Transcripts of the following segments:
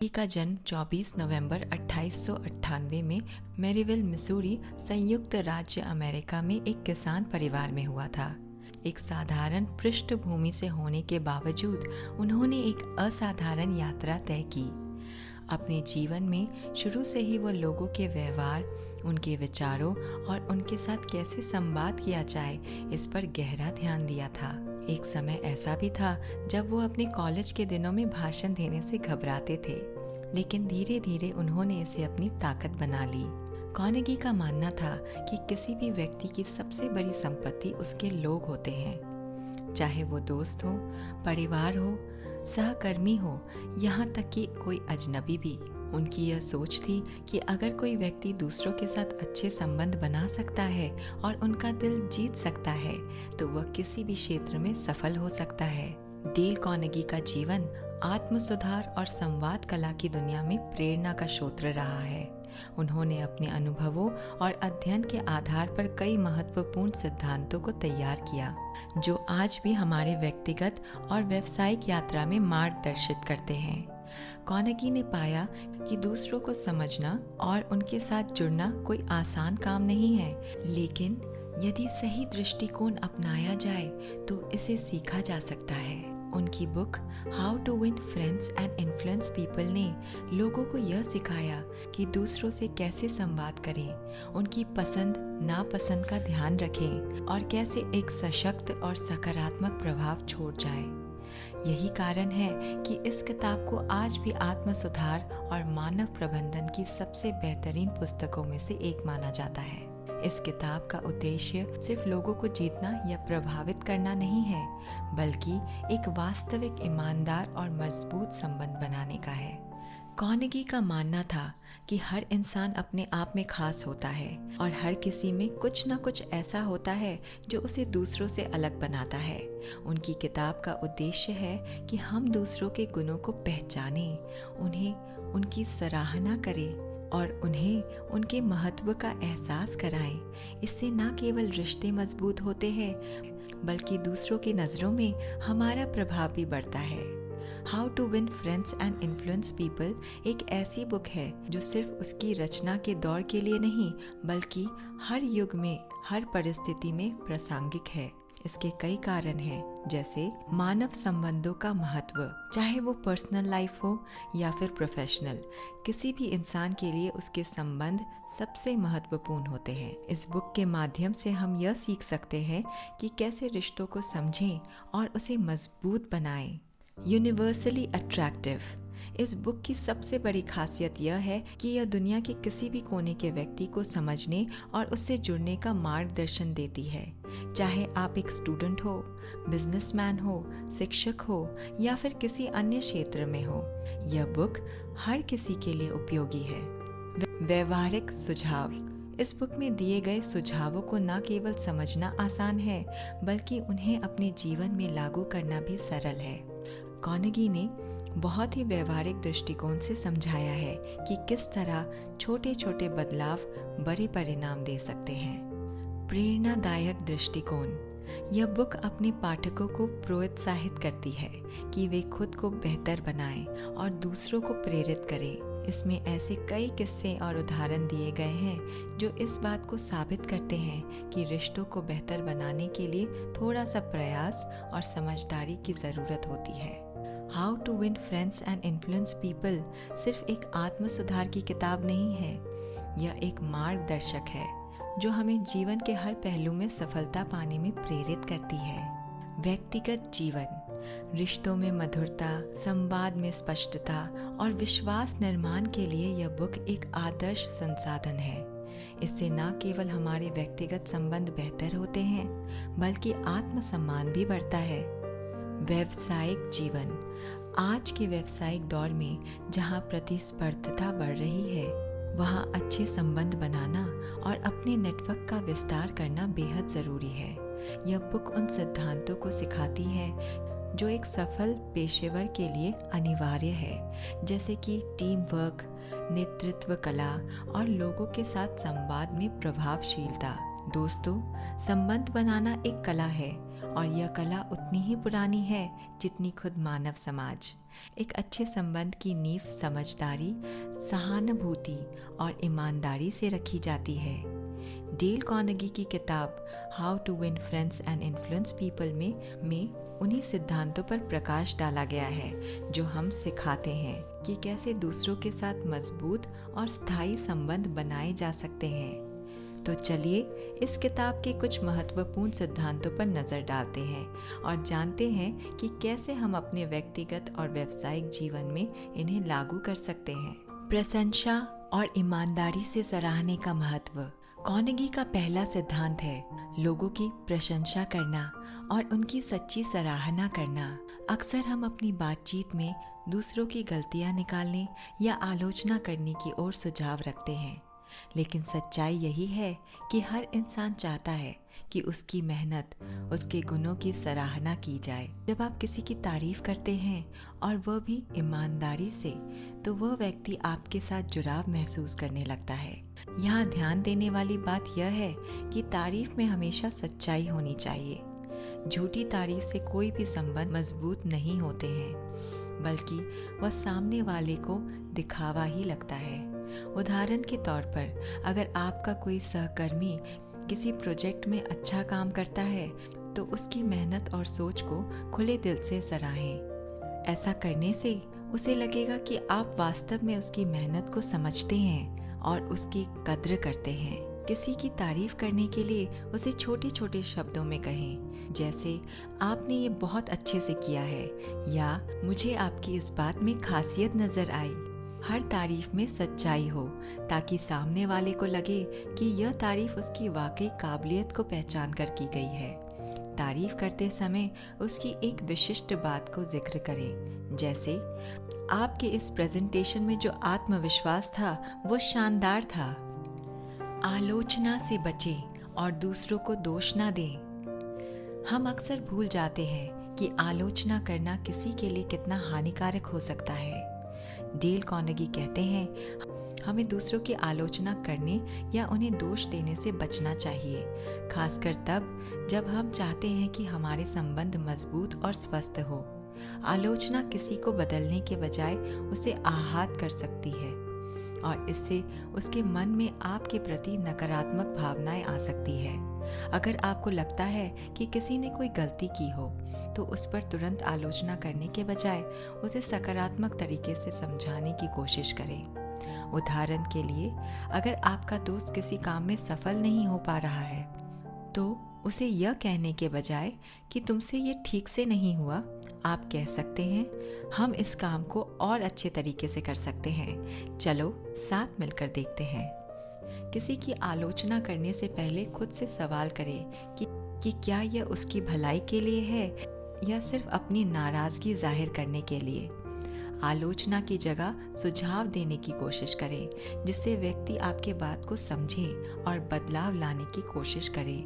का जन्म 24 नवंबर 1898 में मैरीविल, मिसूरी, संयुक्त राज्य अमेरिका में एक किसान परिवार में हुआ था। एक साधारण पृष्ठभूमि से होने के बावजूद उन्होंने एक असाधारण यात्रा तय की। अपने जीवन में शुरू से ही वो लोगों के व्यवहार, उनके विचारों और उनके साथ कैसे संवाद किया जाए, इस पर गहरा ध्यान दिया था। एक समय ऐसा भी था जब वो अपने कॉलेज के दिनों में भाषण देने से घबराते थे, लेकिन धीरे धीरे उन्होंने इसे अपनी ताकत बना ली। कार्नेगी का मानना था कि किसी भी व्यक्ति की सबसे बड़ी संपत्ति उसके लोग होते हैं, चाहे वो दोस्त हो, परिवार हो, सहकर्मी हो, यहाँ तक कि कोई अजनबी भी। उनकी यह सोच थी कि अगर कोई व्यक्ति दूसरों के साथ अच्छे संबंध बना सकता है और उनका दिल जीत सकता है, तो वह किसी भी क्षेत्र में सफल हो सकता है। डेल कार्नेगी का जीवन आत्म सुधार और संवाद कला की दुनिया में प्रेरणा का स्रोत रहा है। उन्होंने अपने अनुभवों और अध्ययन के आधार पर कई महत्वपूर्ण सिद्धांतों को तैयार किया, जो आज भी हमारे व्यक्तिगत और व्यावसायिक यात्रा में मार्गदर्शित करते हैं। कार्नेगी ने पाया कि दूसरों को समझना और उनके साथ जुड़ना कोई आसान काम नहीं है, लेकिन यदि सही दृष्टिकोण अपनाया जाए तो इसे सीखा जा सकता है। उनकी book how to win friends and influence people ने लोगों को यह सिखाया कि दूसरों से कैसे संवाद करें, उनकी पसंद नापसंद का ध्यान रखें और कैसे एक सशक्त और सकारात्मक प्रभाव छोड़ जाएं। यही कारण है कि इस किताब को आज भी आत्म सुधार और मानव प्रबंधन की सबसे बेहतरीन पुस्तकों में से एक माना जाता है। इस किताब का उद्देश्य सिर्फ लोगों को जीतना या प्रभावित करना नहीं है, बल्कि एक वास्तविक, ईमानदार और मजबूत संबंध बनाने का है। कार्नेगी का मानना था कि हर इंसान अपने आप में खास होता है और हर किसी में कुछ न कुछ ऐसा होता है जो उसे दूसरों से अलग बनाता है। उनकी किताब का उद्देश्य है कि हम दूसरों के गुणों को पहचानें, उन्हें उनकी सराहना करें और उन्हें उनके महत्व का एहसास कराएं। इससे न केवल रिश्ते मजबूत होते हैं, बल्कि दूसरों की नज़रों में हमारा प्रभाव भी बढ़ता है। How to win friends and influence people एक ऐसी बुक है जो सिर्फ उसकी रचना के दौर के लिए नहीं, बल्कि हर युग में, हर परिस्थिति में प्रासंगिक है। इसके कई कारण हैं, जैसे मानव संबंधों का महत्व, चाहे वो पर्सनल लाइफ हो या फिर प्रोफेशनल, किसी भी इंसान के लिए उसके संबंध सबसे महत्वपूर्ण होते हैं। इस बुक के माध्यम से हम यह सीख सकते हैं कि कैसे रिश्तों को समझें और उसे मजबूत बनाएं। यूनिवर्सली अट्रैक्टिव इस बुक की सबसे बड़ी खासियत यह है कि यह दुनिया के किसी भी कोने के व्यक्ति को समझने और उससे जुड़ने का मार्गदर्शन देती है। चाहे आप एक स्टूडेंट हो, बिजनेसमैन हो, शिक्षक हो या फिर किसी अन्य क्षेत्र में हो, यह बुक हर किसी के लिए उपयोगी है। व्यवहारिक सुझाव इस बुक में दिए गए सुझावों को न केवल समझना आसान है, बल्कि उन्हें अपने जीवन में लागू करना भी सरल है। कार्नेगी ने बहुत ही व्यवहारिक दृष्टिकोण से समझाया है कि किस तरह छोटे छोटे बदलाव बड़े परिणाम दे सकते हैं। प्रेरणादायक दृष्टिकोण यह बुक अपने पाठकों को प्रोत्साहित करती है कि वे खुद को बेहतर बनाएं और दूसरों को प्रेरित करें। इसमें ऐसे कई किस्से और उदाहरण दिए गए हैं जो इस बात को साबित करते हैं कि रिश्तों को बेहतर बनाने के लिए थोड़ा सा प्रयास और समझदारी की ज़रूरत होती है। How to win friends and influence people सिर्फ एक आत्म सुधार की किताब नहीं है, यह एक मार्गदर्शक है जो हमें जीवन के हर पहलू में सफलता पाने में प्रेरित करती है। व्यक्तिगत जीवन रिश्तों में मधुरता, संवाद में स्पष्टता और विश्वास निर्माण के लिए यह बुक एक आदर्श संसाधन है। इससे न केवल हमारे व्यक्तिगत संबंध बेहतर होते हैं, बल्कि आत्मसम्मान भी बढ़ता है। व्यावसायिक जीवन आज के व्यावसायिक दौर में जहां प्रतिस्पर्धा बढ़ रही है, वहां अच्छे संबंध बनाना और अपने नेटवर्क का विस्तार करना बेहद ज़रूरी है। यह बुक उन सिद्धांतों को सिखाती है जो एक सफल पेशेवर के लिए अनिवार्य है, जैसे कि टीम वर्क, नेतृत्व कला और लोगों के साथ संवाद में प्रभावशीलता। दोस्तों, संबंध बनाना एक कला है और यह कला उतनी ही पुरानी है जितनी खुद मानव समाज। एक अच्छे संबंध की नींव समझदारी, सहानुभूति और ईमानदारी से रखी जाती है। डेल कार्नेगी की किताब how to win friends and influence people में उन्हीं सिद्धांतों पर प्रकाश डाला गया है जो हम सिखाते हैं कि कैसे दूसरों के साथ मजबूत और स्थायी संबंध बनाए जा सकते हैं। तो चलिए इस किताब के कुछ महत्वपूर्ण सिद्धांतों पर नज़र डालते हैं और जानते हैं कि कैसे हम अपने व्यक्तिगत और व्यावसायिक जीवन में इन्हें लागू कर सकते हैं। प्रशंसा और ईमानदारी से सराहने का महत्व। कार्नेगी का पहला सिद्धांत है लोगों की प्रशंसा करना और उनकी सच्ची सराहना करना। अक्सर हम अपनी बातचीत में दूसरों की गलतियां निकालने या आलोचना करने की ओर सुझाव रखते हैं, लेकिन सच्चाई यही है कि हर इंसान चाहता है कि उसकी मेहनत, उसके गुणों की सराहना की जाए। जब आप किसी की तारीफ करते हैं और वह भी ईमानदारी से, तो वह व्यक्ति आपके साथ जुड़ाव महसूस करने लगता है। यहाँ ध्यान देने वाली बात यह है कि तारीफ में हमेशा सच्चाई होनी चाहिए। झूठी तारीफ से कोई भी संबंध मजबूत नहीं होते हैं, बल्कि वह सामने वाले को दिखावा ही लगता है। उदाहरण के तौर पर, अगर आपका कोई सहकर्मी किसी प्रोजेक्ट में अच्छा काम करता है तो उसकी मेहनत और सोच को खुले दिल से सराहें। ऐसा करने से उसे लगेगा कि आप वास्तव में उसकी मेहनत को समझते हैं और उसकी कद्र करते हैं। किसी की तारीफ करने के लिए उसे छोटे छोटे शब्दों में कहें, जैसे आपने ये बहुत अच्छे से किया है या मुझे आपकी इस बात में खासियत नजर आई। हर तारीफ में सच्चाई हो ताकि सामने वाले को लगे कि यह तारीफ उसकी वाकई काबिलियत को पहचान कर की गई है। तारीफ करते समय उसकी एक विशिष्ट बात को जिक्र करें, जैसे आपके इस प्रेजेंटेशन में जो आत्मविश्वास था वो शानदार था। आलोचना से बचें और दूसरों को दोष ना दें। हम अक्सर भूल जाते हैं कि आलोचना करना किसी के लिए कितना हानिकारक हो सकता है। डेल कार्नेगी कहते हैं हमें दूसरों की आलोचना करने या उन्हें दोष देने से बचना चाहिए, खासकर तब जब हम चाहते हैं कि हमारे संबंध मजबूत और स्वस्थ हो। आलोचना किसी को बदलने के बजाय उसे आहत कर सकती है और इससे उसके मन में आपके प्रति नकारात्मक भावनाएं आ सकती है। अगर आपको लगता है कि किसी ने कोई गलती की हो तो उस पर तुरंत आलोचना करने के बजाय उसे सकारात्मक तरीके से समझाने की कोशिश करें। उदाहरण के लिए, अगर आपका दोस्त किसी काम में सफल नहीं हो पा रहा है तो उसे यह कहने के बजाय कि तुमसे ये ठीक से नहीं हुआ, आप कह सकते हैं हम इस काम को और अच्छे तरीके से कर सकते हैं, चलो साथ मिलकर देखते हैं। किसी की आलोचना करने से पहले खुद से सवाल करें कि क्या यह उसकी भलाई के लिए है या सिर्फ अपनी नाराजगी जाहिर करने के लिए। आलोचना की जगह सुझाव देने की कोशिश करें, जिससे व्यक्ति आपके बात को समझे और बदलाव लाने की कोशिश करे।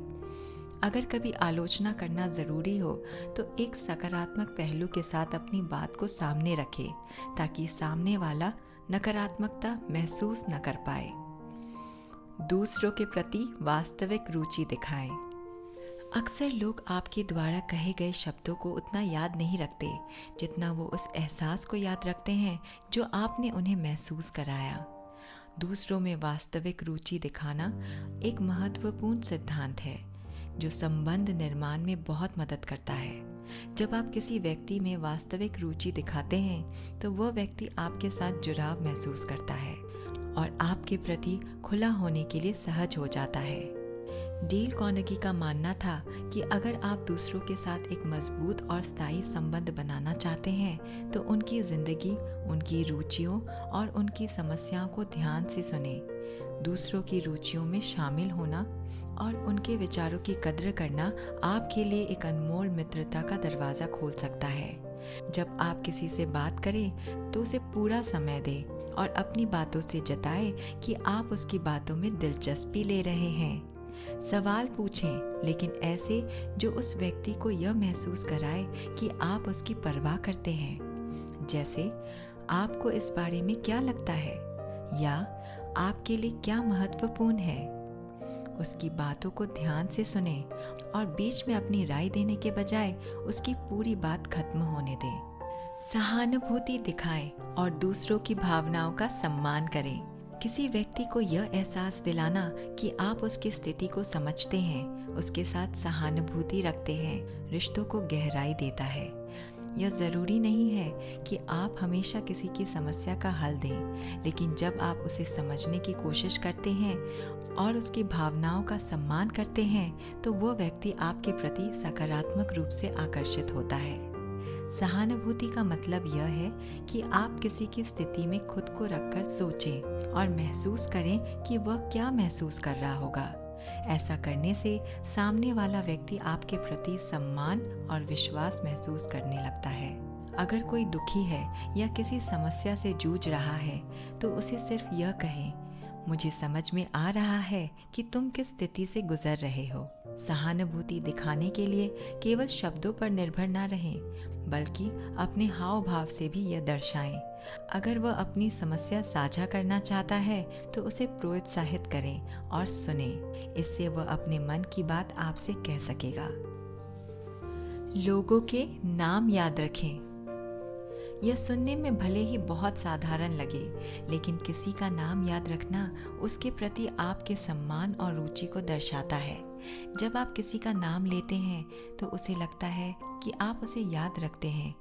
अगर कभी आलोचना करना ज़रूरी हो तो एक सकारात्मक पहलू के साथ अपनी बात को सामने रखें, ताकि सामने वाला नकारात्मकता महसूस न कर पाए। दूसरों के प्रति वास्तविक रुचि दिखाएं। अक्सर लोग आपके द्वारा कहे गए शब्दों को उतना याद नहीं रखते जितना वो उस एहसास को याद रखते हैं जो आपने उन्हें महसूस कराया। दूसरों में वास्तविक रुचि दिखाना एक महत्वपूर्ण सिद्धांत है जो संबंध निर्माण में बहुत मदद करता है। जब आप किसी व्यक्ति में वास्तविक रुचि दिखाते हैं तो वह व्यक्ति आपके साथ जुड़ाव महसूस करता है और आपके प्रति खुला होने के लिए सहज हो जाता है। डेल कार्नेगी का मानना था कि अगर आप दूसरों के साथ एक मजबूत और स्थायी संबंध बनाना चाहते हैं तो उनकी जिंदगी, उनकी रुचियों और उनकी समस्याओं को ध्यान से सुने। दूसरों की रुचियों में शामिल होना और उनके विचारों की कद्र करना आपके लिए एक अनमोल मित्रता का दरवाज़ा खोल सकता है। जब आप किसी से बात करें तो उसे पूरा समय दें और अपनी बातों से जताएं कि आप उसकी बातों में दिलचस्पी ले रहे हैं। सवाल पूछें, लेकिन ऐसे जो उस व्यक्ति को यह महसूस कराए कि आप उसकी परवाह करते हैं, जैसे आपको इस बारे में क्या लगता है या आपके लिए क्या महत्वपूर्ण है। उसकी बातों को ध्यान से सुने और बीच में अपनी राय देने के बजाय उसकी पूरी बात खत्म होने दें। सहानुभूति दिखाएं और दूसरों की भावनाओं का सम्मान करें। किसी व्यक्ति को यह एहसास दिलाना कि आप उसकी स्थिति को समझते हैं, उसके साथ सहानुभूति रखते हैं, रिश्तों को गहराई देता है। यह ज़रूरी नहीं है कि आप हमेशा किसी की समस्या का हल दें, लेकिन जब आप उसे समझने की कोशिश करते हैं और उसकी भावनाओं का सम्मान करते हैं, तो वो व्यक्ति आपके प्रति सकारात्मक रूप से आकर्षित होता है। सहानुभूति का मतलब यह है कि आप किसी की स्थिति में खुद को रखकर सोचें और महसूस करें कि वह क्या महसूस कर रहा होगा। ऐसा करने से सामने वाला व्यक्ति आपके प्रति सम्मान और विश्वास महसूस करने लगता है। अगर कोई दुखी है या किसी समस्या से जूझ रहा है, तो उसे सिर्फ यह कहें, मुझे समझ में आ रहा है कि तुम किस स्थिति से गुजर रहे हो। सहानुभूति दिखाने के लिए केवल शब्दों पर निर्भर न रहें, बल्कि अपने हाव भाव से भी यह दर्शाएं। अगर वह अपनी समस्या साझा करना चाहता है, तो उसे प्रोत्साहित करें और सुने। इससे वह अपने मन की बात आपसे कह सकेगा। लोगों के नाम याद रखें। यह सुनने में भले ही बहुत साधारण लगे, लेकिन किसी का नाम याद रखना उसके प्रति आपके सम्मान और रुचि को दर्शाता है। जब आप किसी का नाम लेते हैं, तो उसे लगता है कि आप उसे याद रखते हैं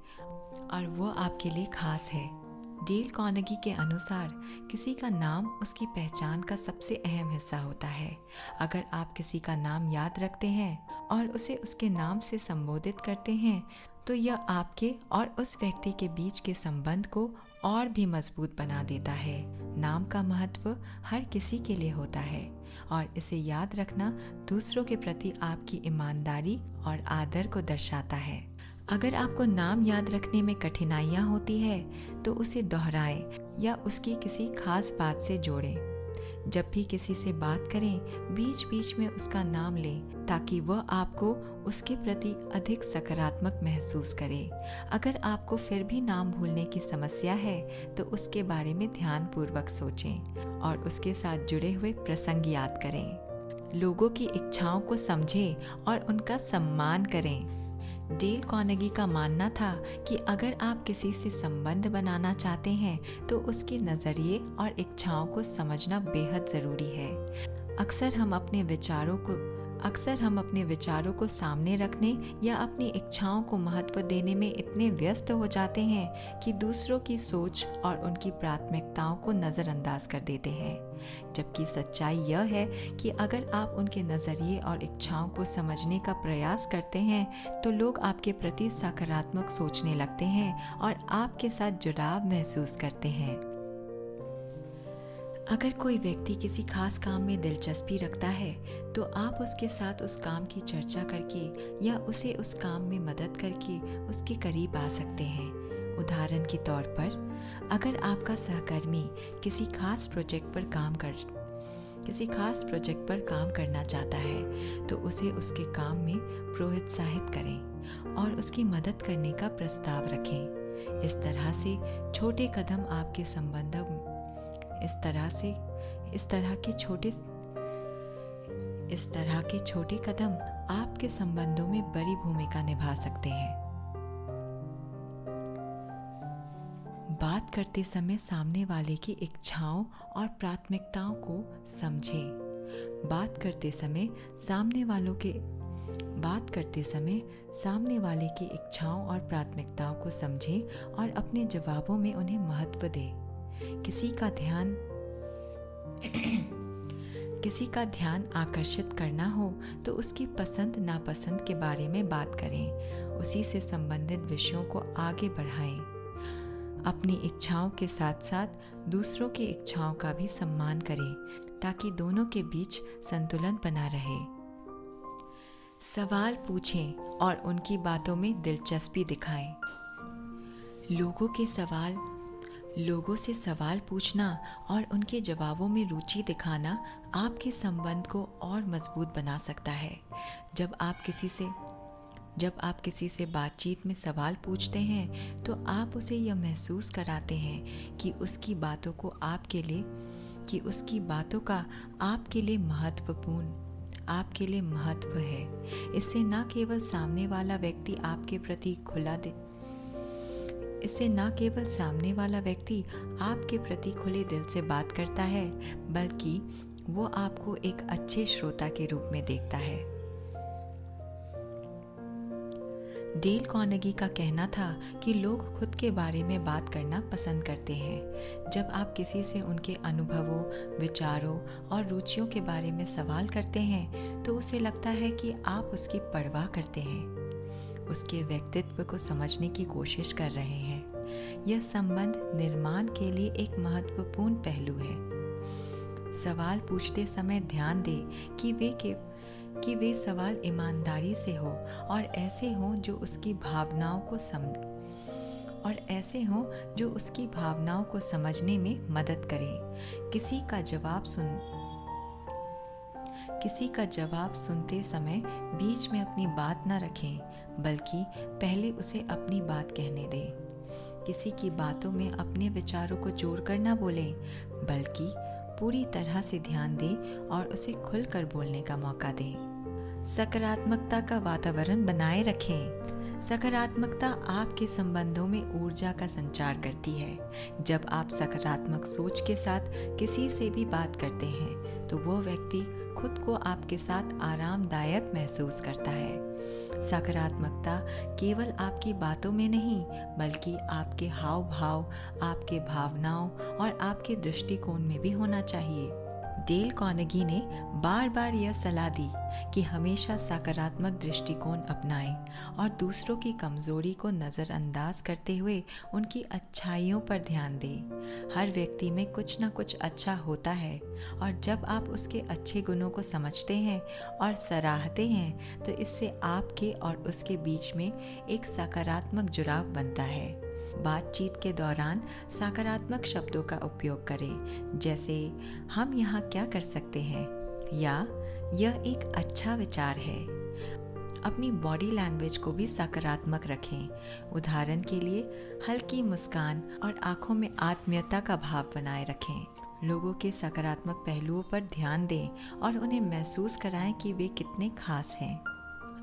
और वो आपके लिए खास है। डेल कार्नेगी के अनुसार किसी का नाम उसकी पहचान का सबसे अहम हिस्सा होता है। अगर आप किसी का नाम याद रखते हैं और उसे उसके नाम से संबोधित करते हैं, तो यह आपके और उस व्यक्ति के बीच के संबंध को और भी मजबूत बना देता है। नाम का महत्व हर किसी के लिए होता है और इसे याद रखना दूसरों के प्रति आपकी ईमानदारी और आदर को दर्शाता है। अगर आपको नाम याद रखने में कठिनाइयाँ होती है, तो उसे दोहराएं या उसकी किसी खास बात से जोड़ें। जब भी किसी से बात करें, बीच बीच में उसका नाम लें, ताकि वह आपको उसके प्रति अधिक सकारात्मक महसूस करे। अगर आपको फिर भी नाम भूलने की समस्या है, तो उसके बारे में ध्यानपूर्वक सोचें और उसके साथ जुड़े हुए प्रसंग याद करें। लोगों की इच्छाओं को समझें और उनका सम्मान करें। डेल कार्नेगी का मानना था कि अगर आप किसी से संबंध बनाना चाहते हैं, तो उसके नज़रिए और इच्छाओं को समझना बेहद ज़रूरी है। अक्सर हम अपने विचारों को सामने रखने या अपनी इच्छाओं को महत्व देने में इतने व्यस्त हो जाते हैं कि दूसरों की सोच और उनकी प्राथमिकताओं को नज़रअंदाज कर देते हैं। जबकि सच्चाई यह है कि अगर आप उनके नज़रिए और इच्छाओं को समझने का प्रयास करते हैं, तो लोग आपके प्रति सकारात्मक सोचने लगते हैं और आपके साथ जुड़ाव महसूस करते हैं। अगर कोई व्यक्ति किसी खास काम में दिलचस्पी रखता है, तो आप उसके साथ उस काम की चर्चा करके या उसे उस काम में मदद करके उसके करीब आ सकते हैं। उदाहरण के तौर पर, अगर आपका सहकर्मी किसी खास प्रोजेक्ट पर काम करना चाहता है, तो उसे उसके काम में प्रोत्साहित करें और उसकी मदद करने का प्रस्ताव रखें। इस तरह के छोटे कदम आपके संबंधों में बड़ी भूमिका निभा सकते हैं। बात करते समय सामने वाले की इच्छाओं और प्राथमिकताओं को समझें। बात करते समय सामने वाले की इच्छाओं और प्राथमिकताओं को समझें और अपने जवाबों में उन्हें महत्व दें। किसी का ध्यान आकर्षित करना हो, तो उसकी पसंद नापसंद के बारे में बात करें। उसी से संबंधित विषयों को आगे बढ़ाएं। अपनी इच्छाओं के साथ साथ दूसरों की इच्छाओं का भी सम्मान करें, ताकि दोनों के बीच संतुलन बना रहे। सवाल पूछें और उनकी बातों में दिलचस्पी दिखाएं। लोगों से सवाल पूछना और उनके जवाबों में रुचि दिखाना आपके संबंध को और मजबूत बना सकता है। जब आप किसी से बातचीत में सवाल पूछते हैं, तो आप उसे यह महसूस कराते हैं कि उसकी बातों का आपके लिए महत्वपूर्ण आपके लिए महत्व है। इससे न केवल सामने वाला व्यक्ति आपके प्रति खुले दिल से बात करता है, बल्कि वो आपको एक अच्छे श्रोता के रूप में देखता है। डेल कार्नेगी का कहना था कि लोग खुद के बारे में बात करना पसंद करते हैं। जब आप किसी से उनके अनुभवों, विचारों और रुचियों के बारे में सवाल करते हैं तो उसे लगता है कि आप उसकी परवाह करते हैं, उसके व्यक्तित्व को समझने की कोशिश कर रहे हैं। यह संबंध निर्माण के लिए एक महत्वपूर्ण पहलू है। सवाल पूछते समय ध्यान दें कि वे सवाल ईमानदारी से हो और ऐसे हों जो उसकी भावनाओं को समझने में मदद करें। किसी का जवाब सुनते समय बीच में अपनी बात न रखें, बल्कि पहले उसे अपनी बात कहने दें। किसी की बातों में अपने विचारों को जोड़कर न बोलें, बल्कि पूरी तरह से ध्यान दें और उसे खुलकर बोलने का मौका दें। सकारात्मकता का वातावरण बनाए रखें। सकारात्मकता आपके संबंधों में ऊर्जा का संचार करती है। जब आप सकारात्मक सोच के साथ किसी से भी बात करते हैं तो वो व्यक्ति खुद को आपके साथ आरामदायक महसूस करता है। सकारात्मकता केवल आपकी बातों में नहीं, बल्कि आपके हाव भाव, आपके भावनाओं और आपके दृष्टिकोण में भी होना चाहिए। डेल कार्नेगी ने बार बार यह सलाह दी कि हमेशा सकारात्मक दृष्टिकोण अपनाएं और दूसरों की कमजोरी को नज़रअंदाज करते हुए उनकी अच्छाइयों पर ध्यान दें। हर व्यक्ति में कुछ न कुछ अच्छा होता है और जब आप उसके अच्छे गुणों को समझते हैं और सराहते हैं तो इससे आपके और उसके बीच में एक सकारात्मक जुड़ाव बनता है। बातचीत के दौरान सकारात्मक शब्दों का उपयोग करें, जैसे हम यहाँ क्या कर सकते हैं या यह एक अच्छा विचार है। अपनी बॉडी लैंग्वेज को भी सकारात्मक रखें। उदाहरण के लिए हल्की मुस्कान और आंखों में आत्मीयता का भाव बनाए रखें। लोगों के सकारात्मक पहलुओं पर ध्यान दें और उन्हें महसूस कराएं कि वे कितने खास हैं।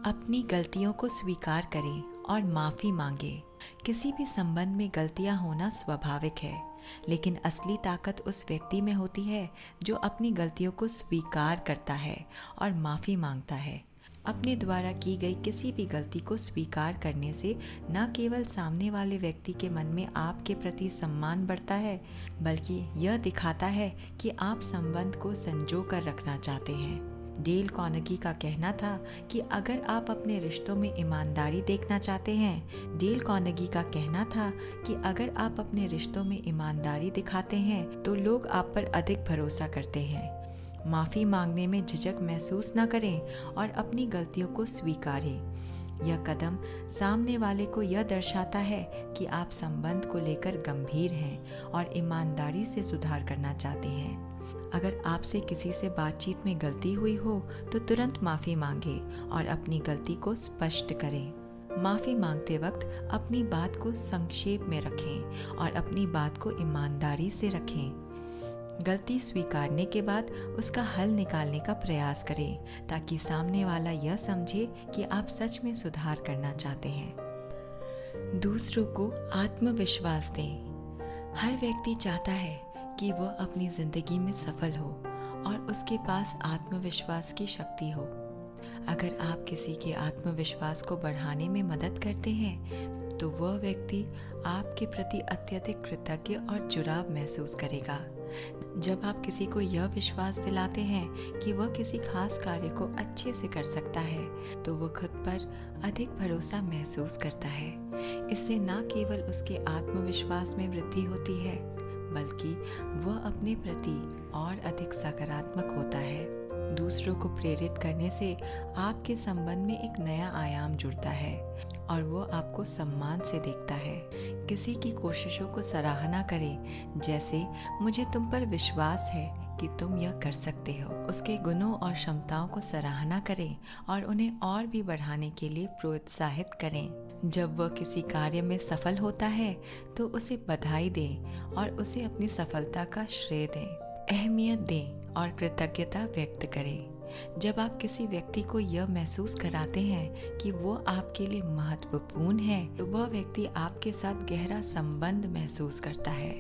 अपनी गलतियों को स्वीकार करें और माफ़ी मांगें। किसी भी संबंध में गलतियां होना स्वाभाविक है, लेकिन असली ताकत उस व्यक्ति में होती है जो अपनी गलतियों को स्वीकार करता है और माफ़ी मांगता है। अपने द्वारा की गई किसी भी गलती को स्वीकार करने से न केवल सामने वाले व्यक्ति के मन में आपके प्रति सम्मान बढ़ता है, बल्कि यह दिखाता है कि आप संबंध को संजो कर रखना चाहते हैं। डेल कार्नेगी का कहना था कि अगर आप अपने रिश्तों में ईमानदारी देखना चाहते हैं, दिखाते हैं तो लोग आप पर अधिक भरोसा करते हैं। माफ़ी मांगने में झिझक महसूस न करें और अपनी गलतियों को स्वीकारें। यह कदम सामने वाले को यह दर्शाता है कि आप संबंध को लेकर गंभीर हैं और ईमानदारी से सुधार करना चाहते हैं। अगर आपसे किसी से बातचीत में गलती हुई हो तो तुरंत माफ़ी मांगे और अपनी गलती को स्पष्ट करें। माफ़ी मांगते वक्त अपनी बात को संक्षेप में रखें और अपनी बात को ईमानदारी से रखें। गलती स्वीकारने के बाद उसका हल निकालने का प्रयास करें ताकि सामने वाला यह समझे कि आप सच में सुधार करना चाहते हैं। दूसरों को आत्मविश्वास दें। हर व्यक्ति चाहता है कि वह अपनी जिंदगी में सफल हो और उसके पास आत्मविश्वास की शक्ति हो। अगर आप किसी के आत्मविश्वास को बढ़ाने में मदद करते हैं तो वह व्यक्ति आपके प्रति अत्यधिक कृतज्ञ और जुड़ाव महसूस करेगा। जब आप किसी को यह विश्वास दिलाते हैं कि वह किसी खास कार्य को अच्छे से कर सकता है तो वह खुद पर अधिक भरोसा महसूस करता है। इससे न केवल उसके आत्मविश्वास में वृद्धि होती है, बल्कि वह अपने प्रति और अधिक सकारात्मक होता है। दूसरों को प्रेरित करने से आपके संबंध में एक नया आयाम जुड़ता है और वो आपको सम्मान से देखता है। किसी की कोशिशों को सराहना करें, जैसे मुझे तुम पर विश्वास है कि तुम यह कर सकते हो। उसके गुणों और क्षमताओं को सराहना करें और उन्हें और भी बढ़ाने के लिए प्रोत्साहित करें। जब वह किसी कार्य में सफल होता है तो उसे बधाई दें और उसे अपनी सफलता का श्रेय दें। अहमियत दें और कृतज्ञता व्यक्त करें। जब आप किसी व्यक्ति को यह महसूस कराते हैं कि वो आपके लिए महत्वपूर्ण है, तो वह व्यक्ति आपके साथ गहरा संबंध महसूस करता है।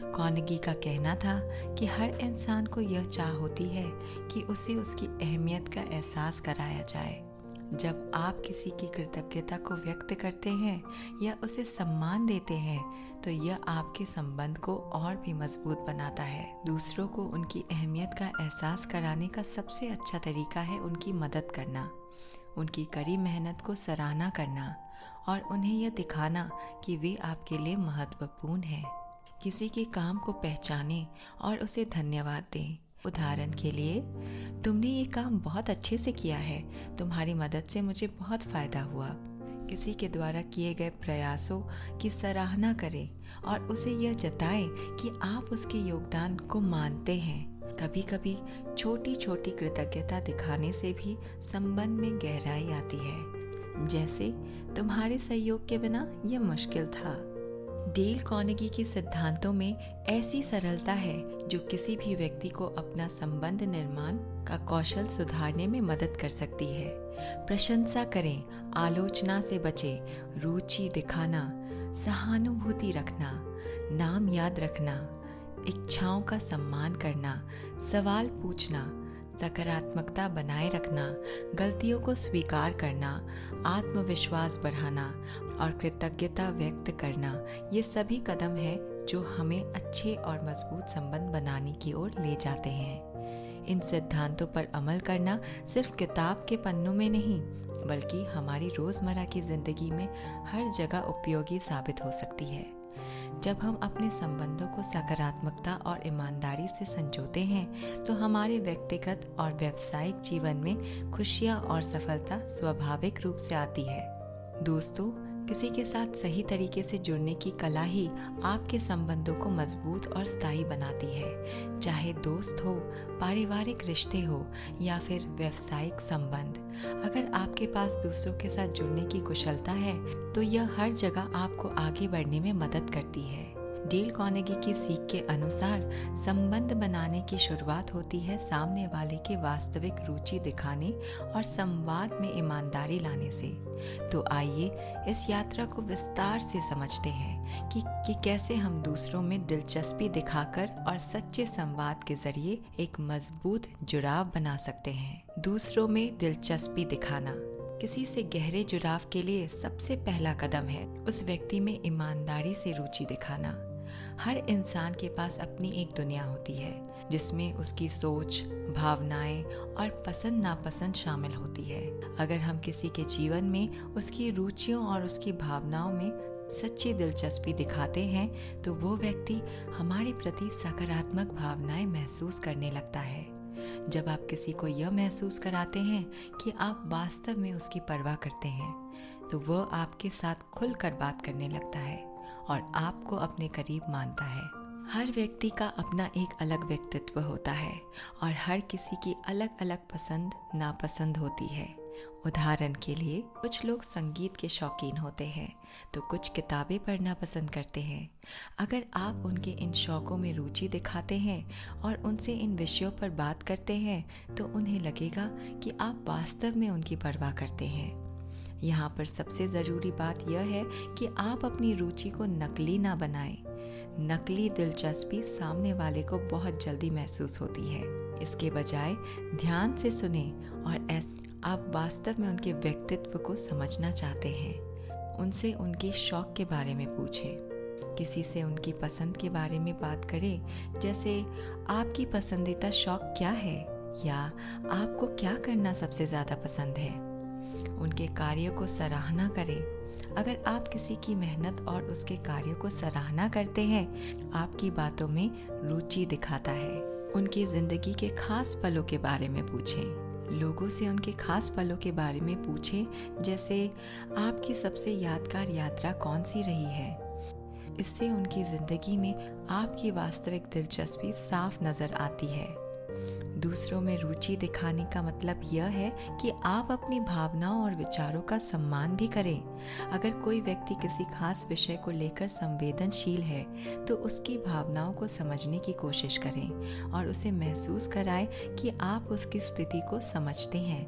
कार्नेगी का कहना था कि हर इंसान को यह चाह होती है कि उसे उसकी अहमियत का एहसास कराया जाए। जब आप किसी की कृतज्ञता को व्यक्त करते हैं या उसे सम्मान देते हैं, तो यह आपके संबंध को और भी मजबूत बनाता है। दूसरों को उनकी अहमियत का एहसास कराने का सबसे अच्छा तरीका है उनकी मदद करना, उनकी कड़ी मेहनत को सराहना करना और उन्हें यह दिखाना कि वे आपके लिए महत्वपूर्ण हैं। किसी के काम को पहचानें और उसे धन्यवाद दें। उदाहरण के लिए, तुमने ये काम बहुत अच्छे से किया है, तुम्हारी मदद से मुझे बहुत फायदा हुआ। किसी के द्वारा किए गए प्रयासों की सराहना करें और उसे यह जताएं कि आप उसके योगदान को मानते हैं। कभी कभी छोटी छोटी कृतज्ञता दिखाने से भी संबंध में गहराई आती है, जैसे तुम्हारे सहयोग के बिना यह मुश्किल था। डेल कार्नेगी के सिद्धांतों में ऐसी सरलता है जो किसी भी व्यक्ति को अपना संबंध निर्माण का कौशल सुधारने में मदद कर सकती है। प्रशंसा करें, आलोचना से बचें, रुचि दिखाना, सहानुभूति रखना, नाम याद रखना, इच्छाओं का सम्मान करना, सवाल पूछना, सकारात्मकता बनाए रखना, गलतियों को स्वीकार करना, आत्मविश्वास बढ़ाना और कृतज्ञता व्यक्त करना, ये सभी कदम हैं जो हमें अच्छे और मजबूत संबंध बनाने की ओर ले जाते हैं। इन सिद्धांतों पर अमल करना सिर्फ किताब के पन्नों में नहीं, बल्कि हमारी रोज़मर्रा की ज़िंदगी में हर जगह उपयोगी साबित हो सकती है। जब हम अपने संबंधों को सकारात्मकता और ईमानदारी से संजोते हैं, तो हमारे व्यक्तिगत और व्यावसायिक जीवन में खुशियाँ और सफलता स्वाभाविक रूप से आती है। दोस्तों, किसी के साथ सही तरीके से जुड़ने की कला ही आपके संबंधों को मजबूत और स्थायी बनाती है। चाहे दोस्त हो, पारिवारिक रिश्ते हो या फिर व्यावसायिक संबंध, अगर आपके पास दूसरों के साथ जुड़ने की कुशलता है, तो यह हर जगह आपको आगे बढ़ने में मदद करती है। डेल कार्नेगी की सीख के अनुसार संबंध बनाने की शुरुआत होती है सामने वाले के वास्तविक रुचि दिखाने और संवाद में ईमानदारी लाने से। तो आइए इस यात्रा को विस्तार से समझते हैं कि कैसे हम दूसरों में दिलचस्पी दिखाकर और सच्चे संवाद के जरिए एक मजबूत जुड़ाव बना सकते हैं। दूसरों में दिलचस्पी दिखाना किसी से गहरे जुड़ाव के लिए सबसे पहला कदम है उस व्यक्ति में ईमानदारी से रुचि दिखाना। हर इंसान के पास अपनी एक दुनिया होती है जिसमें उसकी सोच, भावनाएं और पसंद नापसंद शामिल होती है। अगर हम किसी के जीवन में उसकी रुचियों और उसकी भावनाओं में सच्ची दिलचस्पी दिखाते हैं, तो वो व्यक्ति हमारे प्रति सकारात्मक भावनाएं महसूस करने लगता है। जब आप किसी को यह महसूस कराते हैं कि आप वास्तव में उसकी परवाह करते हैं, तो वह आपके साथ खुलकर बात करने लगता है और आपको अपने करीब मानता है। हर व्यक्ति का अपना एक अलग व्यक्तित्व होता है और हर किसी की अलग अलग पसंद नापसंद होती है। उदाहरण के लिए, कुछ लोग संगीत के शौकीन होते हैं तो कुछ किताबें पढ़ना पसंद करते हैं। अगर आप उनके इन शौकों में रुचि दिखाते हैं और उनसे इन विषयों पर बात करते हैं, तो उन्हें लगेगा कि आप वास्तव में उनकी परवाह करते हैं। यहाँ पर सबसे ज़रूरी बात यह है कि आप अपनी रुचि को नकली ना बनाएं। नकली दिलचस्पी सामने वाले को बहुत जल्दी महसूस होती है। इसके बजाय ध्यान से सुने और आप वास्तव में उनके व्यक्तित्व को समझना चाहते हैं। उनसे उनके शौक के बारे में पूछें। किसी से उनकी पसंद के बारे में बात करें, जैसे आपकी पसंदीदा शौक क्या है या आपको क्या करना सबसे ज़्यादा पसंद है। उनके कार्यों को सराहना करें। अगर आप किसी की मेहनत और उसके कार्यों को सराहना करते हैं, आपकी बातों में रुचि दिखाता है। उनकी ज़िंदगी के खास पलों के बारे में पूछें। लोगों से उनके खास पलों के बारे में पूछें, जैसे आपकी सबसे यादगार यात्रा कौन सी रही है। इससे उनकी ज़िंदगी में आपकी वास्तविक दिलचस्पी साफ नज़र आती है। दूसरों में रुचि दिखाने का मतलब यह है कि आप अपनी भावनाओं और विचारों का सम्मान भी करें। अगर कोई व्यक्ति किसी खास विषय को लेकर संवेदनशील है तो उसकी भावनाओं को समझने की कोशिश करें और उसे महसूस कराएं कि आप उसकी स्थिति को समझते हैं।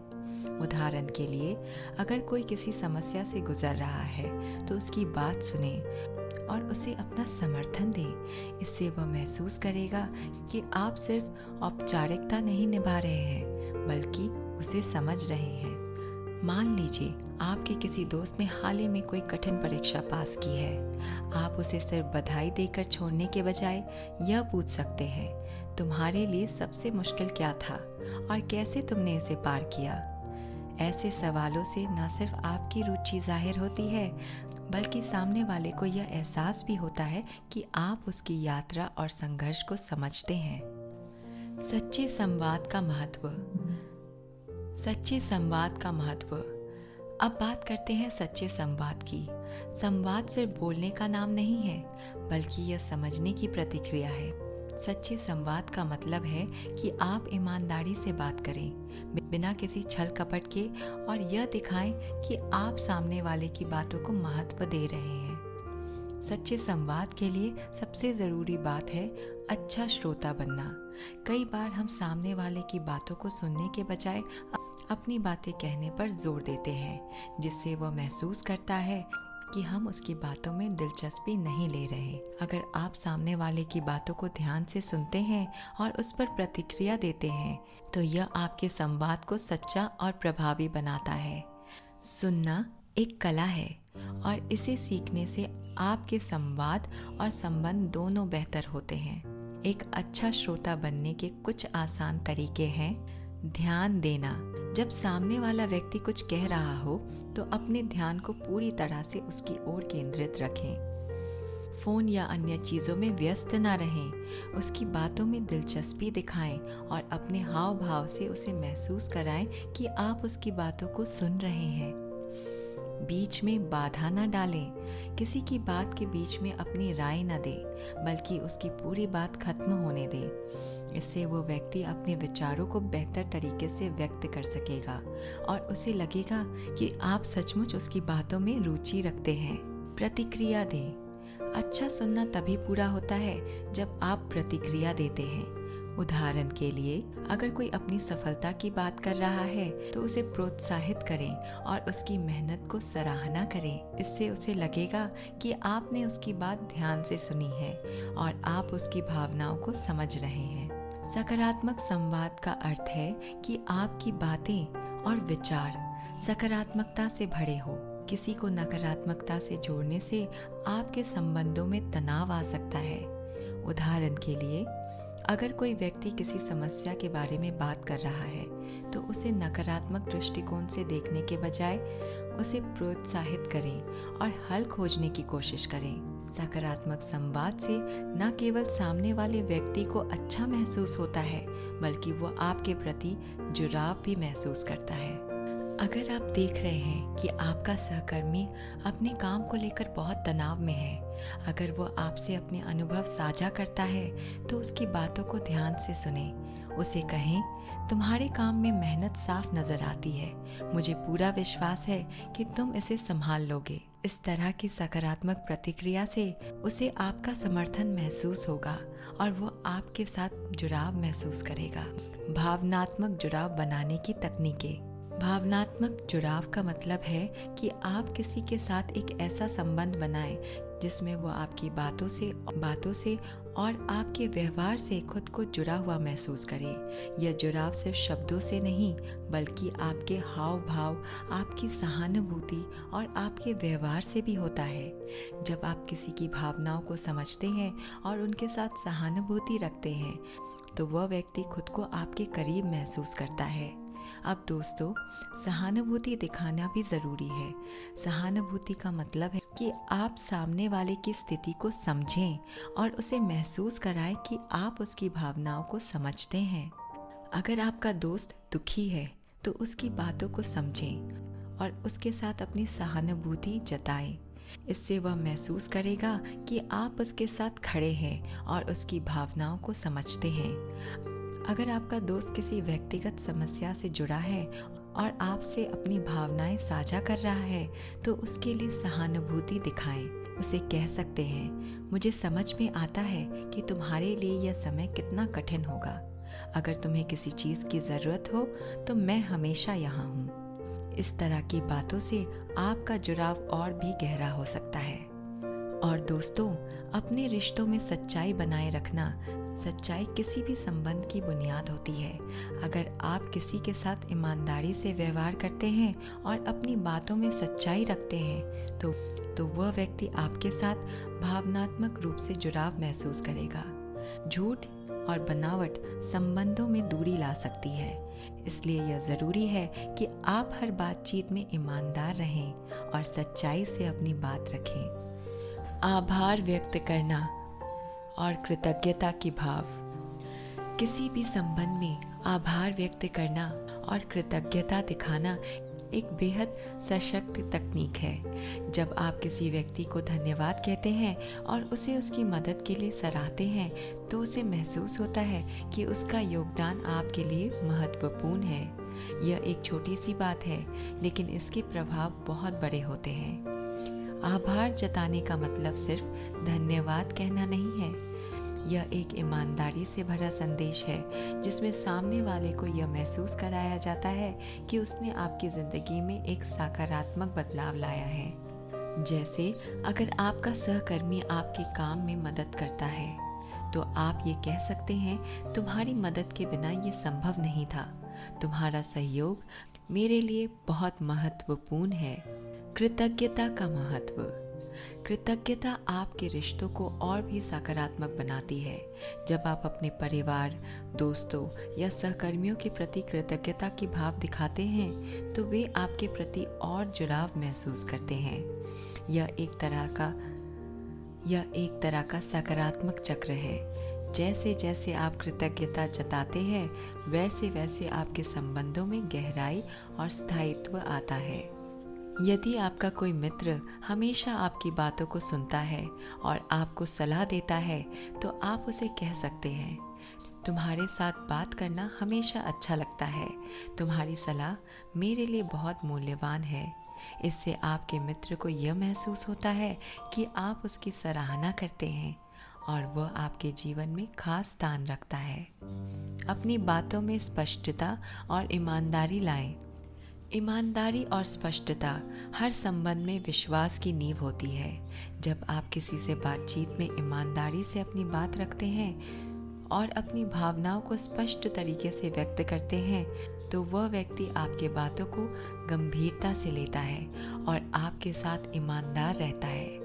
उदाहरण के लिए, अगर कोई किसी समस्या से गुजर रहा है तो उसकी बात सुने और उसे अपना समर्थन दें। इससे वह महसूस करेगा कि आप सिर्फ औपचारिकता नहीं निभा रहे हैं बल्कि उसे समझ रहे हैं। मान लीजिए आपके किसी दोस्त ने हाल ही में कोई कठिन परीक्षा पास की है। आप उसे सिर्फ बधाई देकर छोड़ने के बजाय यह पूछ सकते हैं, तुम्हारे लिए सबसे मुश्किल क्या था और कैसे तुमने इसे पार किया। ऐसे सवालों से न सिर्फ आपकी रुचि जाहिर होती है बल्कि सामने वाले को यह एहसास भी होता है कि आप उसकी यात्रा और संघर्ष को समझते हैं। सच्चे संवाद का महत्व। सच्चे संवाद का महत्व। अब बात करते हैं सच्चे संवाद की। संवाद सिर्फ बोलने का नाम नहीं है बल्कि यह समझने की प्रतिक्रिया है। सच्चे संवाद का मतलब है कि आप ईमानदारी से बात करें, बिना किसी छल कपट के, और यह दिखाएं कि आप सामने वाले की बातों को महत्व दे रहे हैं। सच्चे संवाद के लिए सबसे ज़रूरी बात है अच्छा श्रोता बनना। कई बार हम सामने वाले की बातों को सुनने के बजाय अपनी बातें कहने पर जोर देते हैं, जिससे वह महसूस करता है कि हम उसकी बातों में दिलचस्पी नहीं ले रहे। अगर आप सामने वाले की बातों को ध्यान से सुनते हैं और उस पर प्रतिक्रिया देते हैं तो यह आपके संवाद को सच्चा और प्रभावी बनाता है। सुनना एक कला है और इसे सीखने से आपके संवाद और संबंध दोनों बेहतर होते हैं। एक अच्छा श्रोता बनने के कुछ आसान तरीके हैं। ध्यान देना। जब सामने वाला व्यक्ति कुछ कह रहा हो तो अपने ध्यान को पूरी तरह से उसकी ओर केंद्रित रखें। फोन या अन्य चीज़ों में व्यस्त न रहें। उसकी बातों में दिलचस्पी दिखाएं और अपने हाव भाव से उसे महसूस कराएं कि आप उसकी बातों को सुन रहे हैं। बीच में बाधा न डालें। किसी की बात के बीच में अपनी राय न दें बल्कि उसकी पूरी बात खत्म होने दें। इससे वो व्यक्ति अपने विचारों को बेहतर तरीके से व्यक्त कर सकेगा और उसे लगेगा कि आप सचमुच उसकी बातों में रुचि रखते हैं। प्रतिक्रिया दें। अच्छा सुनना तभी पूरा होता है जब आप प्रतिक्रिया देते हैं। उदाहरण के लिए, अगर कोई अपनी सफलता की बात कर रहा है तो उसे प्रोत्साहित करें और उसकी मेहनत को सराहना करें। इससे उसे लगेगा कि आपने उसकी बात ध्यान से सुनी है और आप उसकी भावनाओं को समझ रहे हैं। सकारात्मक संवाद का अर्थ है कि आपकी बातें और विचार सकारात्मकता से भरे हो। किसी को नकारात्मकता से जोड़ने से आपके संबंधों में तनाव आ सकता है। उदाहरण के लिए, अगर कोई व्यक्ति किसी समस्या के बारे में बात कर रहा है तो उसे नकारात्मक दृष्टिकोण से देखने के बजाय उसे प्रोत्साहित करें और हल खोजने की कोशिश करें। सकारात्मक संवाद से न केवल सामने वाले व्यक्ति को अच्छा महसूस होता है बल्कि वो आपके प्रति जुड़ाव भी महसूस करता है। अगर आप देख रहे हैं कि आपका सहकर्मी अपने काम को लेकर बहुत तनाव में है, अगर वो आपसे अपने अनुभव साझा करता है तो उसकी बातों को ध्यान से सुनें। उसे कहें, तुम्हारे काम में मेहनत साफ नजर आती है, मुझे पूरा विश्वास है कि तुम इसे संभाल लोगे। इस तरह की सकारात्मक प्रतिक्रिया से उसे आपका समर्थन महसूस होगा और वो आपके साथ जुड़ाव महसूस करेगा। भावनात्मक जुड़ाव बनाने की तकनीकें। भावनात्मक जुड़ाव का मतलब है कि आप किसी के साथ एक ऐसा संबंध बनाएं जिसमें वो आपकी बातों से और आपके व्यवहार से खुद को जुड़ा हुआ महसूस करे। यह जुड़ाव सिर्फ शब्दों से नहीं बल्कि आपके हाव भाव, आपकी सहानुभूति और आपके व्यवहार से भी होता है। जब आप किसी की भावनाओं को समझते हैं और उनके साथ सहानुभूति रखते हैं तो वह व्यक्ति खुद को आपके करीब महसूस करता है। अब दोस्तों, सहानुभूति दिखाना भी ज़रूरी है। सहानुभूति का मतलब है कि आप सामने वाले की स्थिति को समझें और उसे महसूस कराएं कि आप उसकी भावनाओं को समझते हैं। अगर आपका दोस्त दुखी है तो उसकी बातों को समझें और उसके साथ अपनी सहानुभूति जताएं। इससे वह महसूस करेगा कि आप उसके साथ खड़े हैं और उसकी भावनाओं को समझते हैं। अगर आपका दोस्त किसी व्यक्तिगत समस्या से जुड़ा है और आपसे अपनी भावनाएं साझा कर रहा है, तो उसके लिए सहानुभूति दिखाएं। उसे कह सकते हैं, मुझे समझ में आता है कि तुम्हारे लिए यह समय कितना कठिन होगा। अगर तुम्हें किसी चीज़ की ज़रूरत हो तो मैं हमेशा यहाँ हूँ। इस तरह की बातों से आपका जुड़ाव और भी गहरा हो सकता है। और दोस्तों, अपने रिश्तों में सच्चाई बनाए रखना, सच्चाई किसी भी संबंध की बुनियाद होती है। अगर आप किसी के साथ ईमानदारी से व्यवहार करते हैं और अपनी बातों में सच्चाई रखते हैं तो वह व्यक्ति आपके साथ भावनात्मक रूप से जुड़ाव महसूस करेगा। झूठ और बनावट संबंधों में दूरी ला सकती है। इसलिए यह ज़रूरी है कि आप हर बातचीत में ईमानदार रहें और सच्चाई से अपनी बात रखें। आभार व्यक्त करना और कृतज्ञता की भाव। किसी भी संबंध में आभार व्यक्त करना और कृतज्ञता दिखाना एक बेहद सशक्त तकनीक है। जब आप किसी व्यक्ति को धन्यवाद कहते हैं और उसे उसकी मदद के लिए सराहते हैं, तो उसे महसूस होता है कि उसका योगदान आपके लिए महत्वपूर्ण है। यह एक छोटी सी बात है, लेकिन इसके प्रभाव बहुत बड़े होते हैं। आभार जताने का मतलब सिर्फ धन्यवाद कहना नहीं है। यह एक ईमानदारी से भरा संदेश है, जिसमें सामने वाले को यह महसूस कराया जाता है कि उसने आपकी ज़िंदगी में एक सकारात्मक बदलाव लाया है। जैसे अगर आपका सहकर्मी आपके काम में मदद करता है, तो आप ये कह सकते हैं, तुम्हारी मदद के बिना ये संभव नहीं था। तुम्हारा सहयोग मेरे लिए बहुत महत्वपूर्ण है। कृतज्ञता का महत्व। कृतज्ञता आपके रिश्तों को और भी सकारात्मक बनाती है। जब आप अपने परिवार, दोस्तों या सहकर्मियों के प्रति कृतज्ञता की भाव दिखाते हैं, तो वे आपके प्रति और जुड़ाव महसूस करते हैं। यह एक तरह का सकारात्मक चक्र है। जैसे जैसे आप कृतज्ञता जताते हैं, वैसे वैसे आपके संबंधों में गहराई और स्थायित्व आता है। यदि आपका कोई मित्र हमेशा आपकी बातों को सुनता है और आपको सलाह देता है, तो आप उसे कह सकते हैं, तुम्हारे साथ बात करना हमेशा अच्छा लगता है। तुम्हारी सलाह मेरे लिए बहुत मूल्यवान है। इससे आपके मित्र को यह महसूस होता है कि आप उसकी सराहना करते हैं और वह आपके जीवन में खास स्थान रखता है। अपनी बातों में स्पष्टता और ईमानदारी लाएं। ईमानदारी और स्पष्टता हर संबंध में विश्वास की नींव होती है। जब आप किसी से बातचीत में ईमानदारी से अपनी बात रखते हैं और अपनी भावनाओं को स्पष्ट तरीके से व्यक्त करते हैं, तो वह व्यक्ति आपके बातों को गंभीरता से लेता है और आपके साथ ईमानदार रहता है।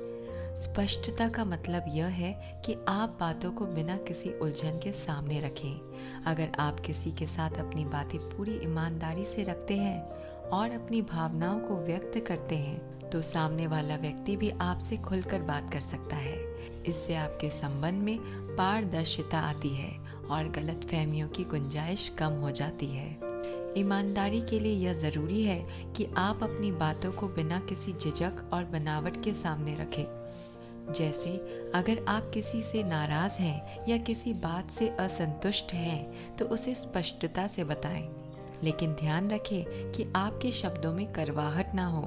स्पष्टता का मतलब यह है कि आप बातों को बिना किसी उलझन के सामने रखें। अगर आप किसी के साथ अपनी बातें पूरी ईमानदारी से रखते हैं और अपनी भावनाओं को व्यक्त करते हैं, तो सामने वाला व्यक्ति भी आपसे खुलकर बात कर सकता है। इससे आपके संबंध में पारदर्शिता आती है और गलतफहमियों की गुंजाइश कम हो जाती है। ईमानदारी के लिए यह ज़रूरी है कि आप अपनी बातों को बिना किसी झिझक और बनावट के सामने रखें। जैसे अगर आप किसी से नाराज़ हैं या किसी बात से असंतुष्ट हैं, तो उसे स्पष्टता से बताएं। लेकिन ध्यान रखें कि आपके शब्दों में करवाहट ना हो।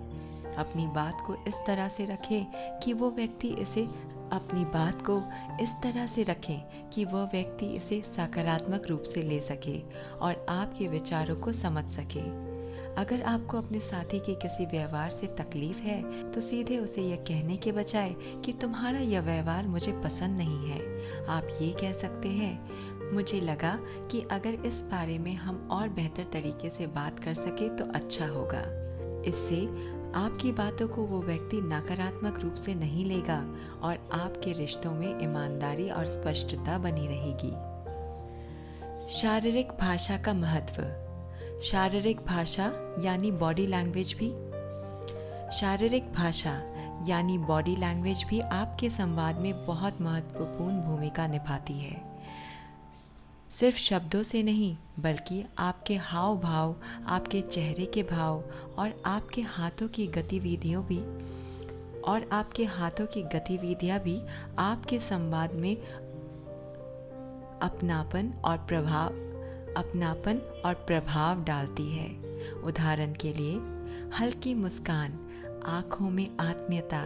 अपनी बात को इस तरह से रखें कि वह व्यक्ति इसे सकारात्मक रूप से ले सके और आपके विचारों को समझ सके। अगर आपको अपने साथी के किसी व्यवहार से तकलीफ है, तो सीधे उसे यह कहने के बजाय कि तुम्हारा यह व्यवहार मुझे पसंद नहीं है, आप ये कह सकते हैं, मुझे लगा कि अगर इस बारे में हम और बेहतर तरीके से बात कर सके तो अच्छा होगा। इससे आपकी बातों को वो व्यक्ति नकारात्मक रूप से नहीं लेगा और आपके रिश्तों में ईमानदारी और स्पष्टता बनी रहेगी। शारीरिक भाषा का महत्व। शारीरिक भाषा यानी बॉडी लैंग्वेज भी आपके संवाद में बहुत महत्वपूर्ण भूमिका निभाती है। सिर्फ शब्दों से नहीं, बल्कि आपके हाव भाव, आपके चेहरे के भाव और आपके हाथों की गतिविधियां भी आपके संवाद में अपनापन और प्रभाव अपनापन और प्रभाव डालती है। उदाहरण के लिए, हल्की मुस्कान, आंखों में आत्मीयता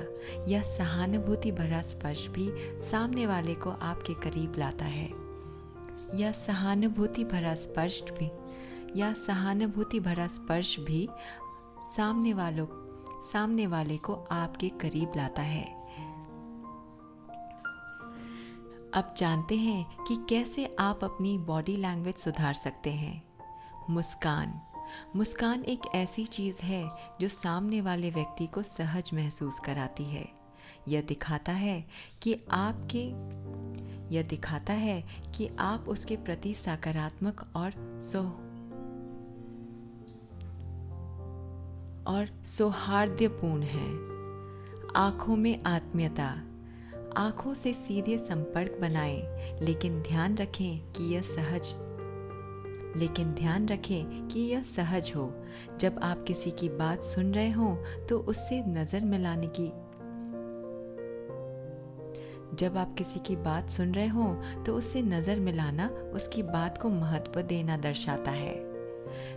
या सहानुभूति भरा स्पर्श भी सामने वाले को आपके करीब लाता है। सहानुभूति भरा स्पर्श भी सामने वाले को आपके करीब लाता है। अब जानते हैं कि कैसे आप अपनी बॉडी लैंग्वेज सुधार सकते हैं। मुस्कान एक ऐसी चीज़ है जो सामने वाले व्यक्ति को सहज महसूस कराती है। यह दिखाता है कि आप उसके प्रति सकारात्मक और सौहार्दपूर्ण हैं। आंखों में आत्मीयता, आंखों से सीधे संपर्क बनाएं, लेकिन ध्यान रखें कि यह सहज हो। जब आप किसी की बात सुन रहे हो तो उससे नज़र मिलाना उसकी बात को महत्व देना दर्शाता है।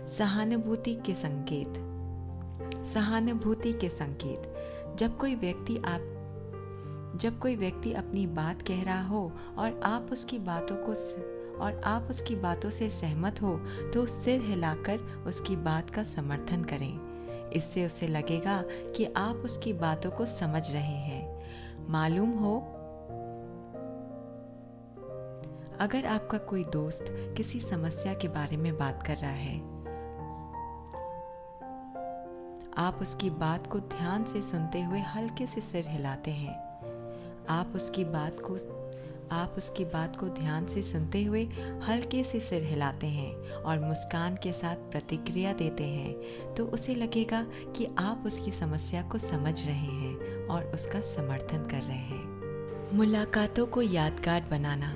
सहानुभूति के संकेत, जब कोई व्यक्ति अपनी बात कह रहा हो और आप उसकी बातों से सहमत हो तो सिर हिलाकर उसकी बात का समर्थन करें। इससे उसे लगेगा कि आप उसकी बातों को समझ रहे हैं। मालूम हो, अगर आपका कोई दोस्त किसी समस्या के बारे में बात कर रहा है, आप उसकी बात को ध्यान से सुनते हुए हल्के से सिर हिलाते हैं। आप उसकी बात को ध्यान से सुनते हुए हल्के से सिर हिलाते हैं और मुस्कान के साथ प्रतिक्रिया देते हैं, तो उसे लगेगा कि आप उसकी समस्या को समझ रहे हैं और उसका समर्थन कर रहे हैं। मुलाकातों को यादगार बनाना,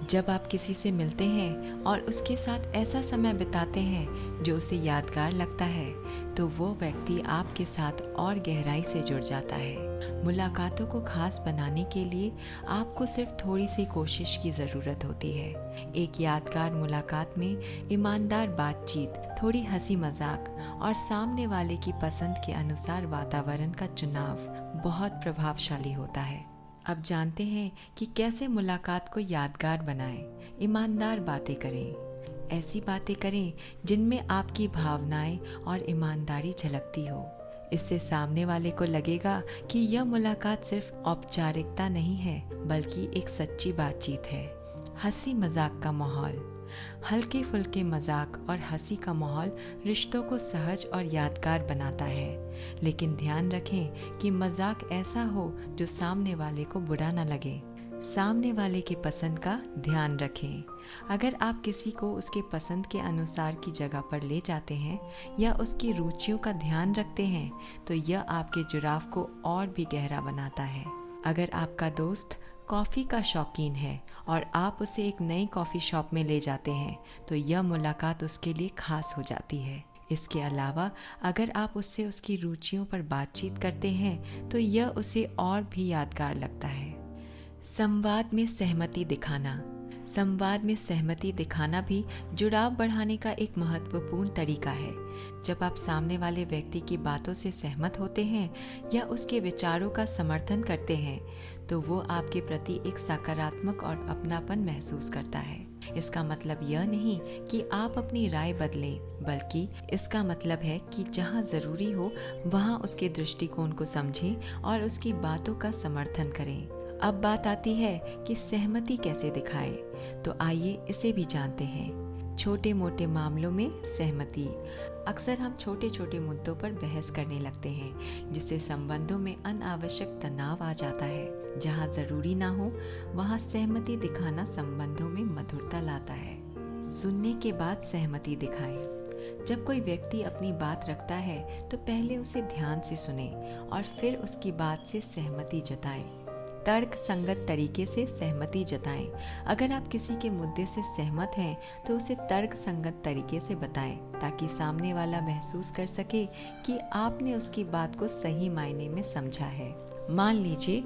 जब आप किसी से मिलते हैं और उसके साथ ऐसा समय बिताते हैं जो उसे यादगार लगता है, तो वो व्यक्ति आपके साथ और गहराई से जुड़ जाता है। मुलाकातों को खास बनाने के लिए आपको सिर्फ थोड़ी सी कोशिश की ज़रूरत होती है। एक यादगार मुलाकात में ईमानदार बातचीत, थोड़ी हंसी मजाक और सामने वाले की पसंद के अनुसार वातावरण का चुनाव बहुत प्रभावशाली होता है। अब जानते हैं कि कैसे मुलाकात को यादगार बनाएं। ईमानदार बातें करें। ऐसी बातें करें जिनमें आपकी भावनाएं और ईमानदारी झलकती हो। इससे सामने वाले को लगेगा कि यह मुलाकात सिर्फ औपचारिकता नहीं है, बल्कि एक सच्ची बातचीत है। हंसी मजाक का माहौल, हल्के फुल्के मजाक और हंसी का माहौल रिश्तों को सहज और यादगार बनाता है। लेकिन ध्यान रखें कि मजाक ऐसा हो जो सामने वाले को बुरा न लगे। सामने वाले की पसंद का ध्यान रखें। अगर आप किसी को उसके पसंद के अनुसार की जगह पर ले जाते हैं या उसकी रुचियों का ध्यान रखते हैं, तो यह आपके जुड़ाव को और भी गहरा बनाता है। अगर आपका दोस्त कॉफ़ी का शौकीन है और आप उसे एक नई कॉफ़ी शॉप में ले जाते हैं, तो यह मुलाकात उसके लिए खास हो जाती है। इसके अलावा अगर आप उससे उसकी रुचियों पर बातचीत करते हैं, तो यह उसे और भी यादगार लगता है। संवाद में सहमति दिखाना भी जुड़ाव बढ़ाने का एक महत्वपूर्ण तरीका है। जब आप सामने वाले व्यक्ति की बातों से सहमत होते हैं या उसके विचारों का समर्थन करते हैं, तो वो आपके प्रति एक सकारात्मक और अपनापन महसूस करता है। इसका मतलब यह नहीं कि आप अपनी राय बदलें, बल्कि इसका मतलब है कि जहाँ ज़रूरी हो वहाँ उसके दृष्टिकोण को समझें और उसकी बातों का समर्थन करें। अब बात आती है कि सहमति कैसे दिखाएं, तो आइए इसे भी जानते हैं। छोटे मोटे मामलों में सहमति। अक्सर हम छोटे छोटे मुद्दों पर बहस करने लगते हैं, जिससे संबंधों में अनावश्यक तनाव आ जाता है। जहाँ जरूरी ना हो वहाँ सहमति दिखाना संबंधों में मधुरता लाता है। सुनने के बाद सहमति दिखाएं। जब कोई व्यक्ति अपनी बात रखता है तो पहले उसे ध्यान से सुने और फिर उसकी बात से सहमति जताएं। तर्क संगत तरीके से सहमति जताएं। अगर आप किसी के मुद्दे से सहमत हैं तो उसे तर्क संगत तरीके से बताएं, ताकि सामने वाला महसूस कर सके कि आपने उसकी बात को सही मायने में समझा है। मान लीजिए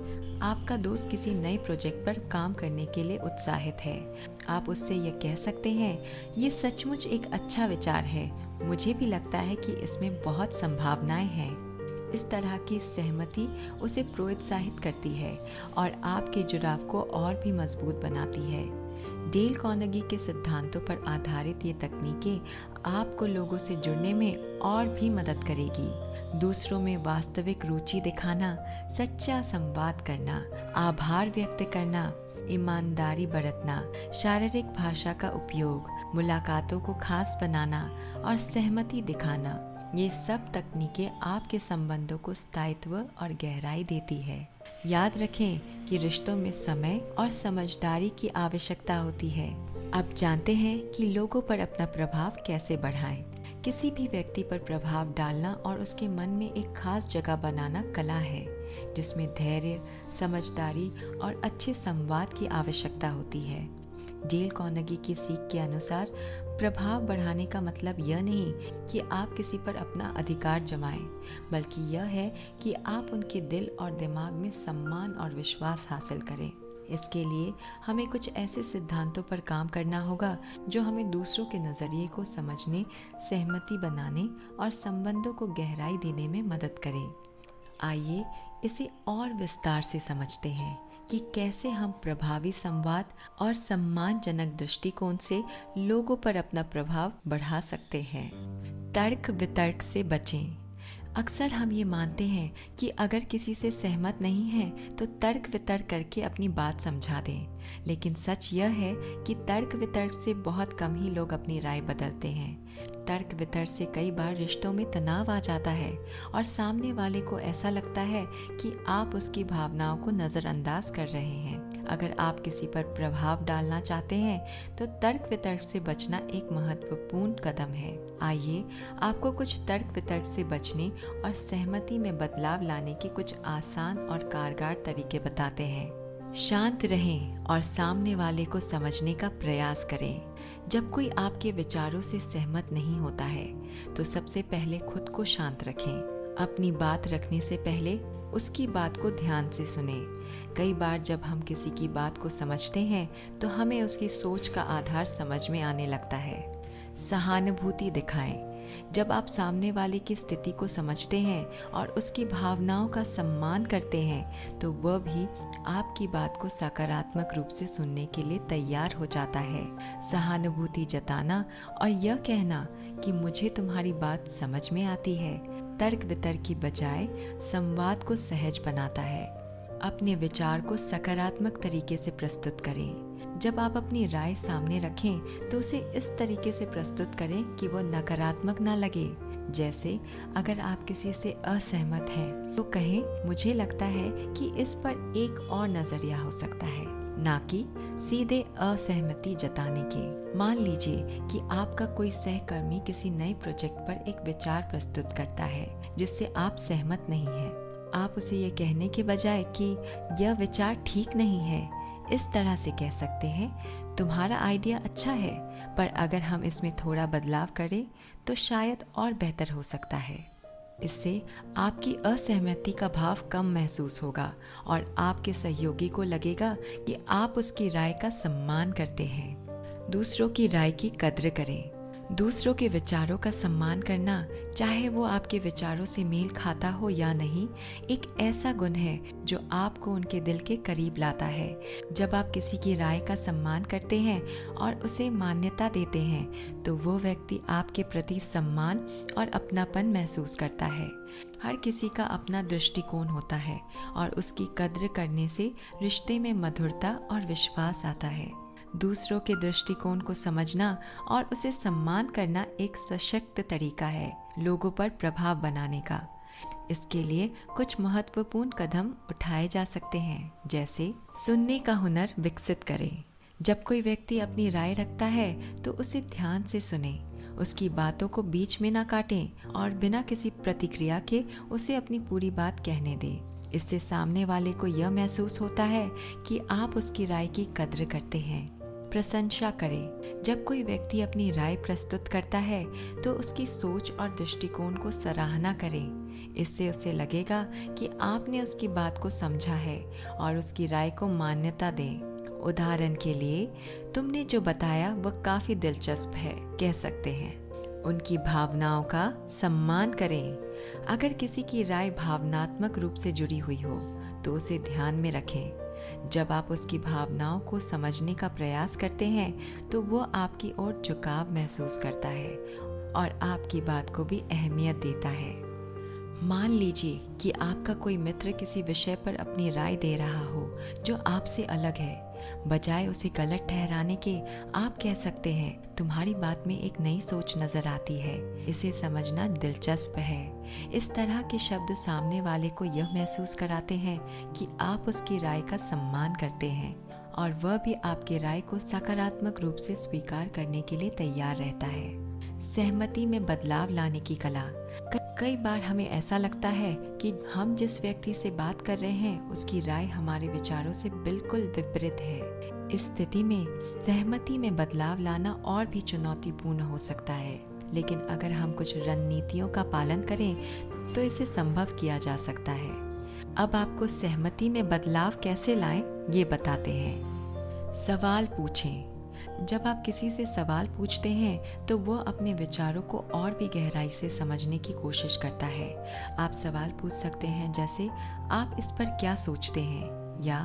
आपका दोस्त किसी नए प्रोजेक्ट पर काम करने के लिए उत्साहित है। आप उससे यह कह सकते हैं, ये सचमुच एक अच्छा विचार है, मुझे भी लगता है कि इसमें बहुत संभावनाएं हैं। इस तरह की सहमति उसे प्रोत्साहित करती है और आपके जुड़ाव को और भी मजबूत बनाती है। डेल कार्नेगी के सिद्धांतों पर आधारित ये तकनीकें आपको लोगों से जुड़ने में और भी मदद करेगी। दूसरों में वास्तविक रुचि दिखाना, सच्चा संवाद करना, आभार व्यक्त करना, ईमानदारी बरतना, शारीरिक भाषा का उपयोग, मुलाकातों को खास बनाना और सहमति दिखाना, ये सब तकनीकें आपके संबंधों को स्थायित्व और गहराई देती है। याद रखें कि रिश्तों में समय और समझदारी की आवश्यकता होती है। अब जानते हैं कि लोगों पर अपना प्रभाव कैसे बढ़ाएं। किसी भी व्यक्ति पर प्रभाव डालना और उसके मन में एक खास जगह बनाना कला है, जिसमें धैर्य, समझदारी और अच्छे संवाद की आवश्यकता होती है। डेल कार्नेगी की सीख के अनुसार प्रभाव बढ़ाने का मतलब यह नहीं कि आप किसी पर अपना अधिकार जमाएं, बल्कि यह है कि आप उनके दिल और दिमाग में सम्मान और विश्वास हासिल करें। इसके लिए हमें कुछ ऐसे सिद्धांतों पर काम करना होगा जो हमें दूसरों के नज़रिए को समझने, सहमति बनाने और संबंधों को गहराई देने में मदद करें। आइए इसे और विस्तार से समझते हैं कि कैसे हम प्रभावी संवाद और सम्मानजनक दृष्टिकोण से लोगों पर अपना प्रभाव बढ़ा सकते हैं। तर्क वितर्क से बचें। अक्सर हम ये मानते हैं कि अगर किसी से सहमत नहीं हैं तो तर्क वितर्क करके अपनी बात समझा दें, लेकिन सच यह है कि तर्क वितर्क से बहुत कम ही लोग अपनी राय बदलते हैं। तर्क वितर्क से कई बार रिश्तों में तनाव आ जाता है और सामने वाले को ऐसा लगता है कि आप उसकी भावनाओं को नज़रअंदाज कर रहे हैं। अगर आप किसी पर प्रभाव डालना चाहते हैं तो तर्क वितर्क से बचना एक महत्वपूर्ण कदम है। आइए आपको कुछ तर्क वितर्क से बचने और सहमति में बदलाव लाने के कुछ आसान और कारगर तरीके बताते हैं। शांत रहें और सामने वाले को समझने का प्रयास करें। जब कोई आपके विचारों से सहमत नहीं होता है तो सबसे पहले खुद को शांत रखें। अपनी बात रखने से पहले उसकी बात को ध्यान से सुने। कई बार जब हम किसी की बात को समझते हैं तो हमें उसकी सोच का आधार समझ में आने लगता है। सहानुभूति दिखाएं। जब आप सामने वाले की स्थिति को समझते हैं और उसकी भावनाओं का सम्मान करते हैं तो वह भी आपकी बात को सकारात्मक रूप से सुनने के लिए तैयार हो जाता है। सहानुभूति जताना और यह कहना कि मुझे तुम्हारी बात समझ में आती है, तर्क वितर्क की बजाय संवाद को सहज बनाता है। अपने विचार को सकारात्मक तरीके से प्रस्तुत करें। जब आप अपनी राय सामने रखें तो उसे इस तरीके से प्रस्तुत करें कि वो नकारात्मक ना लगे। जैसे अगर आप किसी से असहमत हैं तो कहें, मुझे लगता है कि इस पर एक और नजरिया हो सकता है, ना कि सीधे असहमति जताने के। मान लीजिए कि आपका कोई सहकर्मी किसी नए प्रोजेक्ट पर एक विचार प्रस्तुत करता है जिससे आप सहमत नहीं हैं। आप उसे ये कहने के बजाय कि यह विचार ठीक नहीं है, इस तरह से कह सकते हैं, तुम्हारा आइडिया अच्छा है, पर अगर हम इसमें थोड़ा बदलाव करें तो शायद और बेहतर हो सकता है। इससे आपकी असहमति का भाव कम महसूस होगा और आपके सहयोगी को लगेगा कि आप उसकी राय का सम्मान करते हैं। दूसरों की राय की कद्र करें। दूसरों के विचारों का सम्मान करना, चाहे वो आपके विचारों से मेल खाता हो या नहीं, एक ऐसा गुण है जो आपको उनके दिल के करीब लाता है। जब आप किसी की राय का सम्मान करते हैं और उसे मान्यता देते हैं तो वो व्यक्ति आपके प्रति सम्मान और अपनापन महसूस करता है। हर किसी का अपना दृष्टिकोण होता है और उसकी कद्र करने से रिश्ते में मधुरता और विश्वास आता है। दूसरों के दृष्टिकोण को समझना और उसे सम्मान करना एक सशक्त तरीका है लोगों पर प्रभाव बनाने का। इसके लिए कुछ महत्वपूर्ण कदम उठाए जा सकते हैं, जैसे सुनने का हुनर विकसित करें। जब कोई व्यक्ति अपनी राय रखता है तो उसे ध्यान से सुने, उसकी बातों को बीच में ना काटें और बिना किसी प्रतिक्रिया के उसे अपनी पूरी बात कहने दें। इससे सामने वाले को यह महसूस होता है कि आप उसकी राय की कद्र करते हैं। प्रशंसा करें। जब कोई व्यक्ति अपनी राय प्रस्तुत करता है तो उसकी सोच और दृष्टिकोण को सराहना करें। इससे उसे लगेगा कि आपने उसकी बात को समझा है और उसकी राय को मान्यता दें। उदाहरण के लिए, तुमने जो बताया वह काफी दिलचस्प है, कह सकते हैं। उनकी भावनाओं का सम्मान करें। अगर किसी की राय भावनात्मक रूप से जुड़ी हुई हो तो उसे ध्यान में रखें। जब आप उसकी भावनाओं को समझने का प्रयास करते हैं तो वो आपकी ओर झुकाव महसूस करता है और आपकी बात को भी अहमियत देता है। मान लीजिए कि आपका कोई मित्र किसी विषय पर अपनी राय दे रहा हो जो आपसे अलग है। बजाय उसे गलत ठहराने के आप कह सकते हैं, तुम्हारी बात में एक नई सोच नजर आती है, इसे समझना दिलचस्प है। इस तरह के शब्द सामने वाले को यह महसूस कराते हैं कि आप उसकी राय का सम्मान करते हैं और वह भी आपके राय को सकारात्मक रूप से स्वीकार करने के लिए तैयार रहता है। सहमति में बदलाव लाने की कला। कई बार हमें ऐसा लगता है कि हम जिस व्यक्ति से बात कर रहे हैं उसकी राय हमारे विचारों से बिल्कुल विपरीत है। इस स्थिति में सहमति में बदलाव लाना और भी चुनौतीपूर्ण हो सकता है, लेकिन अगर हम कुछ रणनीतियों का पालन करें तो इसे संभव किया जा सकता है। अब आपको सहमति में बदलाव कैसे लाएं, ये बताते हैं। सवाल पूछें। जब आप किसी से सवाल पूछते हैं तो वो अपने विचारों को और भी गहराई से समझने की कोशिश करता है। आप सवाल पूछ सकते हैं जैसे, आप इस पर क्या सोचते हैं, या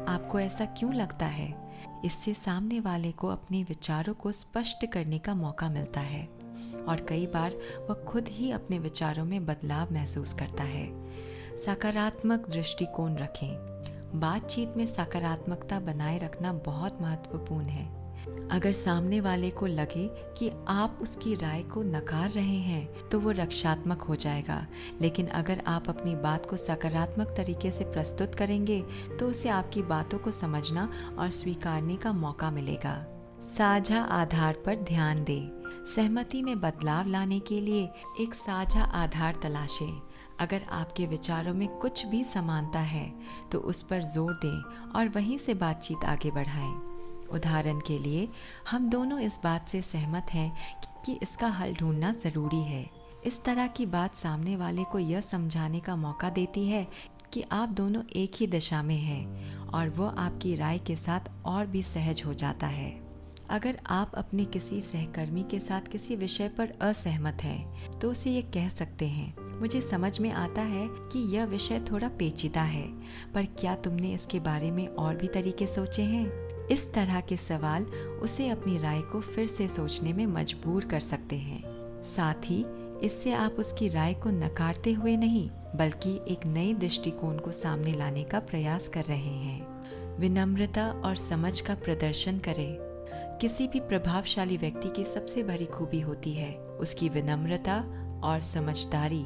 आपको ऐसा क्यों लगता है। इससे सामने वाले को अपने विचारों को स्पष्ट करने का मौका मिलता है और कई बार वह खुद ही अपने विचारों में बदलाव महसूस करता है। सकारात्मक दृष्टिकोण रखें। बातचीत में सकारात्मकता बनाए रखना बहुत महत्वपूर्ण है। अगर सामने वाले को लगे कि आप उसकी राय को नकार रहे हैं तो वो रक्षात्मक हो जाएगा, लेकिन अगर आप अपनी बात को सकारात्मक तरीके से प्रस्तुत करेंगे तो उसे आपकी बातों को समझना और स्वीकारने का मौका मिलेगा। साझा आधार पर ध्यान दें। सहमति में बदलाव लाने के लिए एक साझा आधार तलाशें। अगर आपके विचारों में कुछ भी समानता है तो उस पर जोर दें और वहीं से बातचीत आगे बढ़ाएं। उदाहरण के लिए, हम दोनों इस बात से सहमत हैं कि इसका हल ढूंढना ज़रूरी है। इस तरह की बात सामने वाले को यह समझाने का मौका देती है कि आप दोनों एक ही दिशा में हैं और वो आपकी राय के साथ और भी सहज हो जाता है। अगर आप अपने किसी सहकर्मी के साथ किसी विषय पर असहमत हैं तो उसे ये कह सकते हैं, मुझे समझ में आता है कि यह विषय थोड़ा पेचीदा है, पर क्या तुमने इसके बारे में और भी तरीके सोचे हैं। इस तरह के सवाल उसे अपनी राय को फिर से सोचने में मजबूर कर सकते हैं। साथ ही इससे आप उसकी राय को नकारते हुए नहीं, बल्कि एक नए दृष्टिकोण को सामने लाने का प्रयास कर रहे हैं। विनम्रता और समझ का प्रदर्शन करें। किसी भी प्रभावशाली व्यक्ति की सबसे बड़ी खूबी होती है उसकी विनम्रता और समझदारी।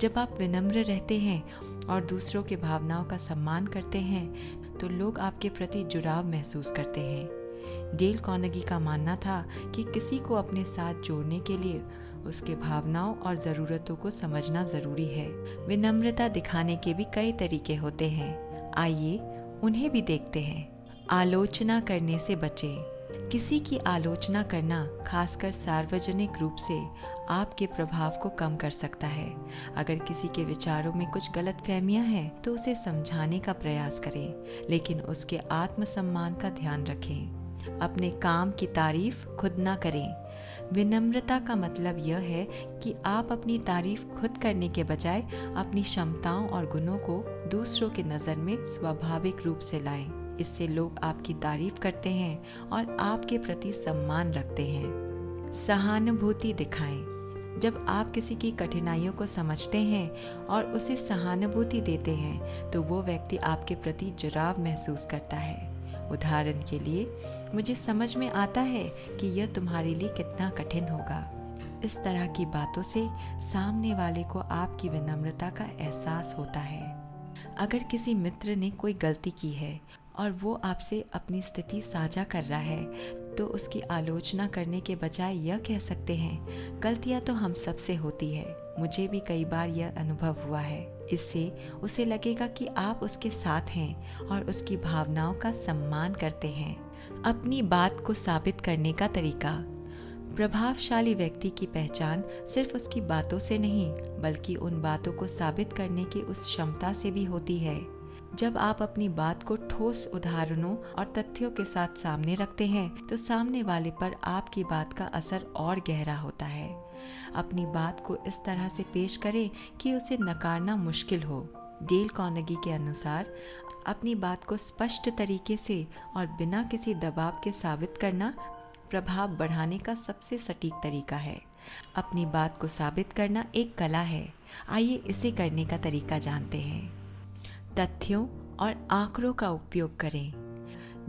जब आप विनम्र रहते हैं और दूसरों के भावनाओं का सम्मान करते हैं तो लोग आपके प्रति जुड़ाव महसूस करते हैं। डेल कार्नेगी का मानना था कि किसी को अपने साथ जोड़ने के लिए उसके भावनाओं और ज़रूरतों को समझना ज़रूरी है। विनम्रता दिखाने के भी कई तरीके होते हैं, आइए उन्हें भी देखते हैं। आलोचना करने से बचें। किसी की आलोचना करना, खासकर सार्वजनिक रूप से, आपके प्रभाव को कम कर सकता है। अगर किसी के विचारों में कुछ गलतफहमियां हैं तो उसे समझाने का प्रयास करें, लेकिन उसके आत्मसम्मान का ध्यान रखें। अपने काम की तारीफ खुद ना करें। विनम्रता का मतलब यह है कि आप अपनी तारीफ खुद करने के बजाय अपनी क्षमताओं और गुणों को दूसरों की नज़र में स्वाभाविक रूप से लाएं। इससे लोग आपकी तारीफ करते हैं और आपके प्रति सम्मान रखते हैं। सहानुभूति दिखाएं। जब आप किसी की कठिनाइयों को समझते हैं और उसे सहानुभूति देते हैं तो वो व्यक्ति आपके प्रति जुड़ाव महसूस करता है। उदाहरण के लिए, मुझे समझ में आता है कि यह तुम्हारे लिए कितना कठिन होगा। इस तरह की बातों से सामने वाले को आपकी विनम्रता का एहसास होता है। अगर किसी मित्र ने कोई गलती की है और वो आपसे अपनी स्थिति साझा कर रहा है तो उसकी आलोचना करने के बजाय यह कह सकते हैं, गलतियां तो हम सबसे होती है, मुझे भी कई बार यह अनुभव हुआ है। इससे उसे लगेगा कि आप उसके साथ हैं और उसकी भावनाओं का सम्मान करते हैं। अपनी बात को साबित करने का तरीका। प्रभावशाली व्यक्ति की पहचान सिर्फ उसकी बातों से नहीं, बल्कि उन बातों को साबित करने की उस क्षमता से भी होती है। जब आप अपनी बात को ठोस उदाहरणों और तथ्यों के साथ सामने रखते हैं, तो सामने वाले पर आपकी बात का असर और गहरा होता है। अपनी बात को इस तरह से पेश करें कि उसे नकारना मुश्किल हो। डेल कार्नेगी के अनुसार, अपनी बात को स्पष्ट तरीके से और बिना किसी दबाव के साबित करना प्रभाव बढ़ाने का सबसे सटीक तरीका है। अपनी बात को साबित करना एक कला है। आइए इसे करने का तरीका जानते हैं। तथ्यों और आंकड़ों का उपयोग करें।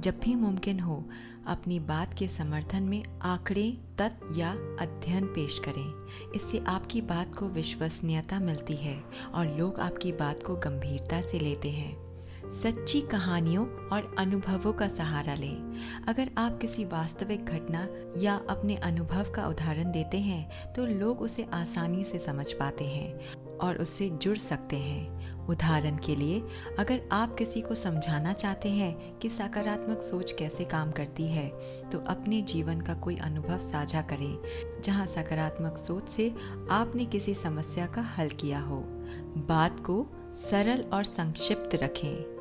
जब भी मुमकिन हो, अपनी बात के समर्थन में आंकड़े, तथ्य या अध्ययन पेश करें। इससे आपकी बात को विश्वसनीयता मिलती है और लोग आपकी बात को गंभीरता से लेते हैं। सच्ची कहानियों और अनुभवों का सहारा लें। अगर आप किसी वास्तविक घटना या अपने अनुभव का उदाहरण देते हैं, तो लोग उसे आसानी से समझ पाते हैं और उससे जुड़ सकते हैं। उदाहरण के लिए, अगर आप किसी को समझाना चाहते हैं कि सकारात्मक सोच कैसे काम करती है, तो अपने जीवन का कोई अनुभव साझा करें जहां सकारात्मक सोच से आपने किसी समस्या का हल किया हो। बात को सरल और संक्षिप्त रखें।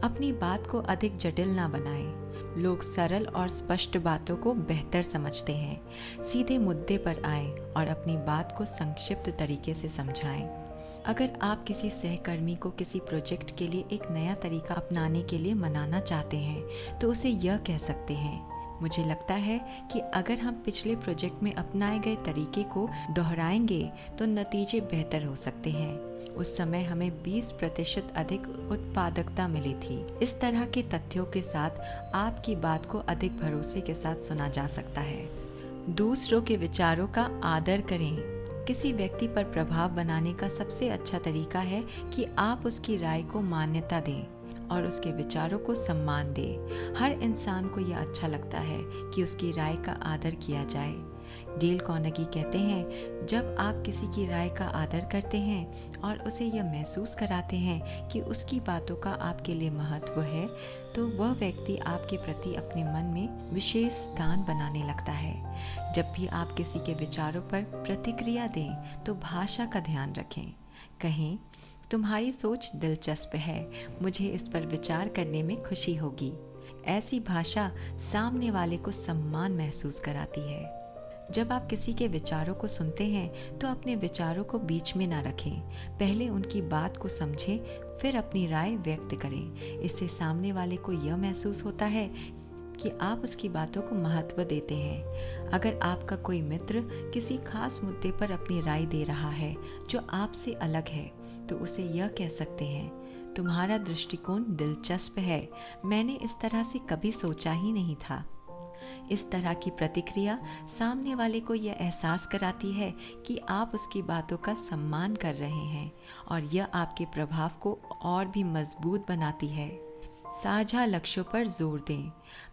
अपनी बात को अधिक जटिल ना बनाएं। लोग सरल और स्पष्ट बातों को बेहतर समझते हैं। सीधे मुद्दे पर आएं और अपनी बात को संक्षिप्त तरीके से समझाएं। अगर आप किसी सहकर्मी को किसी प्रोजेक्ट के लिए एक नया तरीका अपनाने के लिए मनाना चाहते हैं, तो उसे यह कह सकते हैं, मुझे लगता है कि अगर हम पिछले प्रोजेक्ट में अपनाए गए तरीके को दोहराएंगे तो नतीजे बेहतर हो सकते हैं। उस समय हमें 20% अधिक उत्पादकता मिली थी। इस तरह के तथ्यों के साथ आपकी बात को अधिक भरोसे के साथ सुना जा सकता है। दूसरों के विचारों का आदर करें। किसी व्यक्ति पर प्रभाव बनाने का सबसे अच्छा तरीका है कि आप उसकी राय को मान्यता दें और उसके विचारों को सम्मान दें। हर इंसान को यह अच्छा लगता है कि उसकी राय का आदर किया जाए। डेल कार्नेगी कहते हैं, जब आप किसी की राय का आदर करते हैं और उसे यह महसूस कराते हैं कि उसकी बातों का आपके लिए महत्व है, तो वह व्यक्ति आपके प्रति अपने मन में विशेष स्थान बनाने लगता है। जब भी आप किसी के विचारों पर प्रतिक्रिया दें, तो भाषा का ध्यान रखें। कहें, तुम्हारी सोच दिलचस्प है, मुझे इस पर विचार करने में खुशी होगी। ऐसी भाषा सामने वाले को सम्मान महसूस कराती है। जब आप किसी के विचारों को सुनते हैं, तो अपने विचारों को बीच में ना रखें। पहले उनकी बात को समझें, फिर अपनी राय व्यक्त करें। इससे सामने वाले को यह महसूस होता है कि आप उसकी बातों को महत्व देते हैं। अगर आपका कोई मित्र किसी खास मुद्दे पर अपनी राय दे रहा है जो आपसे अलग है, तो उसे यह कह सकते हैं, तुम्हारा दृष्टिकोण दिलचस्प है, मैंने इस तरह से कभी सोचा ही नहीं था। इस तरह की प्रतिक्रिया सामने वाले को यह एहसास कराती है कि आप उसकी बातों का सम्मान कर रहे हैं और यह आपके प्रभाव को और भी मजबूत बनाती है। साझा लक्ष्यों पर जोर दें।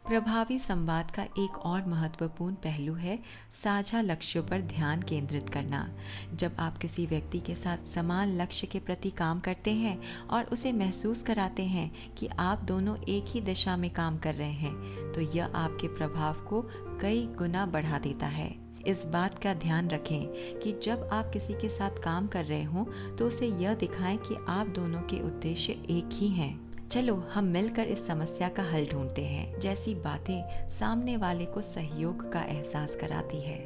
प्रभावी संवाद का एक और महत्वपूर्ण पहलू है साझा लक्ष्यों पर ध्यान केंद्रित करना। जब आप किसी व्यक्ति के साथ समान लक्ष्य के प्रति काम करते हैं और उसे महसूस कराते हैं कि आप दोनों एक ही दिशा में काम कर रहे हैं, तो यह आपके प्रभाव को कई गुना बढ़ा देता है। इस बात का ध्यान रखें कि जब आप किसी के साथ काम कर रहे हों, तो उसे यह दिखाएं कि आप दोनों के उद्देश्य एक ही हैं। चलो हम मिलकर इस समस्या का हल ढूंढते हैं जैसी बातें सामने वाले को सहयोग का एहसास कराती है।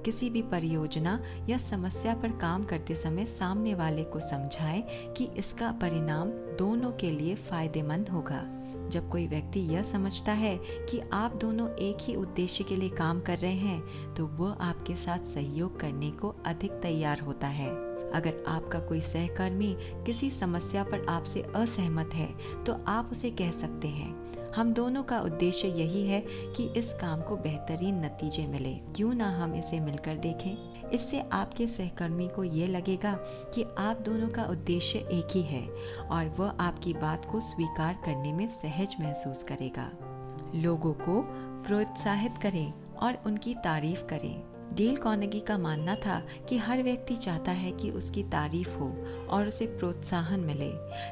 किसी भी परियोजना या समस्या पर काम करते समय सामने वाले को समझाएं कि इसका परिणाम दोनों के लिए फायदेमंद होगा। जब कोई व्यक्ति यह समझता है कि आप दोनों एक ही उद्देश्य के लिए काम कर रहे हैं, तो वह आपके साथ सहयोग करने को अधिक तैयार होता है। अगर आपका कोई सहकर्मी किसी समस्या पर आपसे असहमत है, तो आप उसे कह सकते हैं, हम दोनों का उद्देश्य यही है कि इस काम को बेहतरीन नतीजे मिले, क्यों ना हम इसे मिलकर देखें। इससे आपके सहकर्मी को ये लगेगा कि आप दोनों का उद्देश्य एक ही है और वह आपकी बात को स्वीकार करने में सहज महसूस करेगा। लोगों को प्रोत्साहित करें और उनकी तारीफ करें। डेल कार्नेगी का मानना था कि हर व्यक्ति चाहता है कि उसकी तारीफ हो और उसे प्रोत्साहन मिले।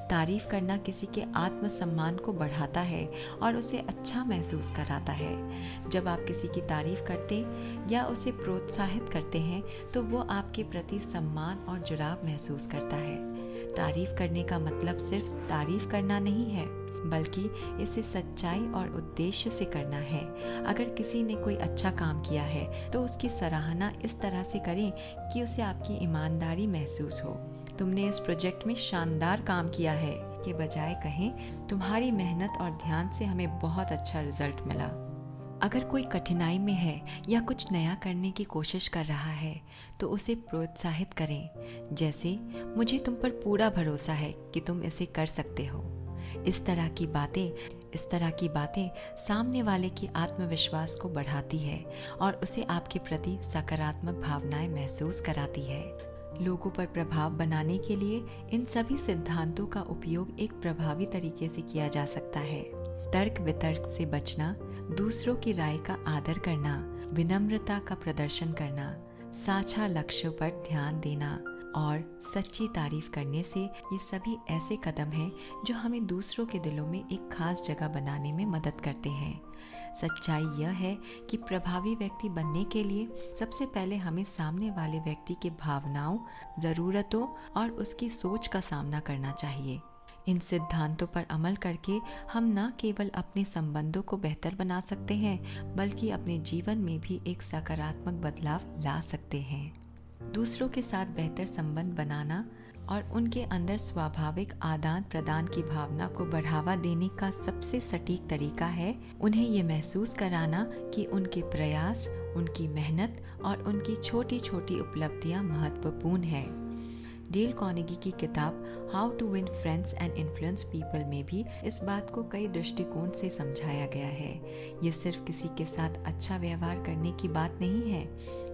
तारीफ करना किसी के आत्मसम्मान को बढ़ाता है और उसे अच्छा महसूस कराता है। जब आप किसी की तारीफ करते या उसे प्रोत्साहित करते हैं तो वो आपके प्रति सम्मान और जुड़ाव महसूस करता है। तारीफ करने का मतलब सिर्फ तारीफ करना नहीं है, बल्कि इसे सच्चाई और उद्देश्य से करना है। अगर किसी ने कोई अच्छा काम किया है तो उसकी सराहना इस तरह से करें कि उसे आपकी ईमानदारी महसूस हो। तुमने इस प्रोजेक्ट में शानदार काम किया है के बजाय कहें तुम्हारी मेहनत और ध्यान से हमें बहुत अच्छा रिजल्ट मिला। अगर कोई कठिनाई में है या कुछ नया करने की कोशिश कर रहा है तो उसे प्रोत्साहित करें, जैसे मुझे तुम पर पूरा भरोसा है कि तुम इसे कर सकते हो। इस तरह की बातें सामने वाले की आत्मविश्वास को बढ़ाती है और उसे आपके प्रति सकारात्मक भावनाएं महसूस कराती है। लोगों पर प्रभाव बनाने के लिए इन सभी सिद्धांतों का उपयोग एक प्रभावी तरीके से किया जा सकता है। तर्क वितर्क से बचना, दूसरों की राय का आदर करना, विनम्रता का प्रदर्शन करना, साझा लक्ष्यों पर ध्यान देना और सच्ची तारीफ करने से ये सभी ऐसे कदम हैं जो हमें दूसरों के दिलों में एक खास जगह बनाने में मदद करते हैं। सच्चाई यह है कि प्रभावी व्यक्ति बनने के लिए सबसे पहले हमें सामने वाले व्यक्ति के भावनाओं, ज़रूरतों और उसकी सोच का सामना करना चाहिए। इन सिद्धांतों पर अमल करके हम न केवल अपने संबंधों को बेहतर बना सकते हैं, बल्कि अपने जीवन में भी एक सकारात्मक बदलाव ला सकते हैं। दूसरों के साथ बेहतर संबंध बनाना और उनके अंदर स्वाभाविक आदान प्रदान की भावना को बढ़ावा देने का सबसे सटीक तरीका है उन्हें ये महसूस कराना कि उनके प्रयास, उनकी मेहनत और उनकी छोटी छोटी उपलब्धियां महत्वपूर्ण है। डेल कार्नेगी की किताब how to win friends and influence people में भी इस बात को कई दृष्टिकोण से समझाया गया है। ये सिर्फ किसी के साथ अच्छा व्यवहार करने की बात नहीं है,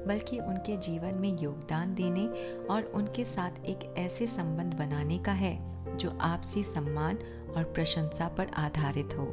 बल्कि उनके जीवन में योगदान देने और उनके साथ एक ऐसे संबंध बनाने का है जो आपसी सम्मान और प्रशंसा पर आधारित हो।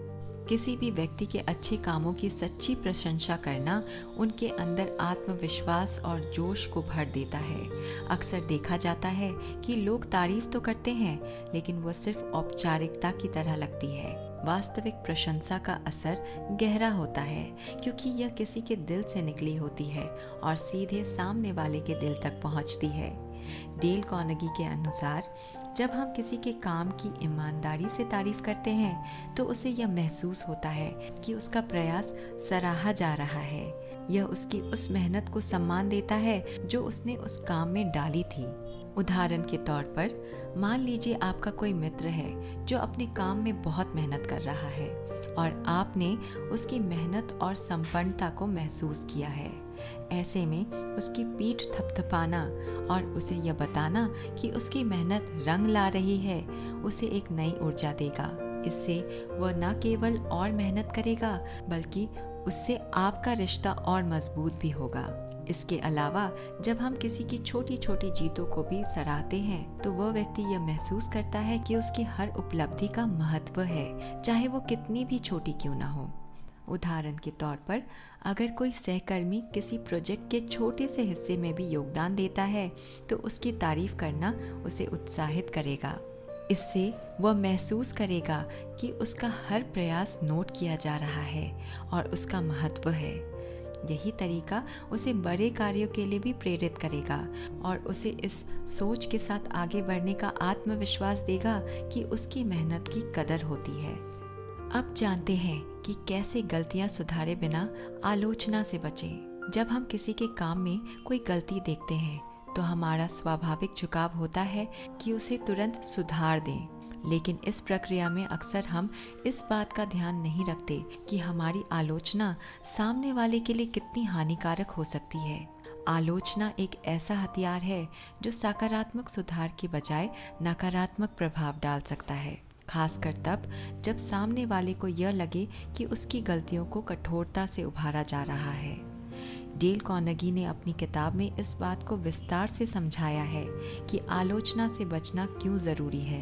किसी भी व्यक्ति के अच्छे कामों की सच्ची प्रशंसा करना उनके अंदर आत्मविश्वास और जोश को भर देता है। अक्सर देखा जाता है कि लोग तारीफ तो करते हैं, लेकिन वो सिर्फ औपचारिकता की तरह लगती है। वास्तविक प्रशंसा का असर गहरा होता है, क्योंकि यह किसी के दिल से निकली होती है और सीधे सामने वाले के दिल तक पहुंचती है। डेल कार्नेगी के अनुसार जब हम किसी के काम की ईमानदारी से तारीफ करते हैं तो उसे यह महसूस होता है कि उसका प्रयास सराहा जा रहा है। यह उसकी उस मेहनत को सम्मान देता है जो उसने उस काम में डाली थी। उदाहरण के तौर पर मान लीजिए आपका कोई मित्र है जो अपने काम में बहुत मेहनत कर रहा है और आपने उसकी मेहनत और संपन्नता को महसूस किया है। ऐसे में उसकी पीठ थपथपाना और उसे यह बताना कि उसकी मेहनत रंग ला रही है उसे एक नई ऊर्जा देगा। इससे वह न केवल और मेहनत करेगा, बल्कि उससे आपका रिश्ता और मजबूत भी होगा। इसके अलावा जब हम किसी की छोटी छोटी जीतों को भी सराहते हैं तो वह व्यक्ति यह महसूस करता है कि उसकी हर उपलब्धि का महत्व है, चाहे वो कितनी भी छोटी क्यों ना हो। उदाहरण के तौर पर अगर कोई सहकर्मी किसी प्रोजेक्ट के छोटे से हिस्से में भी योगदान देता है तो उसकी तारीफ करना उसे उत्साहित करेगा। इससे वह महसूस करेगा कि उसका हर प्रयास नोट किया जा रहा है और उसका महत्व है। यही तरीका उसे बड़े कार्यों के लिए भी प्रेरित करेगा और उसे इस सोच के साथ आगे बढ़ने का आत्मविश्वास देगा कि उसकी मेहनत की कदर होती है। अब जानते हैं कि कैसे गलतियां सुधारे बिना आलोचना से बचें। जब हम किसी के काम में कोई गलती देखते हैं तो हमारा स्वाभाविक झुकाव होता है कि उसे तुरंत सुधार दें, लेकिन इस प्रक्रिया में अक्सर हम इस बात का ध्यान नहीं रखते कि हमारी आलोचना सामने वाले के लिए कितनी हानिकारक हो सकती है। आलोचना एक ऐसा हथियार है जो सकारात्मक सुधार के बजाय नकारात्मक प्रभाव डाल सकता है, खासकर तब जब सामने वाले को यह लगे कि उसकी गलतियों को कठोरता से उभारा जा रहा है। डेल कार्नेगी ने अपनी किताब में इस बात को विस्तार से समझाया है कि आलोचना से बचना क्यों ज़रूरी है।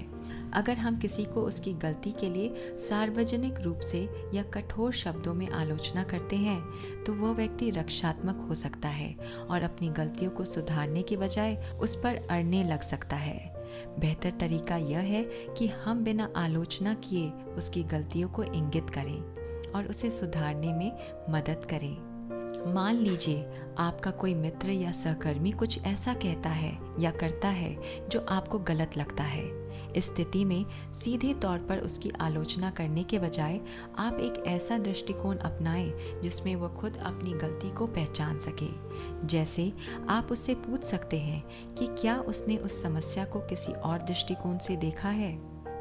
अगर हम किसी को उसकी गलती के लिए सार्वजनिक रूप से या कठोर शब्दों में आलोचना करते हैं तो वह व्यक्ति रक्षात्मक हो सकता है और अपनी गलतियों को सुधारने के बजाय उस पर अड़ने लग सकता है। बेहतर तरीका यह है कि हम बिना आलोचना किए उसकी गलतियों को इंगित करें और उसे सुधारने में मदद करें। मान लीजिए आपका कोई मित्र या सहकर्मी कुछ ऐसा कहता है या करता है जो आपको गलत लगता है। इस स्थिति में सीधे तौर पर उसकी आलोचना करने के बजाय आप एक ऐसा दृष्टिकोण अपनाएं जिसमें वह खुद अपनी गलती को पहचान सके। जैसे आप उससे पूछ सकते हैं कि क्या उसने उस समस्या को किसी और दृष्टिकोण से देखा है।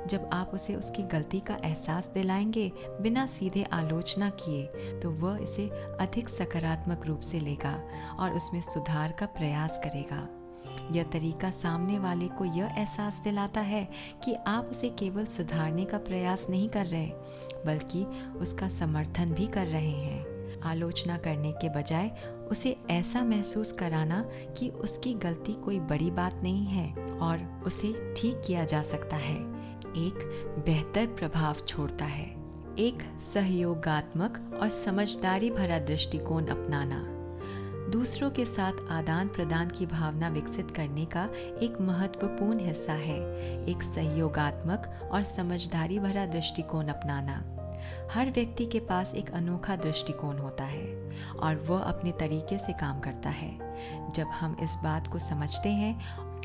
जब आप उसे उसकी गलती का एहसास दिलाएंगे बिना सीधे आलोचना किए तो वह इसे अधिक सकारात्मक रूप से लेगा और उसमें सुधार का प्रयास करेगा। यह तरीका सामने वाले को यह एहसास दिलाता है कि आप उसे केवल सुधारने का प्रयास नहीं कर रहे बल्कि उसका समर्थन भी कर रहे हैं। आलोचना करने के बजाय उसे ऐसा महसूस कराना कि उसकी गलती कोई बड़ी बात नहीं है और उसे ठीक किया जा सकता है, एक बेहतर प्रभाव छोड़ता है। एक सहयोगात्मक और समझदारी भरा दृष्टिकोण अपनाना दूसरों के साथ आदान प्रदान की भावना विकसित करने का एक महत्वपूर्ण हिस्सा है। एक सहयोगात्मक और समझदारी भरा दृष्टिकोण अपनाना। हर व्यक्ति के पास एक अनोखा दृष्टिकोण होता है और वह अपने तरीके से काम करता है। जब हम इस बात को समझते हैं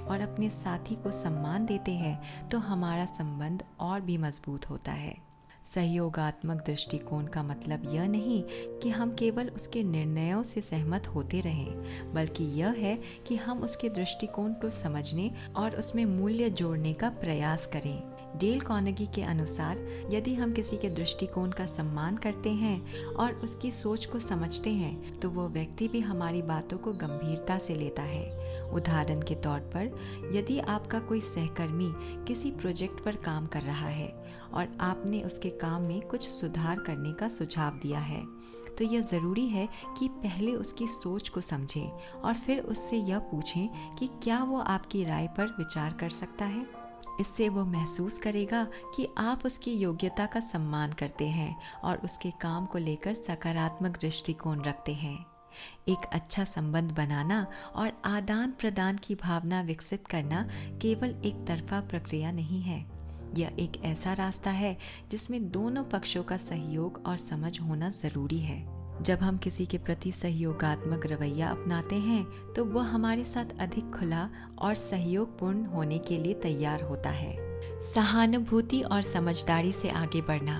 और अपने साथी को सम्मान देते हैं तो हमारा संबंध और भी मजबूत होता है। सहयोगात्मक दृष्टिकोण का मतलब यह नहीं कि हम केवल उसके निर्णयों से सहमत होते रहें, बल्कि यह है कि हम उसके दृष्टिकोण को समझने और उसमें मूल्य जोड़ने का प्रयास करें। डेल कार्नेगी के अनुसार यदि हम किसी के दृष्टिकोण का सम्मान करते हैं और उसकी सोच को समझते हैं तो वह व्यक्ति भी हमारी बातों को गंभीरता से लेता है। उदाहरण के तौर पर यदि आपका कोई सहकर्मी किसी प्रोजेक्ट पर काम कर रहा है और आपने उसके काम में कुछ सुधार करने का सुझाव दिया है तो यह ज़रूरी है कि पहले उसकी सोच को समझें और फिर उससे यह पूछें कि क्या वो आपकी राय पर विचार कर सकता है। इससे वो महसूस करेगा कि आप उसकी योग्यता का सम्मान करते हैं और उसके काम को लेकर सकारात्मक दृष्टिकोण रखते हैं। एक अच्छा संबंध बनाना और आदान प्रदान की भावना विकसित करना केवल एक तरफा प्रक्रिया नहीं है। यह एक ऐसा रास्ता है जिसमें दोनों पक्षों का सहयोग और समझ होना जरूरी है। जब हम किसी के प्रति सहयोगात्मक रवैया अपनाते हैं तो वह हमारे साथ अधिक खुला और सहयोगपूर्ण होने के लिए तैयार होता है। सहानुभूति और समझदारी से आगे बढ़ना।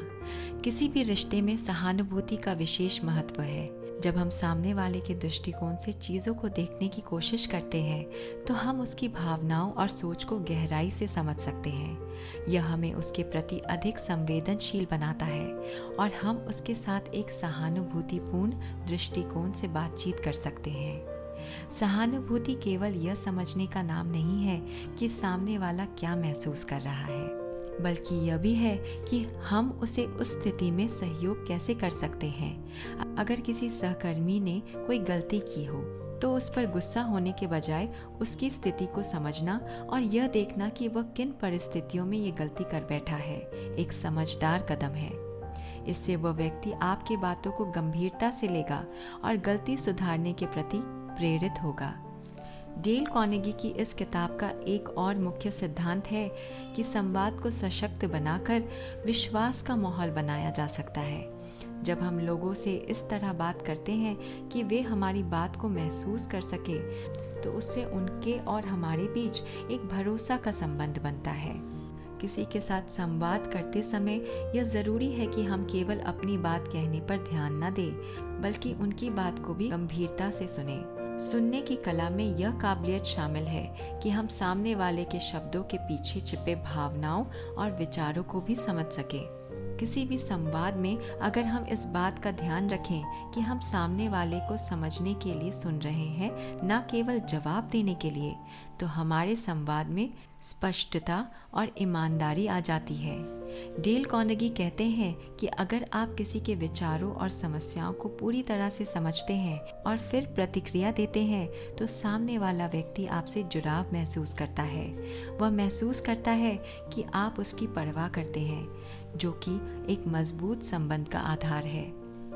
किसी भी रिश्ते में सहानुभूति का विशेष महत्व है। जब हम सामने वाले के दृष्टिकोण से चीज़ों को देखने की कोशिश करते हैं तो हम उसकी भावनाओं और सोच को गहराई से समझ सकते हैं। यह हमें उसके प्रति अधिक संवेदनशील बनाता है और हम उसके साथ एक सहानुभूतिपूर्ण दृष्टिकोण से बातचीत कर सकते हैं। सहानुभूति केवल यह समझने का नाम नहीं है कि सामने वाला क्या महसूस कर रहा है, बल्कि यह भी है कि हम उसे उस स्थिति में सहयोग कैसे कर सकते हैं। अगर किसी सहकर्मी ने कोई गलती की हो तो उस पर गुस्सा होने के बजाय उसकी स्थिति को समझना और यह देखना कि वह किन परिस्थितियों में ये गलती कर बैठा है एक समझदार कदम है। इससे वह व्यक्ति आपकी बातों को गंभीरता से लेगा और गलती सुधारने के प्रति प्रेरित होगा। डेल कार्नेगी की इस किताब का एक और मुख्य सिद्धांत है कि संवाद को सशक्त बनाकर विश्वास का माहौल बनाया जा सकता है। जब हम लोगों से इस तरह बात करते हैं कि वे हमारी बात को महसूस कर सके तो उससे उनके और हमारे बीच एक भरोसा का संबंध बनता है। किसी के साथ संवाद करते समय यह ज़रूरी है कि हम केवल अपनी बात कहने पर ध्यान न दें, बल्कि उनकी बात को भी गंभीरता से सुनें। सुनने की कला में यह काबिलियत शामिल है कि हम सामने वाले के शब्दों के पीछे छिपे भावनाओं और विचारों को भी समझ सकें। किसी भी संवाद में अगर हम इस बात का ध्यान रखें कि हम सामने वाले को समझने के लिए सुन रहे हैं, न केवल जवाब देने के लिए, तो हमारे संवाद में स्पष्टता और ईमानदारी आ जाती है। डेल कार्नेगी कहते हैं कि अगर आप किसी के विचारों और समस्याओं को पूरी तरह से समझते हैं और फिर प्रतिक्रिया देते हैं तो सामने वाला व्यक्ति आपसे जुड़ाव महसूस करता है। वह महसूस करता है कि आप उसकी परवाह करते हैं, जो कि एक मजबूत संबंध का आधार है।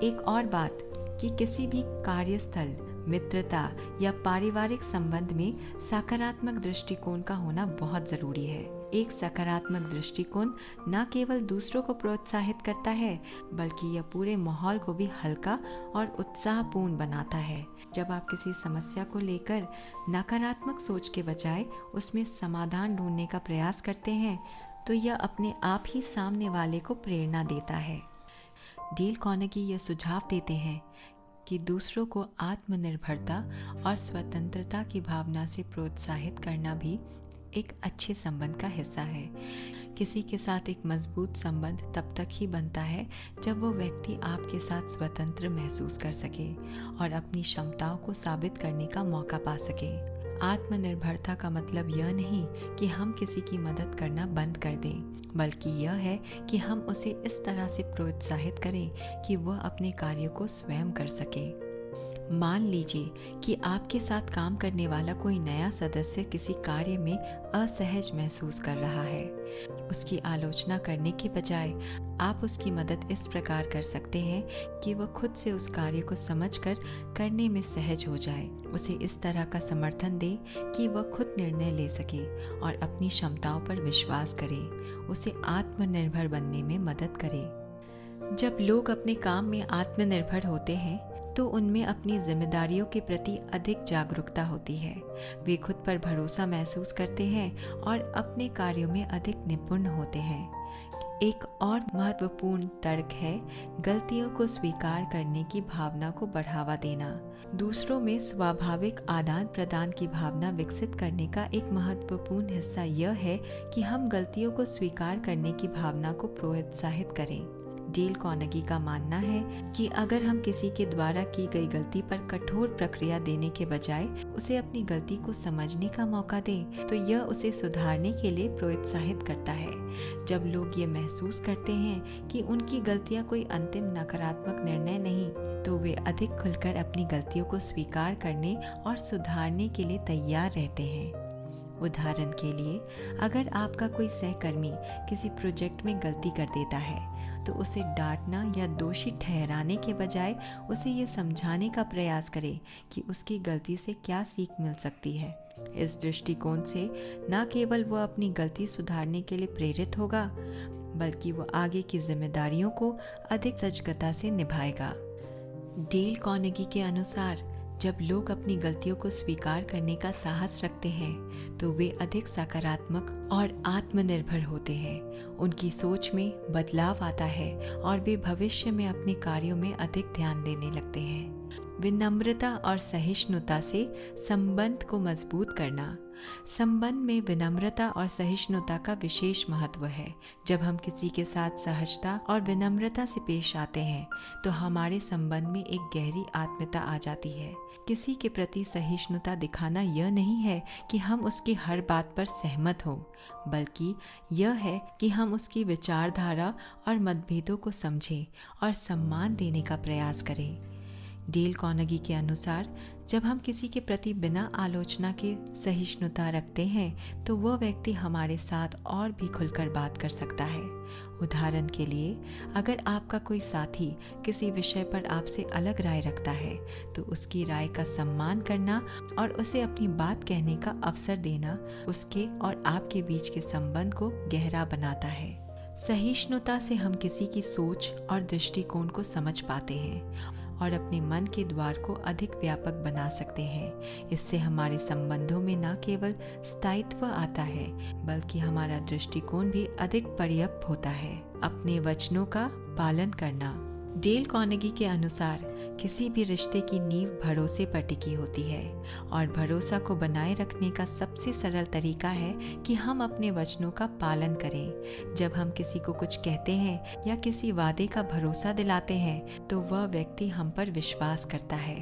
एक और बात कि किसी भी कार्यस्थल, मित्रता या पारिवारिक संबंध में सकारात्मक दृष्टिकोण का होना बहुत जरूरी है। एक सकारात्मक दृष्टिकोण न केवल दूसरों को प्रोत्साहित करता है, बल्कि यह पूरे माहौल को भी हल्का और उत्साहपूर्ण बनाता है। जब आप किसी समस्या को लेकर नकारात्मक सोच के बजाय उसमें समाधान ढूंढने का प्रयास करते हैं, तो यह अपने आप ही सामने वाले को प्रेरणा देता है। डेल कार्नेगी यह सुझाव देते हैं कि दूसरों को आत्मनिर्भरता और स्वतंत्रता की भावना से प्रोत्साहित करना भी एक अच्छे संबंध का हिस्सा है। किसी के साथ एक मजबूत संबंध तब तक ही बनता है जब वो व्यक्ति आपके साथ स्वतंत्र महसूस कर सके और अपनी क्षमताओं को साबित करने का मौका पा सके। आत्मनिर्भरता का मतलब यह नहीं कि हम किसी की मदद करना बंद कर दें, बल्कि यह है कि हम उसे इस तरह से प्रोत्साहित करें कि वह अपने कार्यों को स्वयं कर सके। मान लीजिए कि आपके साथ काम करने वाला कोई नया सदस्य किसी कार्य में असहज महसूस कर रहा है। उसकी आलोचना करने के बजाय आप उसकी मदद इस प्रकार कर सकते हैं कि वह खुद से उस कार्य को समझकर करने में सहज हो जाए। उसे इस तरह का समर्थन दे कि वह खुद निर्णय ले सके और अपनी क्षमताओं पर विश्वास करे। उसे आत्मनिर्भर बनने में मदद करे। जब लोग अपने काम में आत्मनिर्भर होते हैं तो उनमें अपनी जिम्मेदारियों के प्रति अधिक जागरूकता होती है। वे खुद पर भरोसा महसूस करते हैं और अपने कार्यों में अधिक निपुण होते हैं। एक और महत्वपूर्ण तर्क है गलतियों को स्वीकार करने की भावना को बढ़ावा देना। दूसरों में स्वाभाविक आदान प्रदान की भावना विकसित करने का एक महत्वपूर्ण हिस्सा यह है कि हम गलतियों को स्वीकार करने की भावना को प्रोत्साहित करें। डेल कार्नेगी का मानना है कि अगर हम किसी के द्वारा की गई गलती पर कठोर प्रक्रिया देने के बजाय उसे अपनी गलती को समझने का मौका दें, तो यह उसे सुधारने के लिए प्रोत्साहित करता है। जब लोग ये महसूस करते हैं कि उनकी गलतियां कोई अंतिम नकारात्मक निर्णय नहीं, तो वे अधिक खुलकर अपनी गलतियों को स्वीकार करने और सुधारने के लिए तैयार रहते हैं। उदाहरण के लिए, अगर आपका कोई सहकर्मी किसी प्रोजेक्ट में गलती कर देता है, तो उसे डांटना या दोषी ठहराने के बजाय उसे ये समझाने का प्रयास करें कि उसकी गलती से क्या सीख मिल सकती है। इस दृष्टिकोण से न केवल वह अपनी गलती सुधारने के लिए प्रेरित होगा, बल्कि वह आगे की जिम्मेदारियों को अधिक सजगता से निभाएगा। डेल कार्नेगी के अनुसार जब लोग अपनी गलतियों को स्वीकार करने का साहस रखते हैं, तो वे अधिक सकारात्मक और आत्मनिर्भर होते हैं। उनकी सोच में बदलाव आता है और वे भविष्य में अपने कार्यों में अधिक ध्यान देने लगते हैं। विनम्रता और सहिष्णुता से संबंध को मजबूत करना। संबंध में विनम्रता और सहिष्णुता का विशेष महत्व है। जब हम किसी के साथ सहजता और विनम्रता से पेश आते हैं, तो हमारे संबंध में एक गहरी आत्मीयता आ जाती है। किसी के प्रति सहिष्णुता दिखाना यह नहीं है कि हम उसकी हर बात पर सहमत हों, बल्कि यह है कि हम उसकी विचारधारा और मतभेदों को समझें और सम्मान देने का प्रयास करें। डेल कार्नेगी के अनुसार जब हम किसी के प्रति बिना आलोचना के सहिष्णुता रखते हैं, तो वह व्यक्ति हमारे साथ और भी खुलकर बात कर सकता है। उदाहरण के लिए, अगर आपका कोई साथी किसी विषय पर आपसे अलग राय रखता है, तो उसकी राय का सम्मान करना और उसे अपनी बात कहने का अवसर देना उसके और आपके बीच के संबंध को गहरा बनाता है। सहिष्णुता से हम किसी की सोच और दृष्टिकोण को समझ पाते हैं और अपने मन के द्वार को अधिक व्यापक बना सकते हैं। इससे हमारे संबंधों में न केवल स्थायित्व आता है, बल्कि हमारा दृष्टिकोण भी अधिक पर्याप्त होता है। अपने वचनों का पालन करना। डेल कार्नेगी के अनुसार किसी भी रिश्ते की नींव भरोसे पर टिकी होती है और भरोसा को बनाए रखने का सबसे सरल तरीका है कि हम अपने वचनों का पालन करें। जब हम किसी को कुछ कहते हैं या किसी वादे का भरोसा दिलाते हैं तो वह व्यक्ति हम पर विश्वास करता है।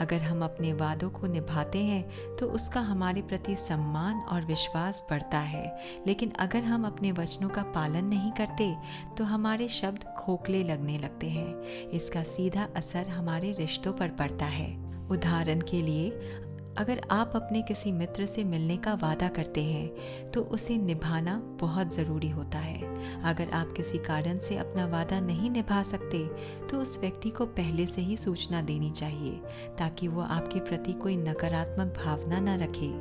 अगर हम अपने वादों को निभाते हैं तो उसका हमारे प्रति सम्मान और विश्वास बढ़ता है, लेकिन अगर हम अपने वचनों का पालन नहीं करते तो हमारे शब्द खोखले लगने लगते हैं। इसका सीधा असर हमारे रिश्तों पर पड़ता है। उदाहरण के लिए, अगर आप अपने किसी मित्र से मिलने का वादा करते हैं तो उसे निभाना बहुत ज़रूरी होता है। अगर आप किसी कारण से अपना वादा नहीं निभा सकते तो उस व्यक्ति को पहले से ही सूचना देनी चाहिए ताकि वो आपके प्रति कोई नकारात्मक भावना न रखे।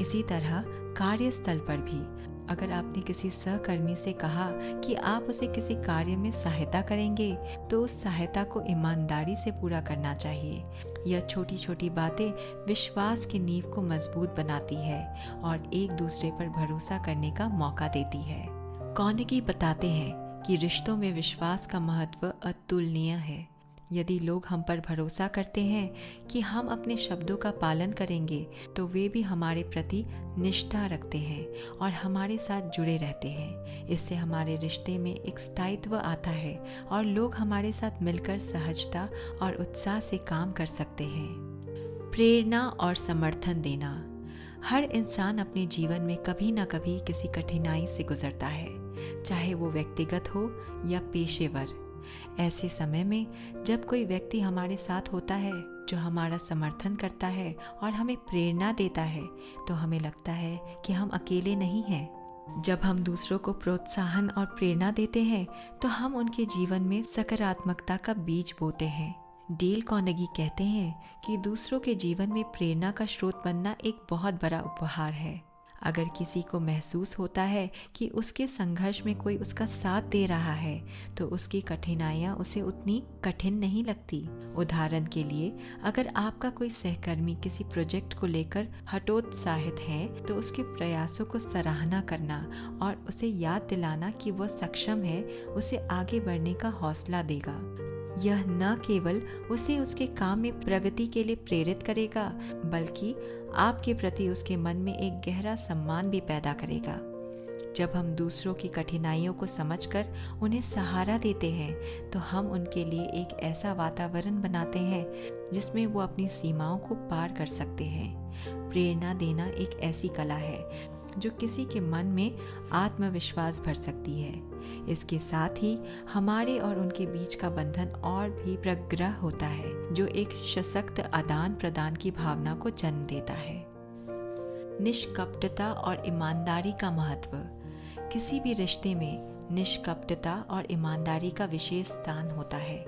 इसी तरह कार्यस्थल पर भी अगर आपने किसी सहकर्मी से कहा कि आप उसे किसी कार्य में सहायता करेंगे तो उस सहायता को ईमानदारी से पूरा करना चाहिए। यह छोटी छोटी बातें विश्वास की नींव को मजबूत बनाती है और एक दूसरे पर भरोसा करने का मौका देती है। कार्नेगी बताते हैं कि रिश्तों में विश्वास का महत्व अतुलनीय है। यदि लोग हम पर भरोसा करते हैं कि हम अपने शब्दों का पालन करेंगे तो वे भी हमारे प्रति निष्ठा रखते हैं और हमारे साथ जुड़े रहते हैं। इससे हमारे रिश्ते में एक स्थायित्व आता है और लोग हमारे साथ मिलकर सहजता और उत्साह से काम कर सकते हैं। प्रेरणा और समर्थन देना। हर इंसान अपने जीवन में कभी न कभी किसी कठिनाई से गुजरता है, चाहे वो व्यक्तिगत हो या पेशेवर। ऐसे समय में जब कोई व्यक्ति हमारे साथ होता है जो हमारा समर्थन करता है और हमें प्रेरणा देता है तो हमें लगता है कि हम अकेले नहीं हैं। जब हम दूसरों को प्रोत्साहन और प्रेरणा देते हैं तो हम उनके जीवन में सकारात्मकता का बीज बोते हैं। डेल कार्नेगी कहते हैं कि दूसरों के जीवन में प्रेरणा का स्रोत बनना एक बहुत बड़ा उपहार है। अगर किसी को महसूस होता है कि उसके संघर्ष में कोई उसका साथ दे रहा है तो उसकी कठिनाइयाँ उसे उतनी कठिन नहीं लगती। उदाहरण के लिए, अगर आपका कोई सहकर्मी किसी प्रोजेक्ट को लेकर हतोत्साहित है तो उसके प्रयासों को सराहना करना और उसे याद दिलाना कि वह सक्षम है उसे आगे बढ़ने का हौसला देगा। यह न केवल उसे उसके काम में प्रगति के लिए प्रेरित करेगा बल्कि आपके प्रति उसके मन में एक गहरा सम्मान भी पैदा करेगा। जब हम दूसरों की कठिनाइयों को समझकर उन्हें सहारा देते हैं तो हम उनके लिए एक ऐसा वातावरण बनाते हैं जिसमें वो अपनी सीमाओं को पार कर सकते हैं। प्रेरणा देना एक ऐसी कला है जो किसी के मन में आत्मविश्वास भर सकती है। इसके साथ ही हमारे और उनके बीच का बंधन और भी प्रगाढ़ होता है, जो एक सशक्त आदान प्रदान की भावना को जन्म देता है। निष्कपटता और ईमानदारी का महत्व। किसी भी रिश्ते में निष्कपटता और ईमानदारी का विशेष स्थान होता है।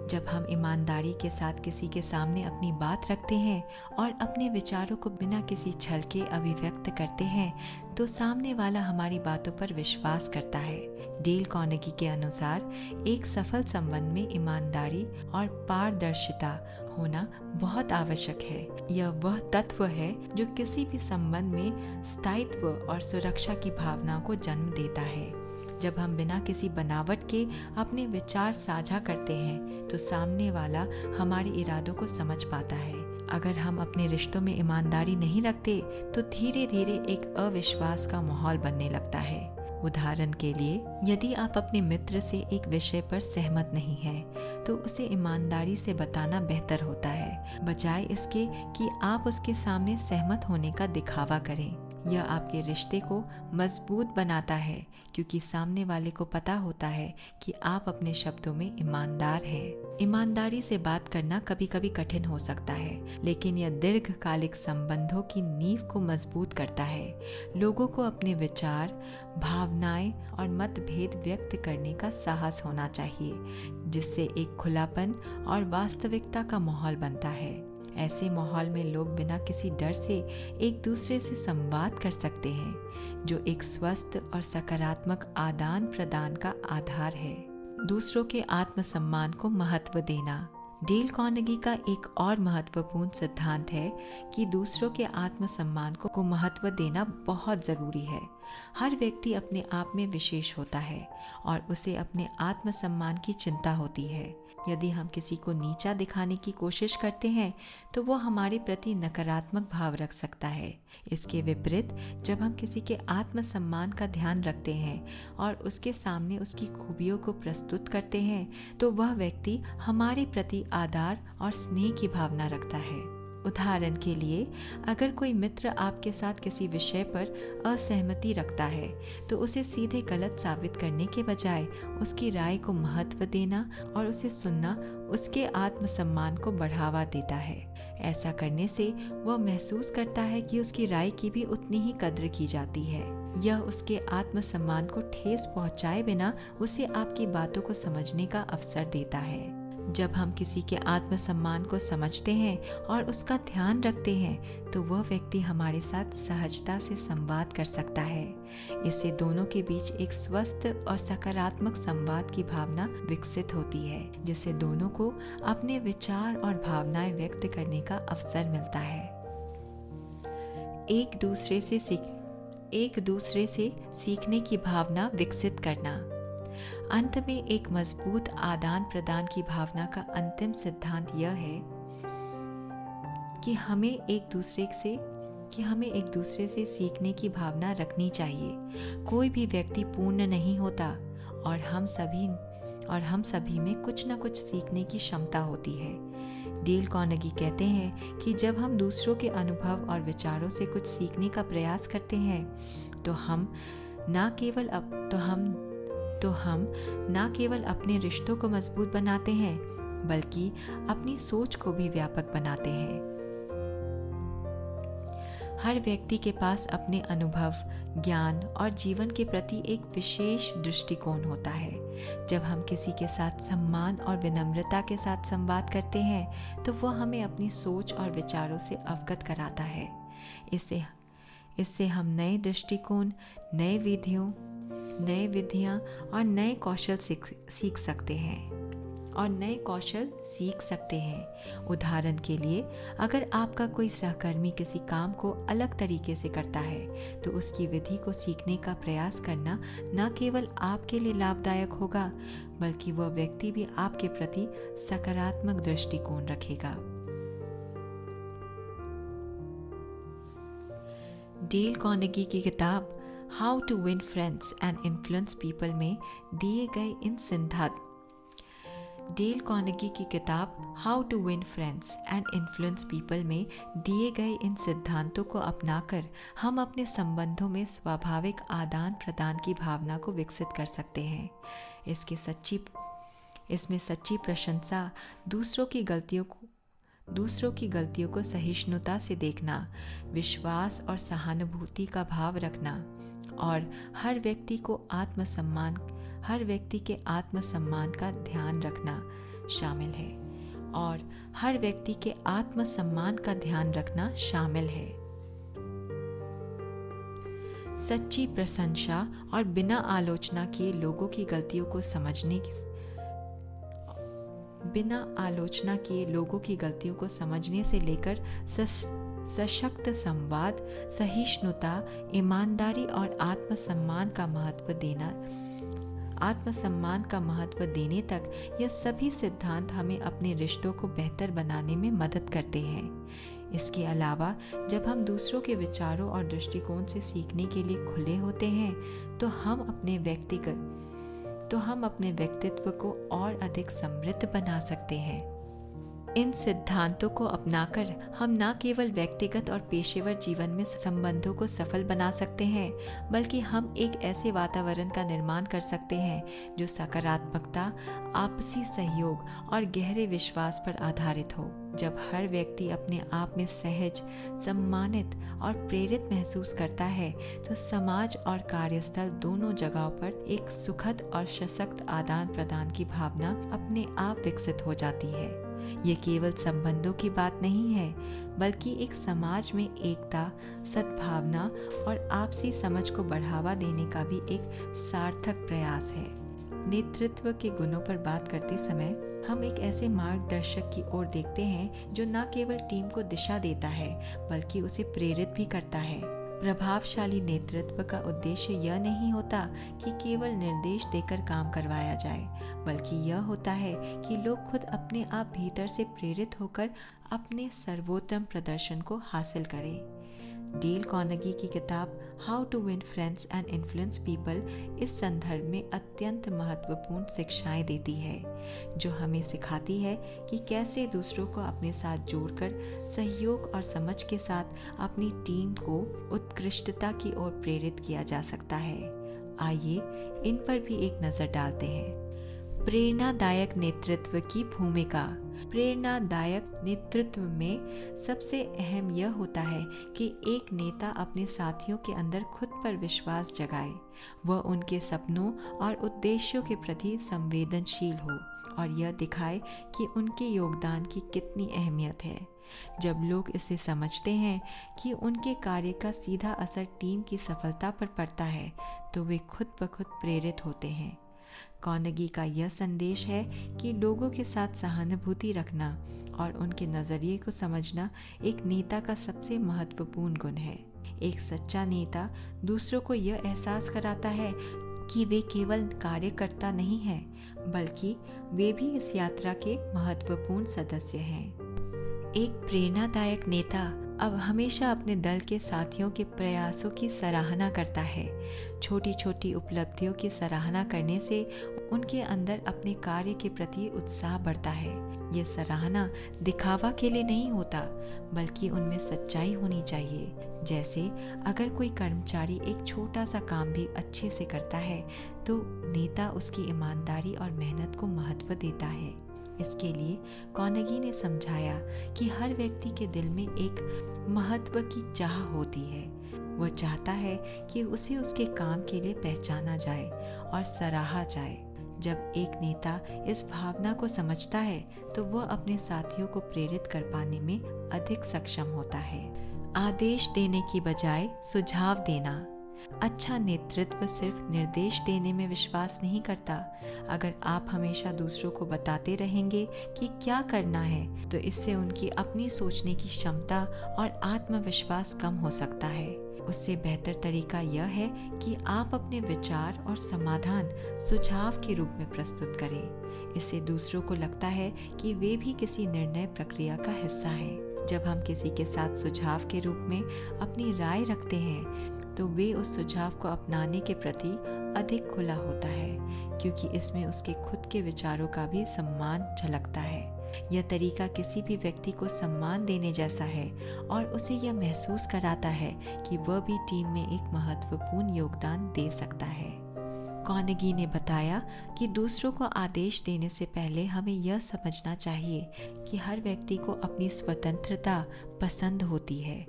जब हम ईमानदारी के साथ किसी के सामने अपनी बात रखते हैं और अपने विचारों को बिना किसी छल के अभिव्यक्त करते हैं तो सामने वाला हमारी बातों पर विश्वास करता है। डेल कार्नेगी के अनुसार एक सफल संबंध में ईमानदारी और पारदर्शिता होना बहुत आवश्यक है। यह वह तत्व है जो किसी भी संबंध में स्थायित्व और सुरक्षा की भावना को जन्म देता है। जब हम बिना किसी बनावट के अपने विचार साझा करते हैं तो सामने वाला हमारे इरादों को समझ पाता है। अगर हम अपने रिश्तों में ईमानदारी नहीं रखते तो धीरे धीरे एक अविश्वास का माहौल बनने लगता है। उदाहरण के लिए, यदि आप अपने मित्र से एक विषय पर सहमत नहीं हैं, तो उसे ईमानदारी से बताना बेहतर होता है, बजाय इसके कि आप उसके सामने सहमत होने का दिखावा करें। यह आपके रिश्ते को मजबूत बनाता है क्योंकि सामने वाले को पता होता है कि आप अपने शब्दों में ईमानदार हैं। ईमानदारी से बात करना कभी कभी कठिन हो सकता है, लेकिन यह दीर्घकालिक संबंधों की नींव को मजबूत करता है। लोगों को अपने विचार, भावनाएं और मतभेद व्यक्त करने का साहस होना चाहिए, जिससे एक खुलापन और वास्तविकता का माहौल बनता है। ऐसे माहौल में लोग बिना किसी डर से एक दूसरे से संवाद कर सकते हैं, जो एक स्वस्थ और सकारात्मक आदान प्रदान का आधार है। दूसरों के आत्मसम्मान को महत्व देना। डेल कार्नेगी का एक और महत्वपूर्ण सिद्धांत है कि दूसरों के आत्मसम्मान को महत्व देना बहुत ज़रूरी है। हर व्यक्ति अपने आप में विशेष होता है और उसे अपने आत्मसम्मान की चिंता होती है। यदि हम किसी को नीचा दिखाने की कोशिश करते हैं तो वो हमारे प्रति नकारात्मक भाव रख सकता है। इसके विपरीत जब हम किसी के आत्मसम्मान का ध्यान रखते हैं और उसके सामने उसकी खूबियों को प्रस्तुत करते हैं तो वह व्यक्ति हमारे प्रति आदर और स्नेह की भावना रखता है। उदाहरण के लिए, अगर कोई मित्र आपके साथ किसी विषय पर असहमति रखता है तो उसे सीधे गलत साबित करने के बजाय उसकी राय को महत्व देना और उसे सुनना उसके आत्मसम्मान को बढ़ावा देता है। ऐसा करने से वह महसूस करता है कि उसकी राय की भी उतनी ही कद्र की जाती है। यह उसके आत्मसम्मान को ठेस पहुंचाए बिना उसे आपकी बातों को समझने का अवसर देता है। जब हम किसी के आत्मसम्मान को समझते हैं और उसका ध्यान रखते हैं तो वह व्यक्ति हमारे साथ सहजता से संवाद कर सकता है। इससे दोनों के बीच एक स्वस्थ और सकारात्मक संवाद की भावना विकसित होती है, जिससे दोनों को अपने विचार और भावनाएं व्यक्त करने का अवसर मिलता है। एक दूसरे से सीखने की भावना विकसित करना। अंत में एक मजबूत आदान प्रदान की भावना का अंतिम सिद्धांत यह है कि हमें एक दूसरे से सीखने की भावना रखनी चाहिए। कोई भी व्यक्ति पूर्ण नहीं होता और हम सभी में कुछ न कुछ सीखने की क्षमता होती है। डेल कार्नेगी कहते हैं कि जब हम दूसरों के अनुभव और विचारों से कुछ सीखने का प्रयास करते हैं तो हम न केवल अपने रिश्तों को मजबूत बनाते हैं बल्कि अपनी सोच को भी व्यापक बनाते हैं। हर व्यक्ति के पास अपने अनुभव, ज्ञान और जीवन के प्रति एक विशेष दृष्टिकोण होता है। जब हम किसी के साथ सम्मान और विनम्रता के साथ संवाद करते हैं तो वह हमें अपनी सोच और विचारों से अवगत कराता है। इससे हम नए दृष्टिकोण, नए विधियाँ और नए कौशल सीख सकते हैं। उदाहरण के लिए, अगर आपका कोई सहकर्मी किसी काम को अलग तरीके से करता है तो उसकी विधि को सीखने का प्रयास करना न केवल आपके लिए लाभदायक होगा बल्कि वह व्यक्ति भी आपके प्रति सकारात्मक दृष्टिकोण रखेगा। डेल कार्नेगी की किताब how to win friends and influence people में दिए गए इन सिद्धांतों को अपनाकर हम अपने संबंधों में स्वाभाविक आदान प्रदान की भावना को विकसित कर सकते हैं। इसमें सच्ची प्रशंसा, दूसरों की गलतियों को सहिष्णुता से देखना, विश्वास और सहानुभूति का भाव रखना और हर व्यक्ति के आत्मसम्मान का ध्यान रखना शामिल है। सच्ची प्रशंसा और बिना आलोचना किए लोगों की गलतियों को समझने से लेकर सशक्त संवाद, सहिष्णुता, ईमानदारी और आत्मसम्मान का महत्व देने तक यह सभी सिद्धांत हमें अपने रिश्तों को बेहतर बनाने में मदद करते हैं। इसके अलावा जब हम दूसरों के विचारों और दृष्टिकोण से सीखने के लिए खुले होते हैं तो हम अपने व्यक्तित्व को और अधिक समृद्ध बना सकते हैं। इन सिद्धांतों को अपनाकर हम न केवल व्यक्तिगत और पेशेवर जीवन में संबंधों को सफल बना सकते हैं बल्कि हम एक ऐसे वातावरण का निर्माण कर सकते हैं जो सकारात्मकता, आपसी सहयोग और गहरे विश्वास पर आधारित हो। जब हर व्यक्ति अपने आप में सहज, सम्मानित और प्रेरित महसूस करता है तो समाज और कार्यस्थल दोनों जगहों पर एक सुखद और सशक्त आदान प्रदान की भावना अपने आप विकसित हो जाती है। ये केवल संबंधों की बात नहीं है बल्कि एक समाज में एकता, सद्भावना और आपसी समझ को बढ़ावा देने का भी एक सार्थक प्रयास है। नेतृत्व के गुणों पर बात करते समय हम एक ऐसे मार्गदर्शक की ओर देखते हैं जो न केवल टीम को दिशा देता है बल्कि उसे प्रेरित भी करता है। प्रभावशाली नेतृत्व का उद्देश्य यह नहीं होता कि केवल निर्देश देकर काम करवाया जाए, बल्कि यह होता है कि लोग खुद अपने आप भीतर से प्रेरित होकर अपने सर्वोत्तम प्रदर्शन को हासिल करें। डेल कार्नेगी की किताब how to win friends and influence people इस संदर्भ में अत्यंत महत्वपूर्ण शिक्षाएं देती है, जो हमें सिखाती है कि कैसे दूसरों को अपने साथ जोड़कर सहयोग और समझ के साथ अपनी टीम को उत्कृष्टता की ओर प्रेरित किया जा सकता है। आइए इन पर भी एक नज़र डालते हैं। प्रेरणादायक नेतृत्व की भूमिका। प्रेरणादायक नेतृत्व में सबसे अहम यह होता है कि एक नेता अपने साथियों के अंदर खुद पर विश्वास जगाए, वह उनके सपनों और उद्देश्यों के प्रति संवेदनशील हो और यह दिखाए कि उनके योगदान की कितनी अहमियत है। जब लोग इसे समझते हैं कि उनके कार्य का सीधा असर टीम की सफलता पर पड़ता है, तो वे खुद ब खुद प्रेरित होते हैं। कार्नेगी का यह संदेश है कि लोगों के साथ सहानुभूति रखना और उनके नज़रिए को समझना एक नेता का सबसे महत्वपूर्ण गुण है। एक सच्चा नेता दूसरों को यह एहसास कराता है कि वे केवल कार्यकर्ता नहीं हैं, बल्कि वे भी इस यात्रा के महत्वपूर्ण सदस्य हैं। एक प्रेरणादायक नेता अब हमेशा अपने दल के साथियों के प्रयासों की सराहना करता है। छोटी छोटी उपलब्धियों की सराहना करने से उनके अंदर अपने कार्य के प्रति उत्साह बढ़ता है। यह सराहना दिखावा के लिए नहीं होता, बल्कि उनमें सच्चाई होनी चाहिए। जैसे अगर कोई कर्मचारी एक छोटा सा काम भी अच्छे से करता है, तो नेता उसकी ईमानदारी और मेहनत को महत्व देता है। इसके लिए कार्नेगी ने समझाया कि हर व्यक्ति के दिल में एक महत्व की चाह होती है। वह चाहता है कि उसे उसके काम के लिए पहचाना जाए और सराहा जाए। जब एक नेता इस भावना को समझता है, तो वह अपने साथियों को प्रेरित कर पाने में अधिक सक्षम होता है। आदेश देने की बजाय सुझाव देना। अच्छा नेतृत्व सिर्फ निर्देश देने में विश्वास नहीं करता। अगर आप हमेशा दूसरों को बताते रहेंगे कि क्या करना है, तो इससे उनकी अपनी सोचने की क्षमता और आत्मविश्वास कम हो सकता है। उससे बेहतर तरीका यह है कि आप अपने विचार और समाधान सुझाव के रूप में प्रस्तुत करें। इससे दूसरों को लगता है कि वे भी किसी निर्णय प्रक्रिया का हिस्सा हैं। जब हम किसी के साथ सुझाव के रूप में अपनी राय रखते हैं, तो वे उस सुझाव को अपनाने के प्रति अधिक खुला होता है, क्योंकि इसमें उसके खुद के विचारों का भी सम्मान झलकता है। यह तरीका किसी भी व्यक्ति को सम्मान देने जैसा है और उसे यह महसूस कराता है कि वह भी टीम में एक महत्वपूर्ण योगदान दे सकता है। कार्नेगी ने बताया कि दूसरों को आदेश देने से पहले हमें यह समझना चाहिए कि हर व्यक्ति को अपनी स्वतंत्रता पसंद होती है।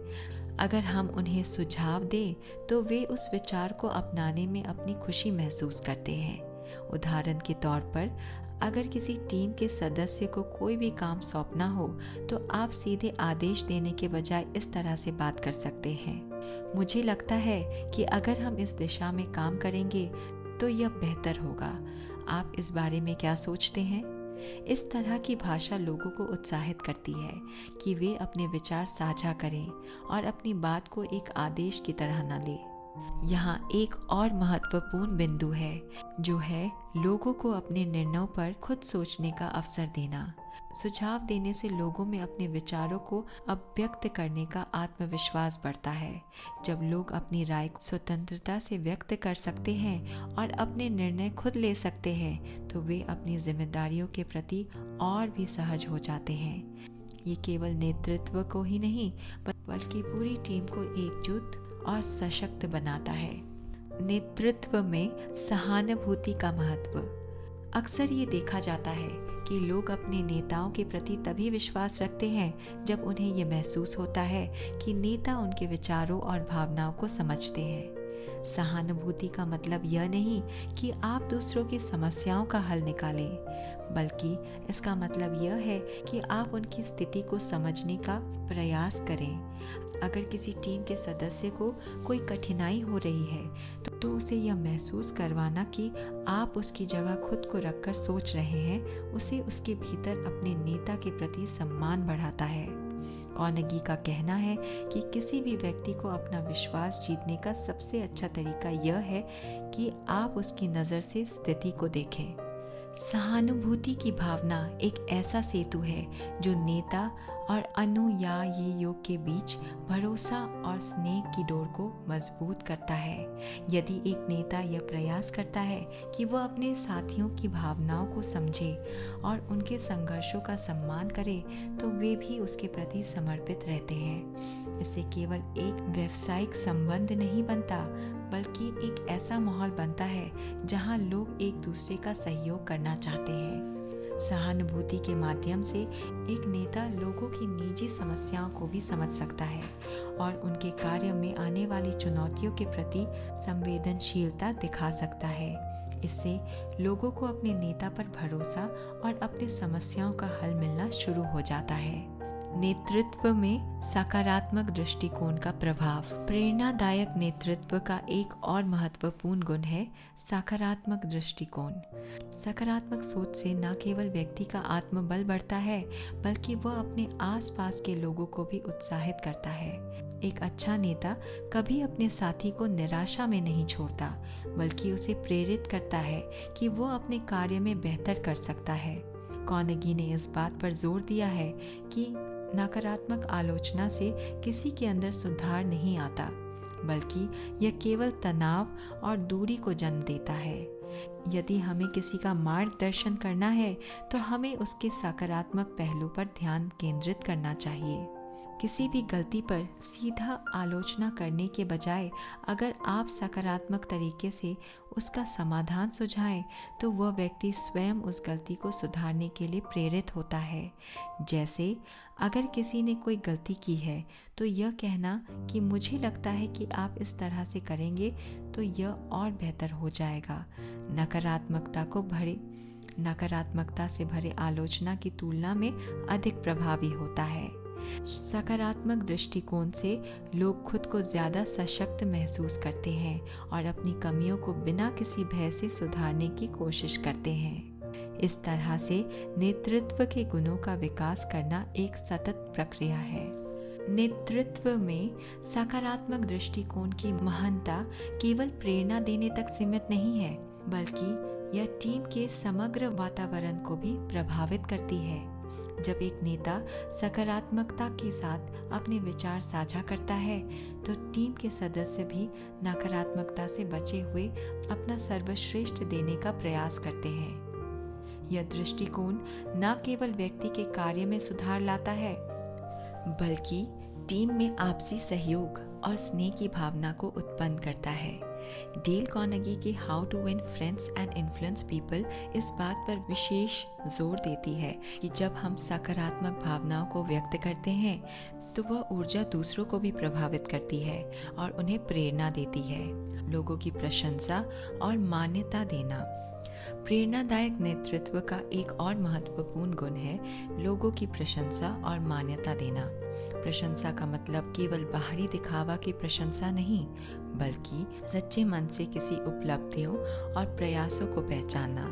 अगर हम उन्हें सुझाव दें, तो वे उस विचार को अपनाने में अपनी खुशी महसूस करते हैं। उदाहरण के तौर पर, अगर किसी टीम के सदस्य को कोई भी काम सौंपना हो, तो आप सीधे आदेश देने के बजाय इस तरह से बात कर सकते हैं, मुझे लगता है कि अगर हम इस दिशा में काम करेंगे तो यह बेहतर होगा। आप इस बारे में क्या सोचते हैं? इस तरह की भाषा लोगों को उत्साहित करती है कि वे अपने विचार साझा करें और अपनी बात को एक आदेश की तरह न लें। यहाँ एक और महत्वपूर्ण बिंदु है, जो है लोगों को अपने निर्णयों पर खुद सोचने का अवसर देना। सुझाव देने से लोगों में अपने विचारों को अभिव्यक्त करने का आत्मविश्वास बढ़ता है। जब लोग अपनी राय को स्वतंत्रता से व्यक्त कर सकते हैं और अपने निर्णय खुद ले सकते हैं, तो वे अपनी जिम्मेदारियों के प्रति और भी सहज हो जाते हैं। ये केवल नेतृत्व को ही नहीं, बल्कि पूरी टीम को एकजुट और सशक्त बनाता है। नेतृत्व में सहानुभूति का महत्व। अक्सर ये देखा जाता है कि लोग अपने नेताओं के प्रति तभी विश्वास रखते हैं जब उन्हें ये महसूस होता है कि नेता उनके विचारों और भावनाओं को समझते हैं। सहानुभूति का मतलब यह नहीं कि आप दूसरों की समस्याओं का हल निकालें, बल्कि इसका मतलब यह है कि आप उनकी स्थिति को समझने का प्रयास करें। अगर किसी टीम के सदस्य को कोई कठिनाई हो रही है, तो उसे यह महसूस करवाना कि आप उसकी जगह खुद को रखकर सोच रहे हैं, उसे उसके भीतर अपने नेता के प्रति सम्मान बढ़ाता है। कार्नेगी का कहना है कि किसी भी व्यक्ति को अपना विश्वास जीतने का सबसे अच्छा तरीका यह है कि आप उसकी नज़र से स्थिति को देखें। सहानुभूति की भावना एक ऐसा सेतु है जो नेता और अनुयायियों के बीच भरोसा और स्नेह की डोर को मजबूत करता है। यदि एक नेता यह प्रयास करता है कि वह अपने साथियों की भावनाओं को समझे और उनके संघर्षों का सम्मान करे, तो वे भी उसके प्रति समर्पित रहते हैं। इससे केवल एक व्यावसायिक संबंध नहीं बनता, बल्कि एक ऐसा माहौल बनता है जहां लोग एक दूसरे का सहयोग करना चाहते हैं। सहानुभूति के माध्यम से एक नेता लोगों की निजी समस्याओं को भी समझ सकता है और उनके कार्य में आने वाली चुनौतियों के प्रति संवेदनशीलता दिखा सकता है। इससे लोगों को अपने नेता पर भरोसा और अपनी समस्याओं का हल मिलना शुरू हो जाता है। नेतृत्व में सकारात्मक दृष्टिकोण का प्रभाव। प्रेरणादायक नेतृत्व का एक और महत्वपूर्ण गुण है सकारात्मक दृष्टिकोण। सकारात्मक सोच से न केवल व्यक्ति का आत्मबल बढ़ता है, बल्कि वह अपने आसपास के लोगों को भी उत्साहित करता है। एक अच्छा नेता कभी अपने साथी को निराशा में नहीं छोड़ता, बल्कि उसे प्रेरित करता है कि वह अपने कार्य में बेहतर कर सकता है। कार्नेगी ने इस बात पर जोर दिया है कि नकारात्मक आलोचना से किसी के अंदर सुधार नहीं आता, बल्कि यह केवल तनाव और दूरी को जन्म देता है। यदि हमें किसी का मार्गदर्शन करना है, तो हमें उसके सकारात्मक पहलू पर ध्यान केंद्रित करना चाहिए। किसी भी गलती पर सीधा आलोचना करने के बजाय अगर आप सकारात्मक तरीके से उसका समाधान सुझाएं, तो वह व्यक्ति स्वयं उस गलती को सुधारने के लिए प्रेरित होता है। जैसे अगर किसी ने कोई गलती की है, तो यह कहना कि मुझे लगता है कि आप इस तरह से करेंगे तो यह और बेहतर हो जाएगा, नकारात्मकता से भरे आलोचना की तुलना में अधिक प्रभावी होता है। सकारात्मक दृष्टिकोण से लोग खुद को ज्यादा सशक्त महसूस करते हैं और अपनी कमियों को बिना किसी भय से सुधारने की कोशिश करते हैं। इस तरह से नेतृत्व के गुणों का विकास करना एक सतत प्रक्रिया है। नेतृत्व में सकारात्मक दृष्टिकोण की महानता केवल प्रेरणा देने तक सीमित नहीं है, बल्कि यह टीम के समग्र वातावरण को भी प्रभावित करती है। जब एक नेता सकारात्मकता के साथ अपने विचार साझा करता है, तो टीम के सदस्य भी नकारात्मकता से बचे हुए अपना सर्वश्रेष्ठ देने का प्रयास करते हैं। यह दृष्टिकोण न केवल व्यक्ति के कार्य में सुधार लाता है, बल्कि टीम में आपसी सहयोग और स्नेह की भावना को उत्पन्न करता है। डेल कार्नेगी की how to win friends and influence people इस बात पर विशेष जोर देती है कि जब हम सकारात्मक भावनाओं को व्यक्त करते हैं, तो वह ऊर्जा दूसरों को भी प्रभावित करती है और उन्हें प्रेरणा देती है। लोगों की प्रशंसा और मान्यता देना। प्रेरणादायक नेतृत्व का एक और महत्वपूर्ण गुण है लोगों की प्रशंसा और मान्यता देना। प्रशंसा का मतलब केवल बाहरी दिखावा की प्रशंसा नहीं, बल्कि सच्चे मन से किसी उपलब्धियों और प्रयासों को पहचानना।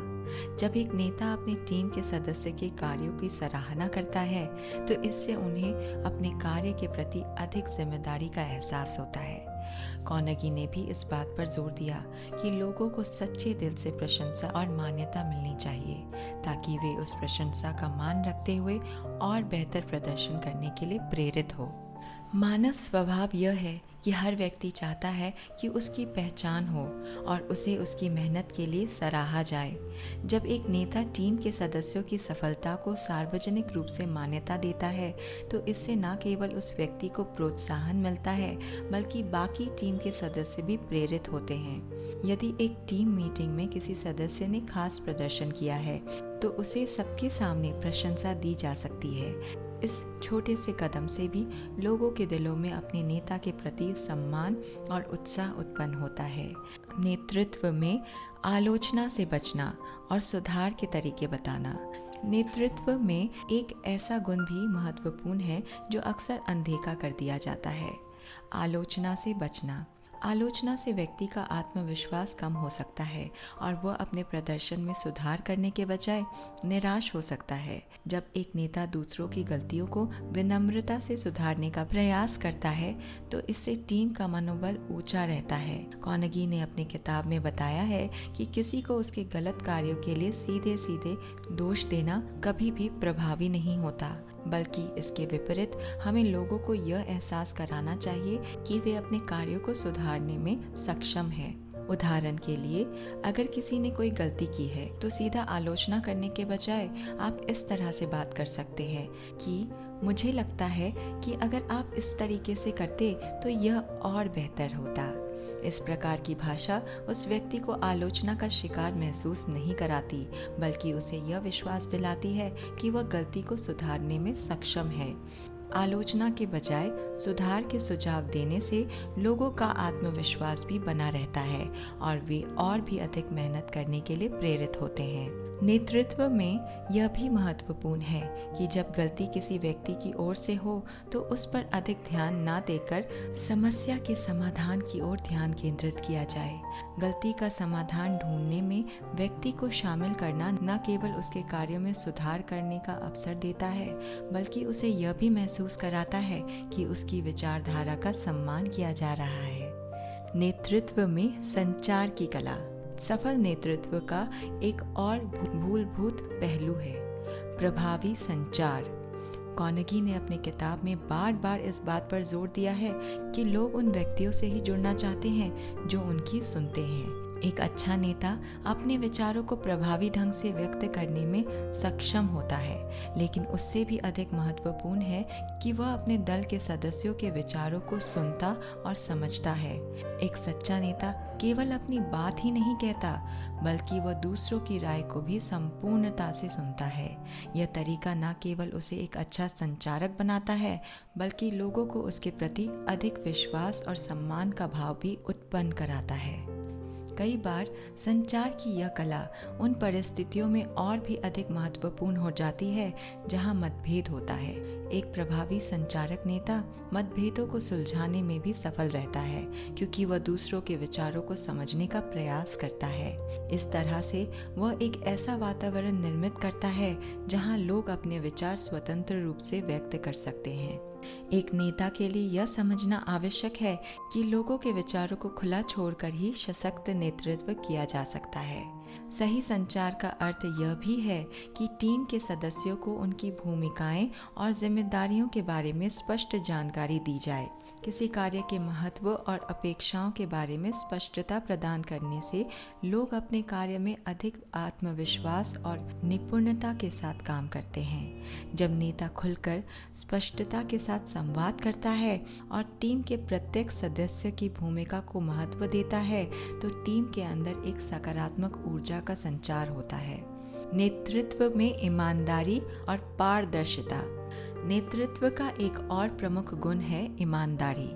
जब एक नेता अपनी टीम के सदस्य के कार्यों की सराहना करता है, तो इससे उन्हें अपने कार्य के प्रति अधिक जिम्मेदारी का एहसास होता है। कार्नेगी ने भी इस बात पर जोर दिया कि लोगों को सच्चे दिल से प्रशंसा और मान्यता मिलनी चाहिए, ताकि वे उस प्रशंसा का मान रखते हुए और बेहतर प्रदर्शन करने के लिए प्रेरित हो। मानव स्वभाव यह है कि हर व्यक्ति चाहता है कि उसकी पहचान हो और उसे उसकी मेहनत के लिए सराहा जाए। जब एक नेता टीम के सदस्यों की सफलता को सार्वजनिक रूप से मान्यता देता है, तो इससे न केवल उस व्यक्ति को प्रोत्साहन मिलता है, बल्कि बाकी टीम के सदस्य भी प्रेरित होते हैं। यदि एक टीम मीटिंग में किसी सदस्य ने खास प्रदर्शन किया है, तो उसे सबके सामने प्रशंसा दी जा सकती है। इस छोटे से कदम से भी लोगों के दिलों में अपने नेता के प्रति सम्मान और उत्साह उत्पन्न होता है। नेतृत्व में आलोचना से बचना और सुधार के तरीके बताना। नेतृत्व में एक ऐसा गुण भी महत्वपूर्ण है जो अक्सर अनदेखा कर दिया जाता है, आलोचना से बचना। आलोचना से व्यक्ति का आत्मविश्वास कम हो सकता है और वह अपने प्रदर्शन में सुधार करने के बजाय निराश हो सकता है। जब एक नेता दूसरों की गलतियों को विनम्रता से सुधारने का प्रयास करता है तो इससे टीम का मनोबल ऊंचा रहता है। कार्नेगी ने अपनी किताब में बताया है कि किसी को उसके गलत कार्यों के लिए सीधे सीधे दोष देना कभी भी प्रभावी नहीं होता, बल्कि इसके विपरीत हमें लोगों को यह एहसास कराना चाहिए कि वे अपने कार्यों को सुधारने में सक्षम हैं। उदाहरण के लिए, अगर किसी ने कोई गलती की है तो सीधा आलोचना करने के बजाय आप इस तरह से बात कर सकते हैं कि मुझे लगता है कि अगर आप इस तरीके से करते तो यह और बेहतर होता। इस प्रकार की भाषा उस व्यक्ति को आलोचना का शिकार महसूस नहीं कराती, बल्कि उसे यह विश्वास दिलाती है कि वह गलती को सुधारने में सक्षम है। आलोचना के बजाय सुधार के सुझाव देने से लोगों का आत्मविश्वास भी बना रहता है और वे और भी अधिक मेहनत करने के लिए प्रेरित होते हैं। नेतृत्व में यह भी महत्वपूर्ण है कि जब गलती किसी व्यक्ति की ओर से हो तो उस पर अधिक ध्यान न देकर समस्या के समाधान की ओर ध्यान केंद्रित किया जाए। गलती का समाधान ढूंढने में व्यक्ति को शामिल करना न केवल उसके कार्यों में सुधार करने का अवसर देता है, बल्कि उसे यह भी महसूस कराता है कि उसकी विचारधारा का सम्मान किया जा रहा है। नेतृत्व में संचार की कला सफल नेतृत्व का एक और मूलभूत पहलू है प्रभावी संचार। कार्नेगी ने अपनी किताब में बार बार इस बात पर जोर दिया है कि लोग उन व्यक्तियों से ही जुड़ना चाहते हैं जो उनकी सुनते हैं। एक अच्छा नेता अपने विचारों को प्रभावी ढंग से व्यक्त करने में सक्षम होता है, लेकिन उससे भी अधिक महत्वपूर्ण है कि वह अपने दल के सदस्यों के विचारों को सुनता और समझता है। एक सच्चा नेता केवल अपनी बात ही नहीं कहता, बल्कि वह दूसरों की राय को भी संपूर्णता से सुनता है। यह तरीका न केवल उसे एक अच्छा संचारक बनाता है, बल्कि लोगों को उसके प्रति अधिक विश्वास और सम्मान का भाव भी उत्पन्न कराता है। कई बार संचार की यह कला उन परिस्थितियों में और भी अधिक महत्वपूर्ण हो जाती है जहां मतभेद होता है। एक प्रभावी संचारक नेता मतभेदों को सुलझाने में भी सफल रहता है, क्योंकि वह दूसरों के विचारों को समझने का प्रयास करता है। इस तरह से वह एक ऐसा वातावरण निर्मित करता है जहां लोग अपने विचार स्वतंत्र रूप से व्यक्त कर सकते हैं। एक नेता के लिए यह समझना आवश्यक है कि लोगों के विचारों को खुला छोड़कर ही सशक्त नेतृत्व किया जा सकता है। सही संचार का अर्थ यह भी है कि टीम के सदस्यों को उनकी भूमिकाएं और जिम्मेदारियों के बारे में स्पष्ट जानकारी दी जाए। किसी कार्य के महत्व और अपेक्षाओं के बारे में स्पष्टता प्रदान करने से लोग अपने कार्य में अधिक आत्मविश्वास और निपुणता के साथ काम करते हैं। जब नेता खुलकर स्पष्टता के साथ संवाद करता है और टीम के प्रत्येक सदस्य की भूमिका को महत्व देता है, तो टीम के अंदर एक सकारात्मक ऊर्जा का संचार होता है। नेतृत्व में ईमानदारी और पारदर्शिता। नेतृत्व का एक और प्रमुख गुण है ईमानदारी।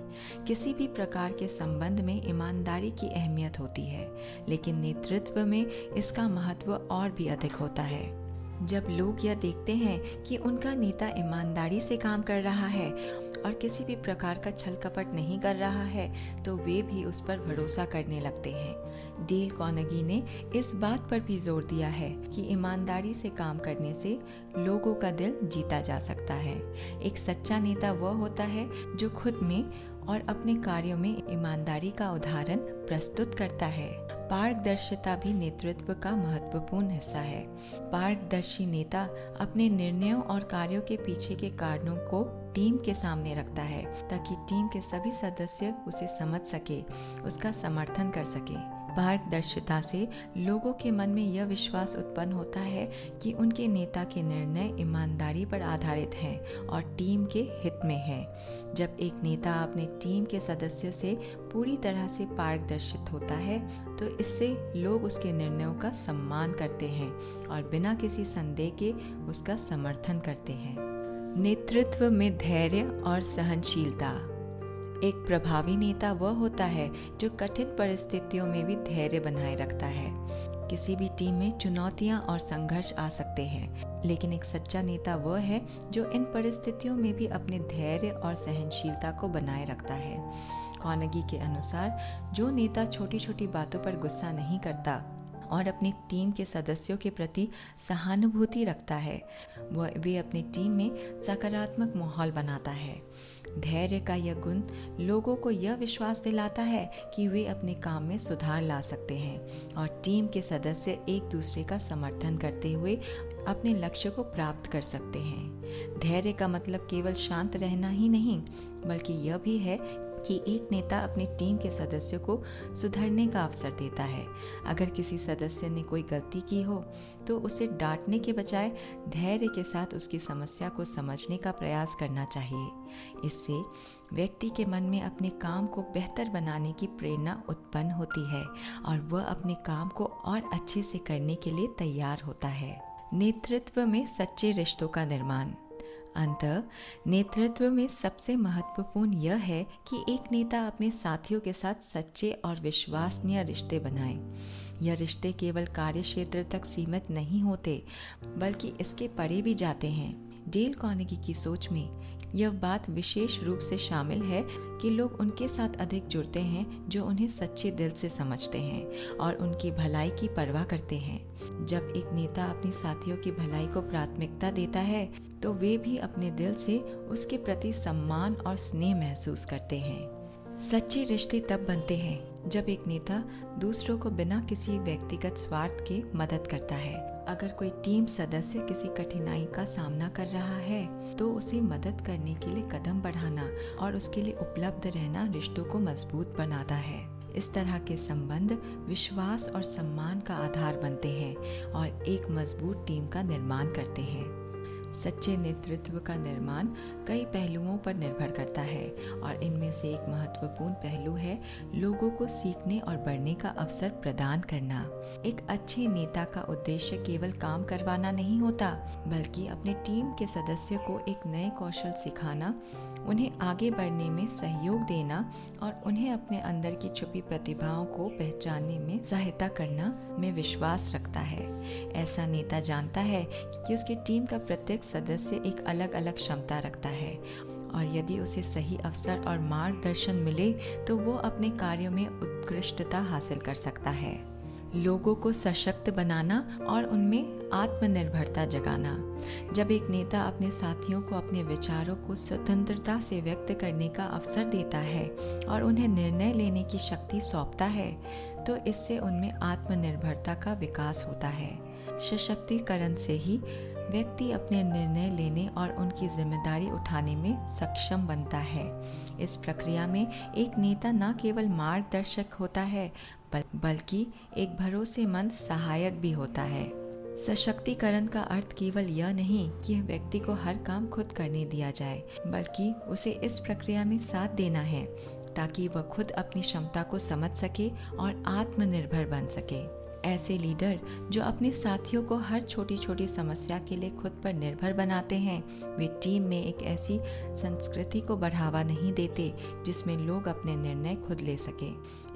किसी भी प्रकार के संबंध में ईमानदारी की अहमियत होती है, लेकिन नेतृत्व में इसका महत्व और भी अधिक होता है। जब लोग यह देखते हैं कि उनका नेता ईमानदारी से काम कर रहा है और किसी भी प्रकार का छल कपट नहीं कर रहा है, तो वे भी उस पर भरोसा करने लगते हैं। डेल कार्नेगी ने इस बात पर भी जोर दिया है कि ईमानदारी से काम करने से लोगों का दिल जीता जा सकता है। एक सच्चा नेता वह होता है जो खुद में और अपने कार्यों में ईमानदारी का उदाहरण प्रस्तुत करता है। पारदर्शिता भी नेतृत्व का महत्वपूर्ण हिस्सा है। पारदर्शी नेता अपने निर्णयों और कार्यों के पीछे के कारणों को टीम के सामने रखता है, ताकि टीम के सभी सदस्य उसे समझ सके, उसका समर्थन कर सके। पारदर्शिता से लोगों के मन में यह विश्वास उत्पन्न होता है कि उनके नेता के निर्णय ईमानदारी पर आधारित हैं और टीम के हित में हैं। जब एक नेता अपने टीम के सदस्यों से पूरी तरह से पारदर्शित होता है, तो इससे लोग उसके निर्णयों का सम्मान करते हैं और बिना किसी संदेह के उसका समर्थन करते हैं। नेतृत्व में धैर्य और सहनशीलता। एक प्रभावी नेता वह होता है जो कठिन परिस्थितियों में भी धैर्य बनाए रखता है। किसी भी टीम में चुनौतियां और संघर्ष आ सकते हैं, लेकिन एक सच्चा नेता वह है जो इन परिस्थितियों में भी अपने धैर्य और सहनशीलता को बनाए रखता है। कार्नेगी के अनुसार जो नेता छोटी छोटी बातों पर गुस्सा नहीं करता और अपनी टीम के सदस्यों के प्रति सहानुभूति रखता है, वे अपनी टीम में सकारात्मक माहौल बनाता है। धैर्य का यह गुण लोगों को यह विश्वास दिलाता है कि वे अपने काम में सुधार ला सकते हैं और टीम के सदस्य एक दूसरे का समर्थन करते हुए अपने लक्ष्य को प्राप्त कर सकते हैं। धैर्य का मतलब केवल शांत रहना ही नहीं, बल्कि यह भी है कि एक नेता अपनी टीम के सदस्यों को सुधरने का अवसर देता है। अगर किसी सदस्य ने कोई गलती की हो तो उसे डांटने के बजाय धैर्य के साथ उसकी समस्या को समझने का प्रयास करना चाहिए। इससे व्यक्ति के मन में अपने काम को बेहतर बनाने की प्रेरणा उत्पन्न होती है और वह अपने काम को और अच्छे से करने के लिए तैयार होता है। नेतृत्व में सच्चे रिश्तों का निर्माण। अंततः नेतृत्व में सबसे महत्वपूर्ण यह है कि एक नेता अपने साथियों के साथ सच्चे और विश्वसनीय रिश्ते बनाए। यह रिश्ते केवल कार्यक्षेत्र तक सीमित नहीं होते, बल्कि इसके परे भी जाते हैं। डेल कार्नेगी की सोच में यह बात विशेष रूप से शामिल है कि लोग उनके साथ अधिक जुड़ते हैं जो उन्हें सच्चे दिल से समझते हैं और उनकी भलाई की परवाह करते हैं। जब एक नेता अपने साथियों की भलाई को प्राथमिकता देता है तो वे भी अपने दिल से उसके प्रति सम्मान और स्नेह महसूस करते हैं। सच्चे रिश्ते तब बनते हैं जब एक नेता दूसरों को बिना किसी व्यक्तिगत स्वार्थ के मदद करता है। अगर कोई टीम सदस्य किसी कठिनाई का सामना कर रहा है तो उसे मदद करने के लिए कदम बढ़ाना और उसके लिए उपलब्ध रहना रिश्तों को मजबूत बनाता है। इस तरह के संबंध विश्वास और सम्मान का आधार बनते हैं और एक मजबूत टीम का निर्माण करते हैं। सच्चे नेतृत्व का निर्माण कई पहलुओं पर निर्भर करता है और इनमें से एक महत्वपूर्ण पहलू है लोगों को सीखने और बढ़ने का अवसर प्रदान करना। एक अच्छे नेता का उद्देश्य केवल काम करवाना नहीं होता, बल्कि अपने टीम के सदस्यों को एक नए कौशल सिखाना, उन्हें आगे बढ़ने में सहयोग देना और उन्हें अपने अंदर की छुपी प्रतिभाओं को पहचानने में सहायता करना में विश्वास रखता है। ऐसा नेता जानता है कि उसकी टीम का प्रत्येक सदस्य एक अलग अलग क्षमता रखता है और यदि उसे सही अवसर और मार्गदर्शन मिले तो वो अपने कार्यों में उत्कृष्टता हासिल कर सकता है। लोगों को सशक्त बनाना और उनमें आत्मनिर्भरता जगाना। जब एक नेता अपने साथियों को अपने विचारों को स्वतंत्रता से व्यक्त करने का अवसर देता है और उन्हें निर्णय लेने की शक्ति सौंपता है तो इससे उनमें आत्मनिर्भरता का विकास होता है। सशक्तिकरण से ही व्यक्ति अपने निर्णय लेने और उनकी जिम्मेदारी उठाने में सक्षम बनता है। इस प्रक्रिया में एक नेता न केवल मार्गदर्शक होता है बल्कि एक भरोसेमंद सहायक भी होता है। सशक्तिकरण का अर्थ केवल यह नहीं कि व्यक्ति को हर काम खुद करने दिया जाए, बल्कि उसे इस प्रक्रिया में साथ देना है ताकि वह खुद अपनी क्षमता को समझ सके और आत्मनिर्भर बन सके। ऐसे लीडर जो अपने साथियों को हर छोटी छोटी समस्या के लिए खुद पर निर्भर बनाते हैं, वे टीम में एक ऐसी संस्कृति को बढ़ावा नहीं देते जिसमें लोग अपने निर्णय खुद ले सके।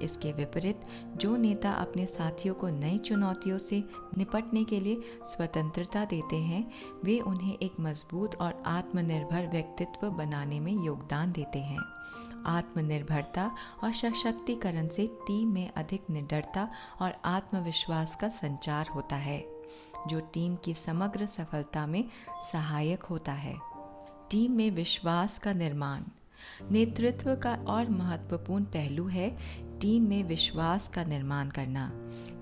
इसके विपरीत जो नेता अपने साथियों को नई चुनौतियों से निपटने के लिए स्वतंत्रता देते हैं, वे उन्हें एक मजबूत और आत्मनिर्भर व्यक्तित्व बनाने में योगदान देते हैं। आत्मनिर्भरता और सशक्तिकरण से टीम में अधिक निडरता और आत्मविश्वास का संचार होता है, जो टीम की समग्र सफलता में सहायक होता है। टीम में विश्वास का निर्माण। नेतृत्व का और महत्वपूर्ण पहलू है टीम में विश्वास का निर्माण करना।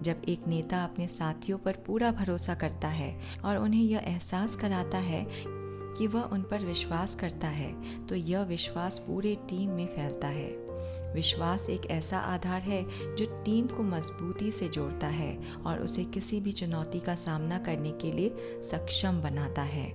जब एक नेता अपने साथियों पर पूरा भरोसा करता है और उन्हें यह एहसास कराता है कि वह उन पर विश्वास करता है, तो यह विश्वास पूरे टीम में फैलता है। विश्वास एक ऐसा आधार है जो टीम को मजबूती से जोड़ता है और उसे किसी भी चुनौती का सामना करने के लिए सक्षम बनाता है।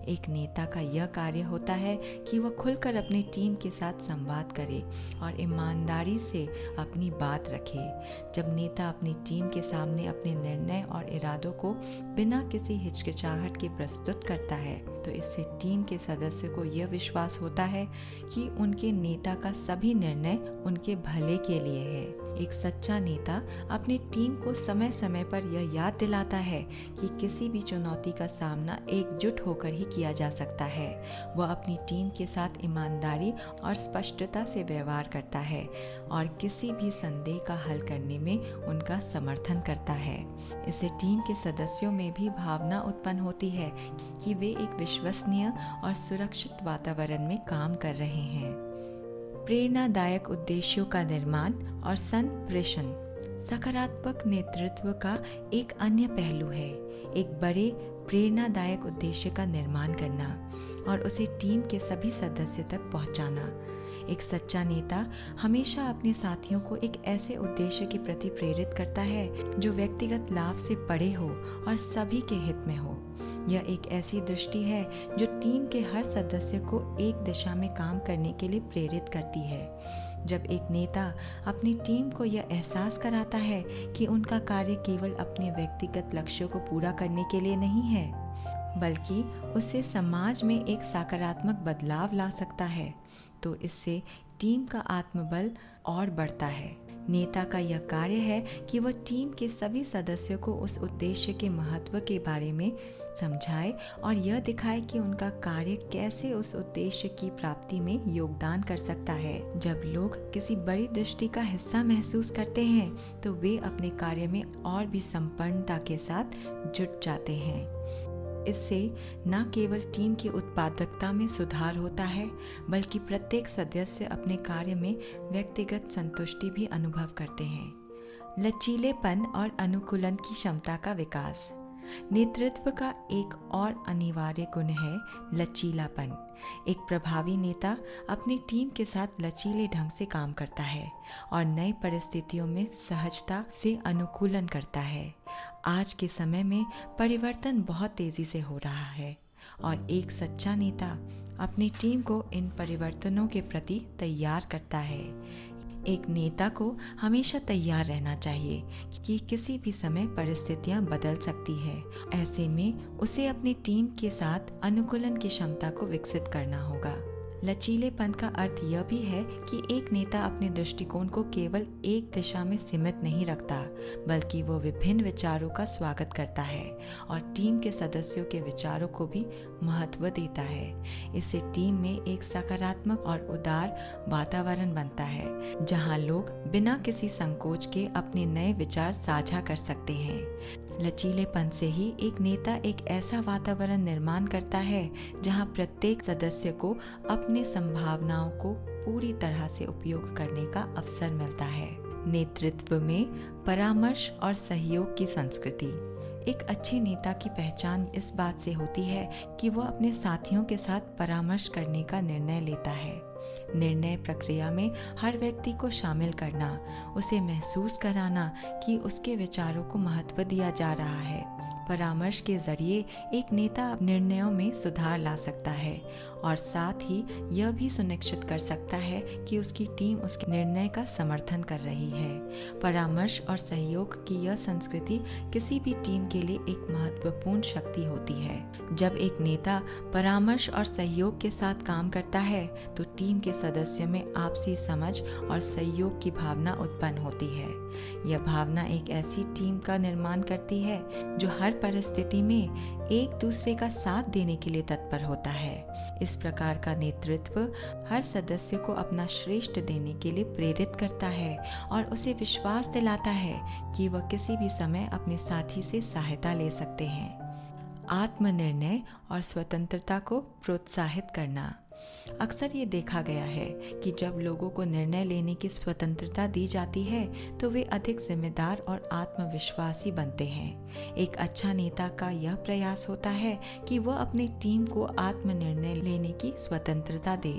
एक नेता का यह कार्य होता है कि वह खुलकर अपनी टीम के साथ संवाद करे और ईमानदारी से अपनी बात रखे। जब नेता अपनी टीम के सामने अपने निर्णय और इरादों को बिना किसी हिचकिचाहट के प्रस्तुत करता है, तो इससे टीम के सदस्य को यह विश्वास होता है कि उनके नेता का सभी निर्णय उनके भले के लिए है। एक सच्चा नेता अपनी टीम को समय समय पर यह याद दिलाता है कि किसी भी चुनौती का सामना एकजुट होकर ही किया जा सकता है। वह अपनी टीम के साथ ईमानदारी और स्पष्टता से व्यवहार करता है और किसी भी संदेह का हल करने में उनका समर्थन करता है। इससे टीम के सदस्यों में भी भावना उत्पन्न होती है कि वे एक विश्वसनीय और सुरक्षित वातावरण में काम कर रहे हैं। प्रेरणादायक उद्देश्यों का निर्माण और संप्रेषण सकारात्मक नेतृत्व का एक अन्य पहलू है। एक बड़े प्रेरणादायक उद्देश्य का निर्माण करना और उसे टीम के सभी सदस्य तक पहुंचाना। एक सच्चा नेता हमेशा अपने साथियों को एक ऐसे उद्देश्य के प्रति प्रेरित करता है जो व्यक्तिगत लाभ से परे हो और सभी के हित में हो। यह एक ऐसी दृष्टि है जो टीम के हर सदस्य को एक दिशा में काम करने के लिए प्रेरित करती है। जब एक नेता अपनी टीम को यह एहसास कराता है कि उनका कार्य केवल अपने व्यक्तिगत लक्ष्यों को पूरा करने के लिए नहीं है, बल्कि उससे समाज में एक सकारात्मक बदलाव ला सकता है, तो इससे टीम का आत्मबल और बढ़ता है। नेता का यह कार्य है कि वह टीम के सभी सदस्यों को उस उद्देश्य के महत्व के बारे में समझाए और यह दिखाए कि उनका कार्य कैसे उस उद्देश्य की प्राप्ति में योगदान कर सकता है। जब लोग किसी बड़ी दृष्टि का हिस्सा महसूस करते हैं तो वे अपने कार्य में और भी संपन्नता के साथ जुट जाते हैं। इससे न केवल टीम की उत्पादकता में सुधार होता है, बल्कि प्रत्येक सदस्य अपने कार्य में व्यक्तिगत संतुष्टि भी अनुभव करते हैं। लचीलेपन और अनुकूलन की क्षमता का विकास। नेतृत्व का एक और अनिवार्य गुण है लचीलापन। एक प्रभावी नेता अपनी टीम के साथ लचीले ढंग से काम करता है और नई परिस्थितियों में सहजता से अनुकूलन करता है। आज के समय में परिवर्तन बहुत तेजी से हो रहा है और एक सच्चा नेता अपनी टीम को इन परिवर्तनों के प्रति तैयार करता है। एक नेता को हमेशा तैयार रहना चाहिए कि किसी भी समय परिस्थितियां बदल सकती है। ऐसे में उसे अपनी टीम के साथ अनुकूलन की क्षमता को विकसित करना होगा। लचीलेपन का अर्थ यह भी है कि एक नेता अपने दृष्टिकोण को केवल एक दिशा में सीमित नहीं रखता, बल्कि वो विभिन्न विचारों का स्वागत करता है और टीम के सदस्यों के विचारों को भी महत्व देता है। इससे टीम में एक सकारात्मक और उदार वातावरण बनता है, जहां लोग बिना किसी संकोच के अपने नए विचार साझा कर सकते हैं। लचीलेपन से ही एक नेता एक ऐसा वातावरण निर्माण करता है जहां प्रत्येक सदस्य को अपने संभावनाओं को पूरी तरह से उपयोग करने का अवसर मिलता है। नेतृत्व में परामर्श और सहयोग की संस्कृति। एक अच्छे नेता की पहचान इस बात से होती है कि वह अपने साथियों के साथ परामर्श करने का निर्णय लेता है। निर्णय प्रक्रिया में हर व्यक्ति को शामिल करना, उसे महसूस कराना कि उसके विचारों को महत्व दिया जा रहा है। परामर्श के जरिए एक नेता निर्णयों में सुधार ला सकता है और साथ ही यह भी सुनिश्चित कर सकता है कि उसकी टीम उसके निर्णय का समर्थन कर रही है। परामर्श और सहयोग की यह संस्कृति किसी भी टीम के लिए एक महत्वपूर्ण शक्ति होती है। जब एक नेता परामर्श और सहयोग के साथ काम करता है तो टीम के सदस्यों में आपसी समझ और सहयोग की भावना उत्पन्न होती है। यह भावना एक ऐसी टीम का निर्माण करती है जो हर परिस्थिति में एक दूसरे का साथ देने के लिए तत्पर होता है। इस प्रकार का नेतृत्व हर सदस्य को अपना श्रेष्ठ देने के लिए प्रेरित करता है और उसे विश्वास दिलाता है कि वह किसी भी समय अपने साथी से सहायता ले सकते हैं। आत्मनिर्णय और स्वतंत्रता को प्रोत्साहित करना। अक्सर ये देखा गया है कि जब लोगों को निर्णय लेने की स्वतंत्रता दी जाती है तो वे अधिक जिम्मेदार और आत्मविश्वासी बनते हैं। एक अच्छा नेता का यह प्रयास होता है कि वह अपनी टीम को आत्मनिर्णय लेने की स्वतंत्रता दे।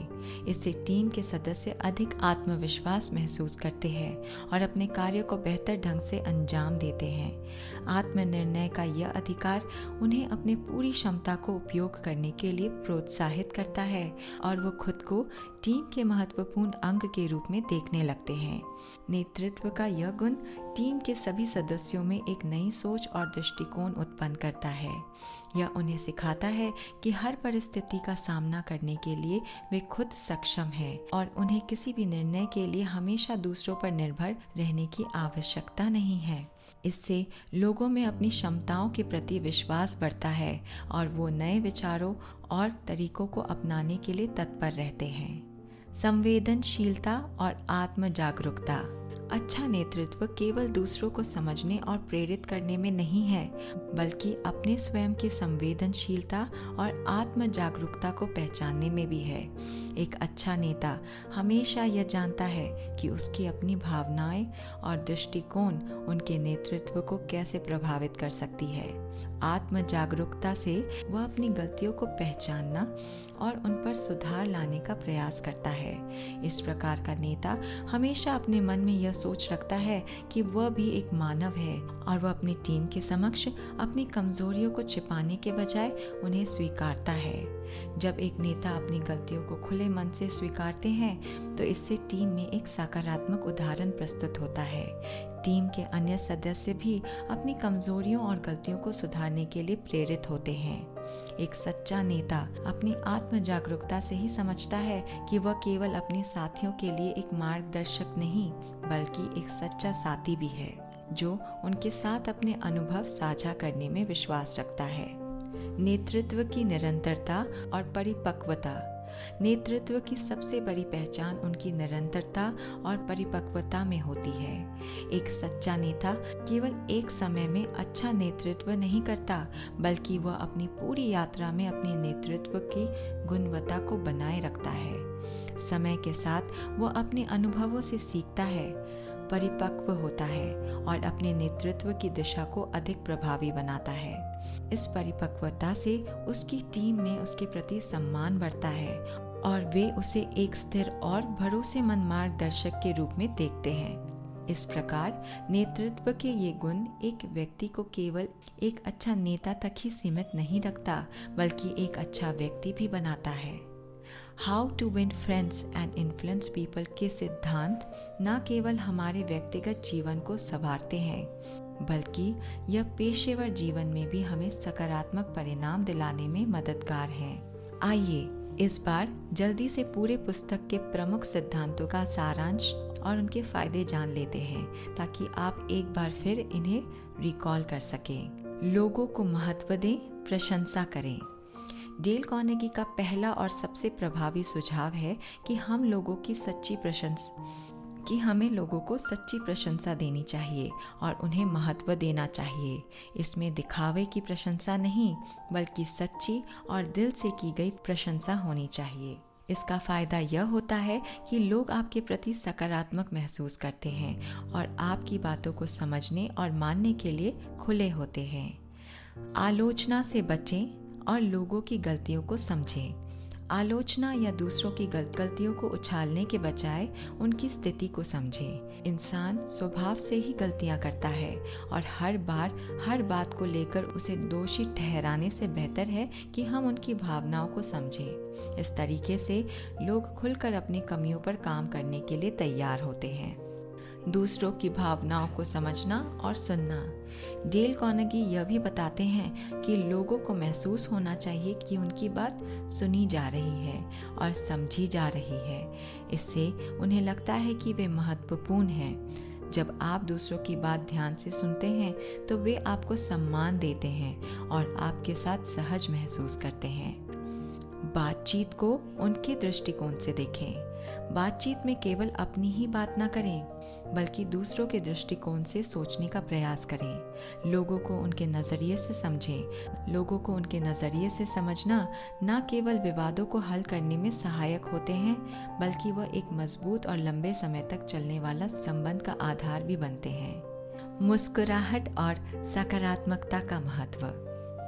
इससे टीम के सदस्य अधिक आत्मविश्वास महसूस करते हैं और अपने कार्य को बेहतर ढंग से अंजाम देते हैं। आत्मनिर्णय का यह अधिकार उन्हें अपनी पूरी क्षमता को उपयोग करने के लिए प्रोत्साहित करता है और वो खुद को टीम के महत्वपूर्ण अंग के रूप में देखने लगते हैं। नेतृत्व का यह गुण टीम के सभी सदस्यों में एक नई सोच और दृष्टिकोण उत्पन्न करता है। यह उन्हें सिखाता है कि हर परिस्थिति का सामना करने के लिए वे खुद सक्षम हैं और उन्हें किसी भी निर्णय के लिए हमेशा दूसरों पर निर्भर रहने की आवश्यकता नहीं है। इससे लोगों में अपनी क्षमताओं के प्रति विश्वास बढ़ता है और वो नए विचारों और तरीकों को अपनाने के लिए तत्पर रहते हैं। संवेदनशीलता और आत्म जागरूकता। अच्छा नेतृत्व केवल दूसरों को समझने और प्रेरित करने में नहीं है, बल्कि अपने स्वयं की संवेदनशीलता और आत्म जागरूकता को पहचानने में भी है। एक अच्छा नेता हमेशा यह जानता है कि उसकी अपनी भावनाएं और दृष्टिकोण उनके नेतृत्व को कैसे प्रभावित कर सकती है। आत्म जागरूकता से वह अपनी गलतियों को पहचानना और उन पर सुधार लाने का प्रयास करता है। इस प्रकार का नेता हमेशा अपने मन में यह सोच रखता है कि वह भी एक मानव है और वह अपनी टीम के समक्ष अपनी कमजोरियों को छिपाने के बजाय उन्हें स्वीकारता है। जब एक नेता अपनी गलतियों को खुले मन से स्वीकारते हैं तो इससे टीम में एक सकारात्मक उदाहरण प्रस्तुत होता है। टीम के अन्य सदस्य भी अपनी कमजोरियों और गलतियों को सुधारने के लिए प्रेरित होते हैं। एक सच्चा नेता अपनी आत्म जागरूकता से ही समझता है कि वह केवल अपने साथियों के लिए एक मार्गदर्शक नहीं, बल्कि एक सच्चा साथी भी है जो उनके साथ अपने अनुभव साझा करने में विश्वास रखता है। नेतृत्व की निरंतरता और परिपक्वता। नेतृत्व की सबसे बड़ी पहचान उनकी निरंतरता और परिपक्वता में होती है। एक सच्चा नेता केवल एक समय में अच्छा नेतृत्व नहीं करता, बल्कि वह अपनी पूरी यात्रा में अपने नेतृत्व की गुणवत्ता को बनाए रखता है। समय के साथ वह अपने अनुभवों से सीखता है, परिपक्व होता है और अपने नेतृत्व की दिशा को अधिक प्रभावी बनाता है। इस परिपक्वता से उसकी टीम में उसके प्रति सम्मान बढ़ता है और वे उसे एक स्थिर और भरोसेमंद मार्गदर्शक के रूप में देखते हैं। इस प्रकार नेतृत्व के ये गुण एक व्यक्ति को केवल एक अच्छा नेता तक ही सीमित नहीं रखता, बल्कि एक अच्छा व्यक्ति भी बनाता है। How to win friends and influence people के सिद्धांत न केवल हमारे व्यक्तिगत जीवन को संवारते हैं, बल्कि यह पेशेवर जीवन में भी हमें सकारात्मक परिणाम दिलाने में मददगार हैं। आइए इस बार जल्दी से पूरे पुस्तक के प्रमुख सिद्धांतों का सारांश और उनके फायदे जान लेते हैं, ताकि आप एक बार फिर इन्हें रिकॉल कर सकें। लोगों को महत्व दें, प्रशंसा करें। डेल कार्नेगी का पहला और सबसे प्रभावी सुझाव है कि हमें लोगों को सच्ची प्रशंसा देनी चाहिए और उन्हें महत्व देना चाहिए। इसमें दिखावे की प्रशंसा नहीं, बल्कि सच्ची और दिल से की गई प्रशंसा होनी चाहिए। इसका फायदा यह होता है कि लोग आपके प्रति सकारात्मक महसूस करते हैं और आपकी बातों को समझने और मानने के लिए खुले होते हैं। आलोचना से बचें और लोगों की गलतियों को समझें। आलोचना या दूसरों की गलतियों को उछालने के बजाय उनकी स्थिति को समझें। इंसान स्वभाव से ही गलतियां करता है और हर बार हर बात को लेकर उसे दोषी ठहराने से बेहतर है कि हम उनकी भावनाओं को समझें। इस तरीके से लोग खुलकर अपनी कमियों पर काम करने के लिए तैयार होते हैं। दूसरों की भावनाओं को समझना और सुनना। डेल कार्नेगी यह भी बताते हैं कि लोगों को महसूस होना चाहिए कि उनकी बात सुनी जा रही है और समझी जा रही है। इससे उन्हें लगता है कि वे महत्वपूर्ण हैं। जब आप दूसरों की बात ध्यान से सुनते हैं तो वे आपको सम्मान देते हैं और आपके साथ सहज महसूस करते हैं। बातचीत को उनके दृष्टिकोण से देखें। बातचीत में केवल अपनी ही बात ना करें, बल्कि दूसरों के दृष्टिकोण से सोचने का प्रयास करें। लोगों को उनके नज़रिए से समझें। लोगों को उनके नज़रिए से समझना न केवल विवादों को हल करने में सहायक होते हैं, बल्कि वह एक मजबूत और लंबे समय तक चलने वाला संबंध का आधार भी बनते हैं। मुस्कुराहट और सकारात्मकता का महत्व।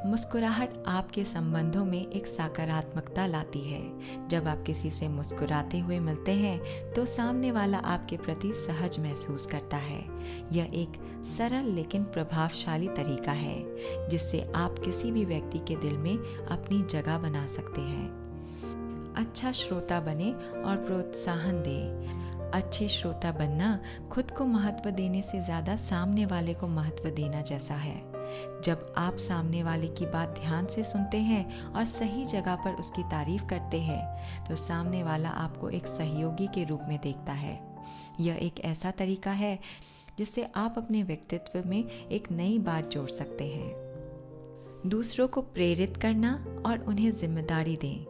मुस्कुराहट आपके संबंधों में एक सकारात्मकता लाती है। जब आप किसी से मुस्कुराते हुए मिलते हैं तो सामने वाला आपके प्रति सहज महसूस करता है। यह एक सरल लेकिन प्रभावशाली तरीका है जिससे आप किसी भी व्यक्ति के दिल में अपनी जगह बना सकते हैं। अच्छा श्रोता बने और प्रोत्साहन दे। अच्छे श्रोता बनना खुद को महत्व देने से ज़्यादा सामने वाले को महत्व देना जैसा है। जब आप सामने वाले की बात ध्यान से सुनते हैं और सही जगह पर उसकी तारीफ करते हैं तो सामने वाला आपको एक सहयोगी के रूप में देखता है। यह एक ऐसा तरीका है जिससे आप अपने व्यक्तित्व में एक नई बात जोड़ सकते हैं। दूसरों को प्रेरित करना और उन्हें जिम्मेदारी दें।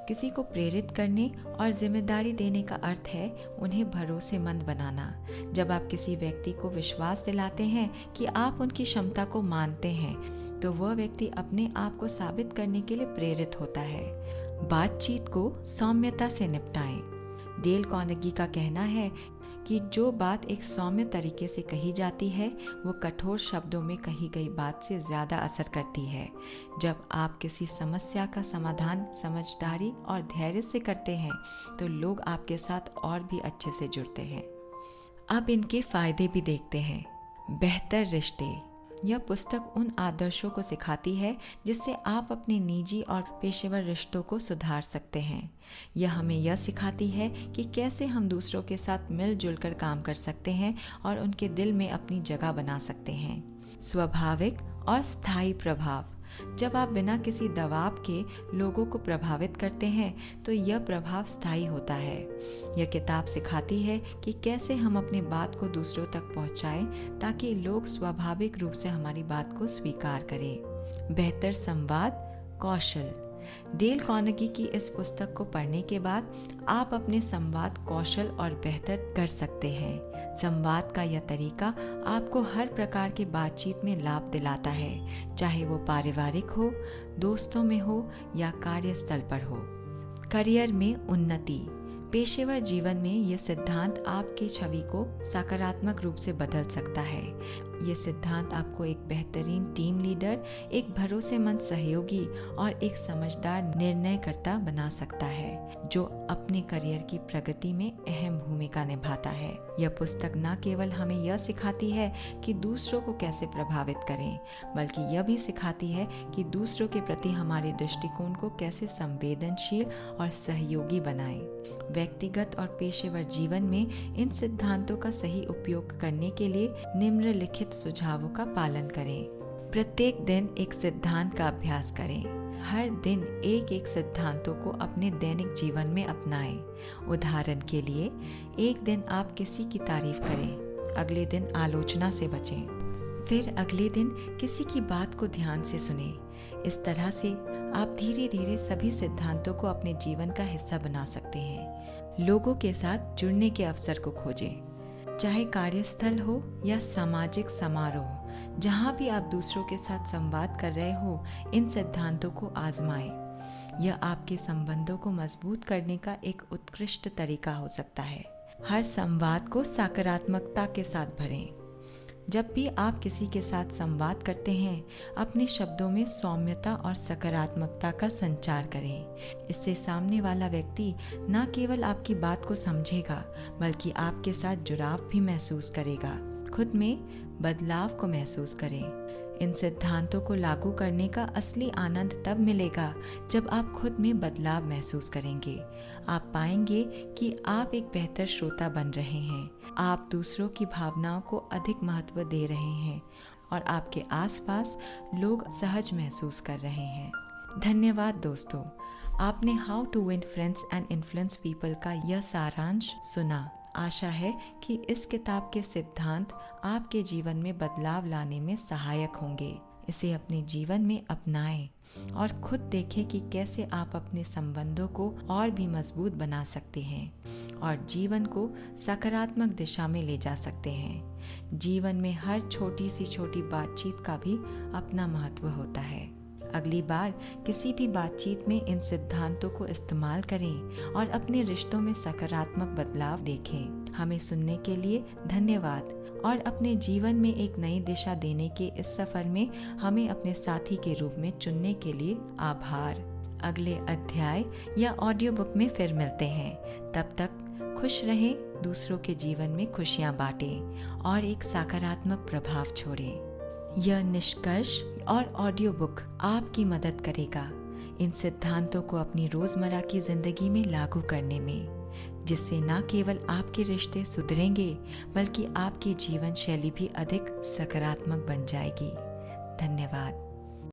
किसी को प्रेरित करने और जिम्मेदारी देने का अर्थ है उन्हें भरोसेमंद बनाना। जब आप किसी व्यक्ति को विश्वास दिलाते हैं कि आप उनकी क्षमता को मानते हैं तो वह व्यक्ति अपने आप को साबित करने के लिए प्रेरित होता है। बातचीत को सौम्यता से निपटाएं। डेल कार्नेगी का कहना है कि जो बात एक सौम्य तरीके से कही जाती है वो कठोर शब्दों में कही गई बात से ज़्यादा असर करती है। जब आप किसी समस्या का समाधान समझदारी और धैर्य से करते हैं तो लोग आपके साथ और भी अच्छे से जुड़ते हैं। अब इनके फायदे भी देखते हैं। बेहतर रिश्ते। यह पुस्तक उन आदर्शों को सिखाती है जिससे आप अपने निजी और पेशेवर रिश्तों को सुधार सकते हैं। यह हमें यह सिखाती है कि कैसे हम दूसरों के साथ मिलजुल कर काम कर सकते हैं और उनके दिल में अपनी जगह बना सकते हैं। स्वाभाविक और स्थायी प्रभाव। जब आप बिना किसी दबाव के लोगों को प्रभावित करते हैं तो यह प्रभाव स्थायी होता है। यह किताब सिखाती है कि कैसे हम अपनी बात को दूसरों तक पहुंचाएं ताकि लोग स्वाभाविक रूप से हमारी बात को स्वीकार करें। बेहतर संवाद कौशल। डेल कार्नेगी की इस पुस्तक को पढ़ने के बाद आप अपने संवाद कौशल और बेहतर कर सकते हैं। संवाद का यह तरीका आपको हर प्रकार की बातचीत में लाभ दिलाता है, चाहे वो पारिवारिक हो, दोस्तों में हो या कार्यस्थल पर हो। करियर में उन्नति। पेशेवर जीवन में यह सिद्धांत आपकी छवि को सकारात्मक रूप से बदल सकता है। ये सिद्धांत आपको एक बेहतरीन टीम लीडर, एक भरोसेमंद सहयोगी और एक समझदार निर्णयकर्ता बना सकता है जो अपने करियर की प्रगति में अहम भूमिका निभाता है। यह पुस्तक न केवल हमें यह सिखाती है कि दूसरों को कैसे प्रभावित करें, बल्कि यह भी सिखाती है कि दूसरों के प्रति हमारे दृष्टिकोण को कैसे संवेदनशील और सहयोगी बनाएं। व्यक्तिगत और पेशेवर जीवन में इन सिद्धांतों का सही उपयोग करने के लिए निम्नलिखित सुझावों का पालन करें। प्रत्येक दिन एक सिद्धांत का अभ्यास करें। हर दिन एक एक सिद्धांतों को अपने दैनिक जीवन में अपनाएं। उदाहरण के लिए, एक दिन आप किसी की तारीफ करें, अगले दिन आलोचना से बचें। फिर अगले दिन किसी की बात को ध्यान से सुनें। इस तरह से आप धीरे धीरे सभी सिद्धांतों को अपने जीवन का हिस्सा बना सकते हैं। लोगों के साथ जुड़ने के अवसर को खोजें, चाहे कार्यस्थल हो या सामाजिक समारोह। जहाँ भी आप दूसरों के साथ संवाद कर रहे हो, इन सिद्धांतों को आजमाएं। यह आपके संबंधों को मजबूत करने का एक उत्कृष्ट तरीका हो सकता है। हर संवाद को सकारात्मकता के साथ भरें। जब भी आप किसी के साथ संवाद करते हैं, अपने शब्दों में सौम्यता और सकारात्मकता का संचार करें। इससे सामने वाला व्यक्ति न केवल आपकी बात को समझेगा, बल्कि आपके साथ जुड़ाव भी महसूस करेगा। खुद में बदलाव को महसूस करें। इन सिद्धांतों को लागू करने का असली आनंद तब मिलेगा जब आप खुद में बदलाव महसूस करेंगे। आप पाएंगे कि आप एक बेहतर श्रोता बन रहे हैं, आप दूसरों की भावनाओं को अधिक महत्व दे रहे हैं और आपके आसपास लोग सहज महसूस कर रहे हैं। धन्यवाद दोस्तों, आपने how to win friends and influence people का यह सारांश सुना। आशा है कि इस किताब के सिद्धांत आपके जीवन में बदलाव लाने में सहायक होंगे। इसे अपने जीवन में अपनाएं और खुद देखें कि कैसे आप अपने संबंधों को और भी मजबूत बना सकते हैं और जीवन को सकारात्मक दिशा में ले जा सकते हैं। जीवन में हर छोटी सी छोटी बातचीत का भी अपना महत्व होता है। अगली बार किसी भी बातचीत में इन सिद्धांतों को इस्तेमाल करें और अपने रिश्तों में सकारात्मक बदलाव देखें। हमें सुनने के लिए धन्यवाद और अपने जीवन में एक नई दिशा देने के इस सफर में हमें अपने साथी के रूप में चुनने के लिए आभार। अगले अध्याय या ऑडियो बुक में फिर मिलते हैं। तब तक खुश रहें, दूसरों के जीवन में खुशियां बांटें और एक सकारात्मक प्रभाव छोड़ें। यह निष्कर्ष और ऑडियो बुक आपकी मदद करेगा। इन सिद्धांतों को अपनी रोज़मर्रा की ज़िंदगी में लागू करने में, जिससे न केवल आपके रिश्ते सुधरेंगे बल्कि आपकी जीवन शैली भी अधिक सकारात्मक बन जाएगी। धन्यवाद।